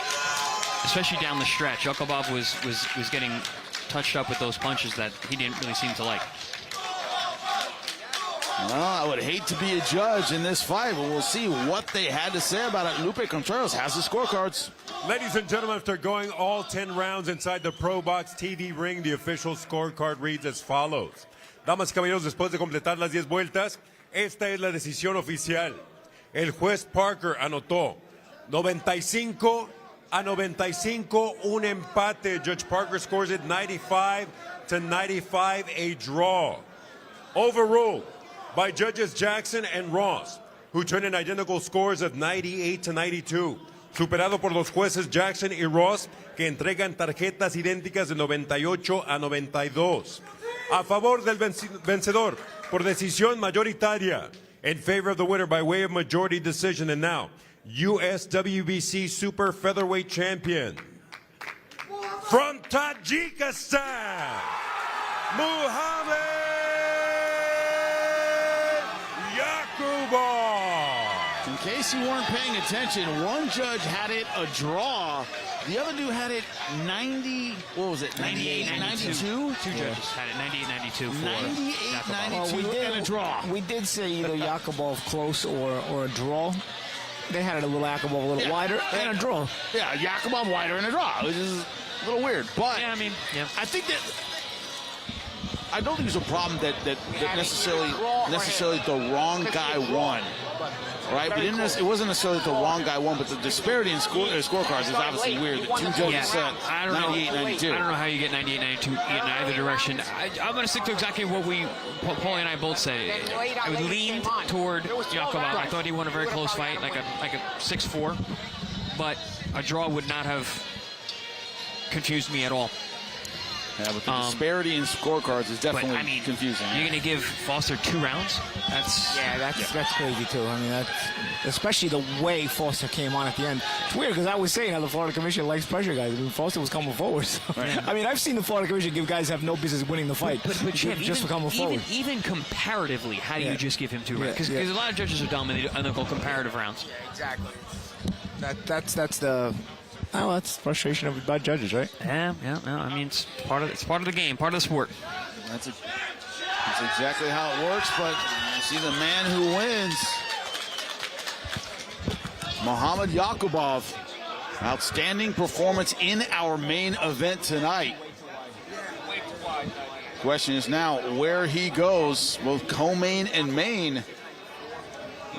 especially down the stretch. Yakobov was getting touched up with those punches that he didn't really seem to like. Well, I would hate to be a judge in this fight, but we'll see what they had to say about it. Lupe Contreras has the scorecards. Ladies and gentlemen, after going all 10 rounds inside the ProBox TV ring, the official scorecard reads as follows. Damas y caballeros, después de completar las 10 vueltas, esta es la decisión oficial. El juez Parker anotó 95-95, un empate. Judge Parker scores it 95-95, a draw. Overruled by Judges Jackson and Ross, who turned in identical scores of 98-92. Superado por los jueces Jackson y Ross, que entregan tarjetas idénticas de 98-92. A favor del vencedor por decisión mayoritaria. In favor of the winner by way of majority decision. And now, USWBC Super Featherweight Champion from Tajikistan, Muhammad In case you weren't paying attention, one judge had it a draw. The other dude had it 90, what was it, 98, 92? Two judges had it 98-92 for 98-92 and a draw. We did say either Yakobov close or a draw. They had it a little Yakobov a little wider and a draw. Yeah, Yakobov wider and a draw, which is a little weird. But I think that I don't think it's a problem that necessarily the wrong guy won. Right? It wasn't necessarily that the wrong guy won, but the disparity in scorecards is obviously weird. The two judges said 98-92. I don't know how you get 98-92 in either direction. I'm going to stick to exactly what Paulie and I both say. I leaned toward Yakobov. I thought he won a very close fight, like a 6-4, but a draw would not have confused me at all. Yeah, but the disparity in scorecards is definitely confusing. You're going to give Foster 2 rounds? That's crazy too. I mean, that's especially the way Foster came on at the end. It's weird because I was saying how the Florida Commission likes pressure guys. I mean, Foster was coming forward. So. I mean, I've seen the Florida Commission give guys who have no business winning the fight, but Champ, just for coming forward. Even comparatively, how do you just give him 2 rounds? Because a lot of judges are dumb and they go comparative rounds. Yeah, exactly. That's the. Oh, that's frustration of bad judges, right? Yeah. No, I mean, it's part of the game, part of the sport. That's exactly how it works. But you see the man who wins, Muhammadkhuja. Outstanding performance in our main event tonight. Question is now where he goes, both co-main and main.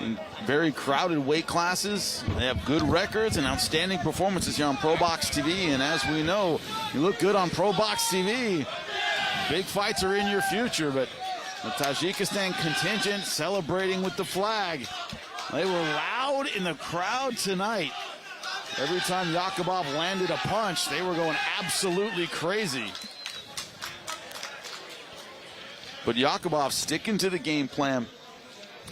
In very crowded weight classes. They have good records and outstanding performances here on ProBox TV. And as we know, you look good on ProBox TV. Big fights are in your future, but the Tajikistan contingent celebrating with the flag. They were loud in the crowd tonight. Every time Yakobov landed a punch, they were going absolutely crazy. But Yakobov sticking to the game plan.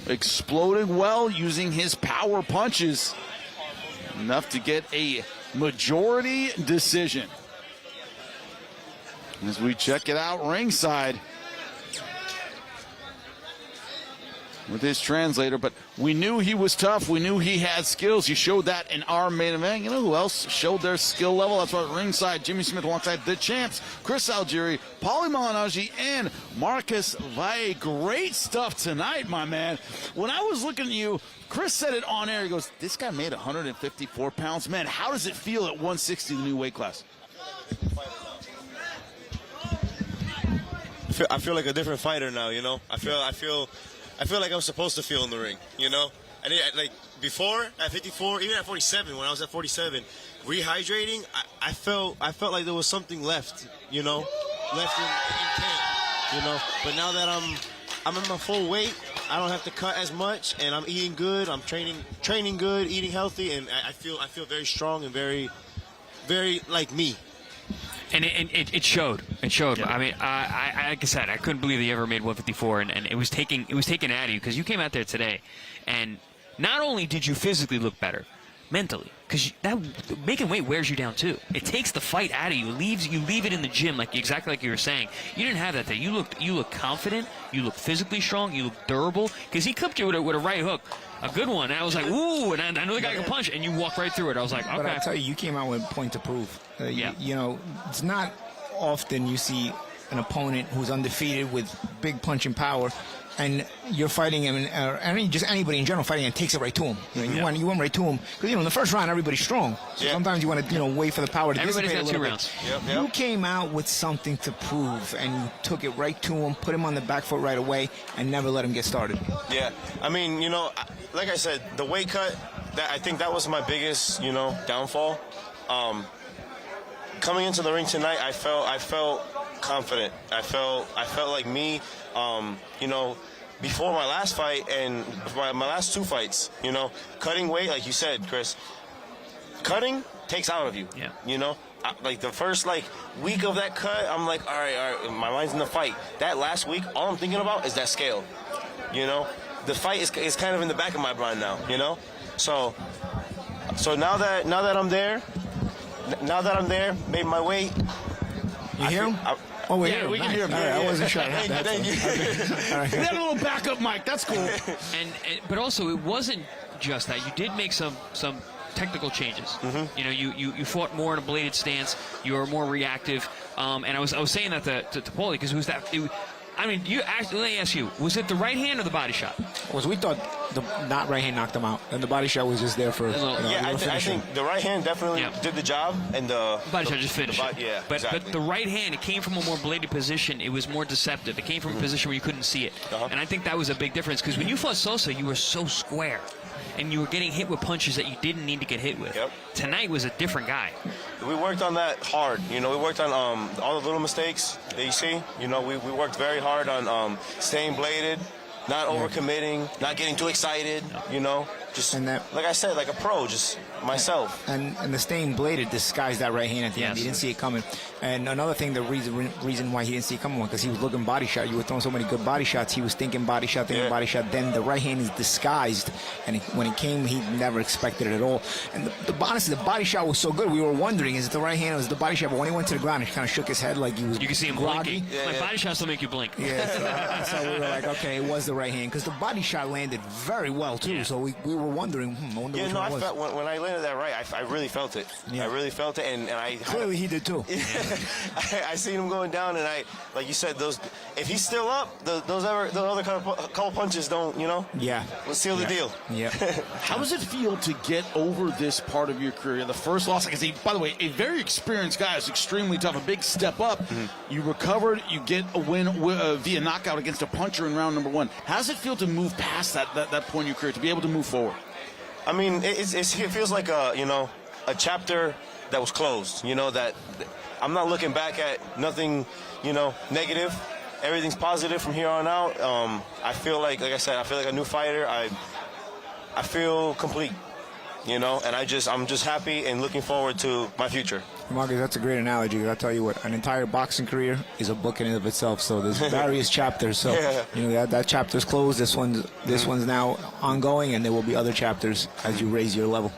Exploding well using his power punches. Enough to get a majority decision. As we check it out ringside with his translator, but we knew he was tough. We knew he had skills. He showed that in our main event. You know who else showed their skill level? That's right, ringside. Jimmy Smith alongside the champs, Chris Algieri, Paulie Malignaggi, and Marques Valle. Great stuff tonight, my man. When I was looking at you, Chris said it on air. He goes, this guy made 154 pounds. Man, how does it feel at 160, the new weight class? I feel like a different fighter now, you know? I feel like I'm supposed to feel in the ring, you know? Like before at 54, even at 47, when I was at 47, rehydrating, I felt like there was something left, you know, left in camp, you know. But now that I'm in my full weight, I don't have to cut as much, and I'm eating good. I'm training good, eating healthy, and I feel very strong and very, very like me. And it showed. It showed. Yeah. I mean, I like I said, I couldn't believe he ever made 154, and it was taking out of you because you came out there today, and not only did you physically look better, mentally, because that making weight wears you down too. It takes the fight out of you. You leave it in the gym, exactly like you were saying. You didn't have that there. You look confident. You look physically strong. You look durable because he clipped you with a right hook. A good one. And I was like, ooh, and I know the guy can punch, and you walk right through it. I was like, okay. But I tell you, you came out with a point to prove. You know, it's not often you see an opponent who's undefeated with big punching power, and you're fighting him, and just anybody in general fighting, and takes it right to him. You know, you went right to him because in the first round everybody's strong. So sometimes you want to wait for the power to Everybody's dissipate got a little 2 rounds. bit. You came out with something to prove, and you took it right to him, put him on the back foot right away, and never let him get started. Yeah, I mean, like I said, the weight cut. I think that was my biggest, downfall. Coming into the ring tonight, I felt confident. I felt like me. Before my last fight and my last 2 fights, cutting weight, like you said, Chris, cutting takes out of you. Yeah. Like the first week of that cut, I'm like, all right, my mind's in the fight. That last week, all I'm thinking about is that scale. The fight is kind of in the back of my mind now. So now that I'm there, made my weight. You hear him? Oh, we can hear him. Right, I wasn't sure. Thank you. We got a little backup mic. That's cool. But also, it wasn't just that. You did make some technical changes. Mm-hmm. You fought more in a bladed stance. You were more reactive. And I was saying that to Paulie because it was that. Let me ask you, was it the right hand or the body shot? We thought the not right hand knocked him out, and the body shot was just there for. I think the right hand definitely did the job, and the body shot just finished. But the right hand, it came from a more bladed position. It was more deceptive. It came from a position where you couldn't see it, and I think that was a big difference because when you fought Sosa, you were so square, and you were getting hit with punches that you didn't need to get hit with. Yep. Tonight was a different guy. We worked on that hard. We worked on all the little mistakes that you see. We worked very hard on staying bladed, not overcommitting, not getting too excited. Just And that- like I said, like a pro, just myself. And the staying bladed disguised that right hand at the end. He didn't see it coming. And another thing, the reason why he didn't see it coming was because he was looking body shot. You were throwing so many good body shots. He was thinking body shot, body shot. Then the right hand is disguised. And when it came, he never expected it at all. And honestly, the body shot was so good. We were wondering, is it the right hand or is it the body shot? But when he went to the ground, he kind of shook his head like he was You can see him groggy. blinking. Like body shots will make you blink. Yeah, so we were like, okay, it was the right hand. Because the body shot landed very well, too. So we were wondering, I wonder which one it was. Felt, when I landed that right, I really felt it. Yeah. I really felt it, and I clearly he did too. I seen him going down, and like you said, if he's still up, those other couple punches don't, Yeah. will seal the deal. Yeah. How does it feel to get over this part of your career? The first loss, like I say, by the way, a very experienced guy is extremely tough. A big step up. Mm-hmm. You recovered. You get a win via knockout against a puncher in round number 1. How does it feel to move past that point in your career, to be able to move forward? I mean, it feels like a chapter that was closed. That I'm not looking back at nothing, negative. Everything's positive from here on out. I feel like I said, I feel like a new fighter. I feel complete, and I'm just happy and looking forward to my future. Marques, that's a great analogy. I'll tell you what, an entire boxing career is a book in and of itself. So there's various chapters. So that chapter's closed. This one's now ongoing, and there will be other chapters as you raise your level.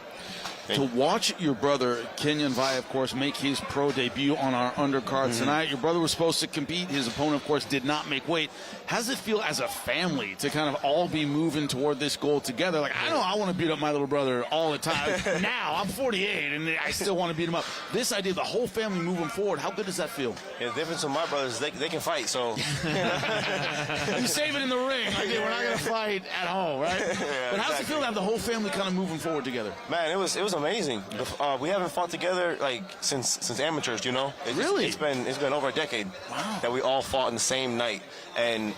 To watch your brother, Kenyon Valle, of course, make his pro debut on our undercard tonight. Your brother was supposed to compete. His opponent, of course, did not make weight. How does it feel as a family to kind of all be moving toward this goal together? Like, I know I want to beat up my little brother all the time. Now, I'm 48, and I still want to beat him up. This idea, the whole family moving forward, how good does that feel? Yeah, the difference with my brothers, they can fight, so. You save it in the ring. Like, we're not going to fight at home, right? But how does it feel to have the whole family kind of moving forward together? Man, it was amazing. We haven't fought together like since amateurs, Really? It's been over a decade that we all fought in the same night, and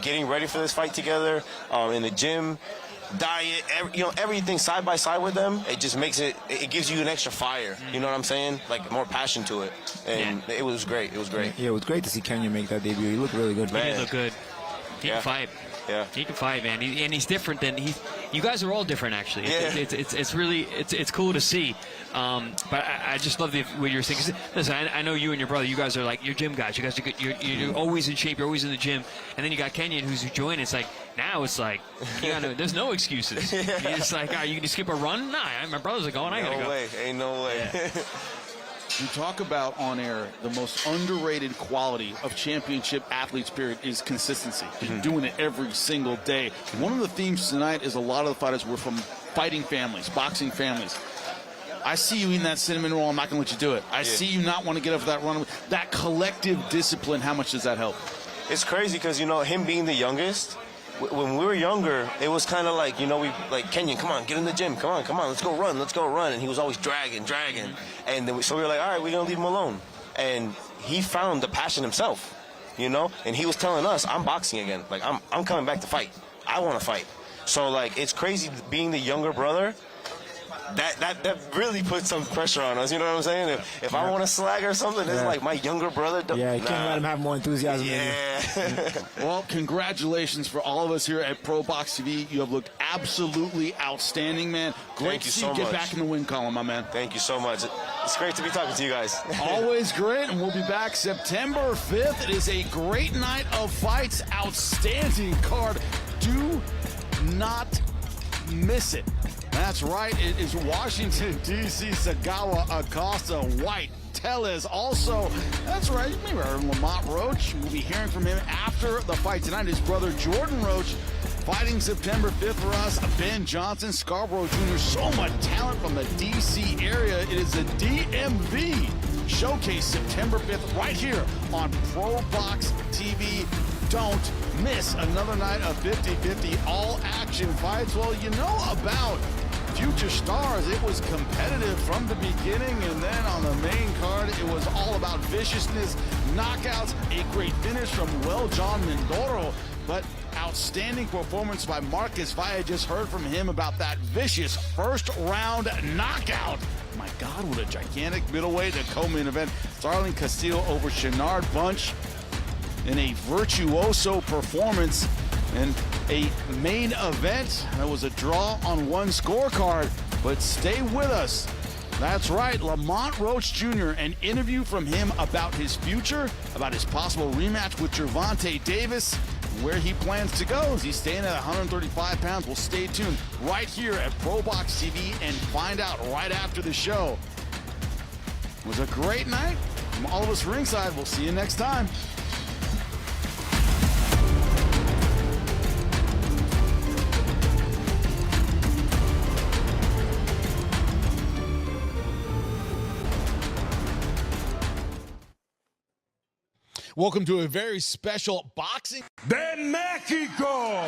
getting ready for this fight together in the gym, diet, everything side by side with them. It just makes it gives you an extra fire. You know what I'm saying? Like more passion to it, and it was great. It was great. Yeah, it was great to see Kenyon make that debut. He looked really good. He did look good. He can fight. Yeah, he can fight, man. And he's different than you guys are all different, actually. Yeah. It's really cool to see. But I just love what you're saying. 'Cause, listen, I know you and your brother. You guys are like you're gym guys. You guys are good. You're always in shape. You're always in the gym. And then you got Kenyon, who's joined. It's like now it's like there's no excuses. It's like, are you gonna skip a run? Nah, my brothers are going. I gotta go. No way. Ain't no way. Yeah. You talk about on air the most underrated quality of championship athletes, period, is consistency. Just doing it every single day. One of the themes tonight is a lot of the fighters were from fighting families, boxing families. I see you eating that cinnamon roll. I'm not going to let you do it. I see you not want to get up for that run. That collective discipline, how much does that help? It's crazy because, him being the youngest, when we were younger, it was kind of like, we like, Kenyon, come on, get in the gym. Come on, let's go run. And he was always dragging. And then so we were like, all right, we're going to leave him alone. And he found the passion himself, and he was telling us, I'm boxing again. Like, I'm coming back to fight. I want to fight. So, like, it's crazy being the younger brother. That really puts some pressure on us, you know what I'm saying? If I want to slag or something, it's like my younger brother. You can't let him have more enthusiasm than you. Well, congratulations for all of us here at ProBox TV. You have looked absolutely outstanding, man. Great to see you get back in the win column, my man. Thank you so much. It's great to be talking to you guys. Always great, and we'll be back September 5th. It is a great night of fights, outstanding card. Do not miss it. That's right. It is Washington, D.C. Sagawa, Acosta, White, Tellez. Also, that's right. You may have heard of Lamont Roach. We'll be hearing from him after the fight tonight. His brother Jordan Roach fighting September 5th for us. Ben Johnson, Scarborough Jr. So much talent from the D.C. area. It is a DMV showcase September 5th right here on ProBox TV. Don't miss another night of 50-50 all-action fights. Well, you know about Future Stars. It was competitive from the beginning, and then on the main card, it was all about viciousness, knockouts, a great finish from John Mindoro, but outstanding performance by Marques Valle. Just heard from him about that vicious first-round knockout. My God, what a gigantic middleweight, the co-main event. Starling Castillo over Shinard Bunch in a virtuoso performance. And a main event that was a draw on one scorecard, but stay with us. That's right, Lamont Roach Jr., an interview from him about his future, about his possible rematch with Gervonta Davis, where he plans to go. Is he staying at 135 pounds? Well, stay tuned right here at ProBox TV and find out right after the show. It was a great night. From all of us ringside, we'll see you next time. Welcome to a very special boxing. De Mexico!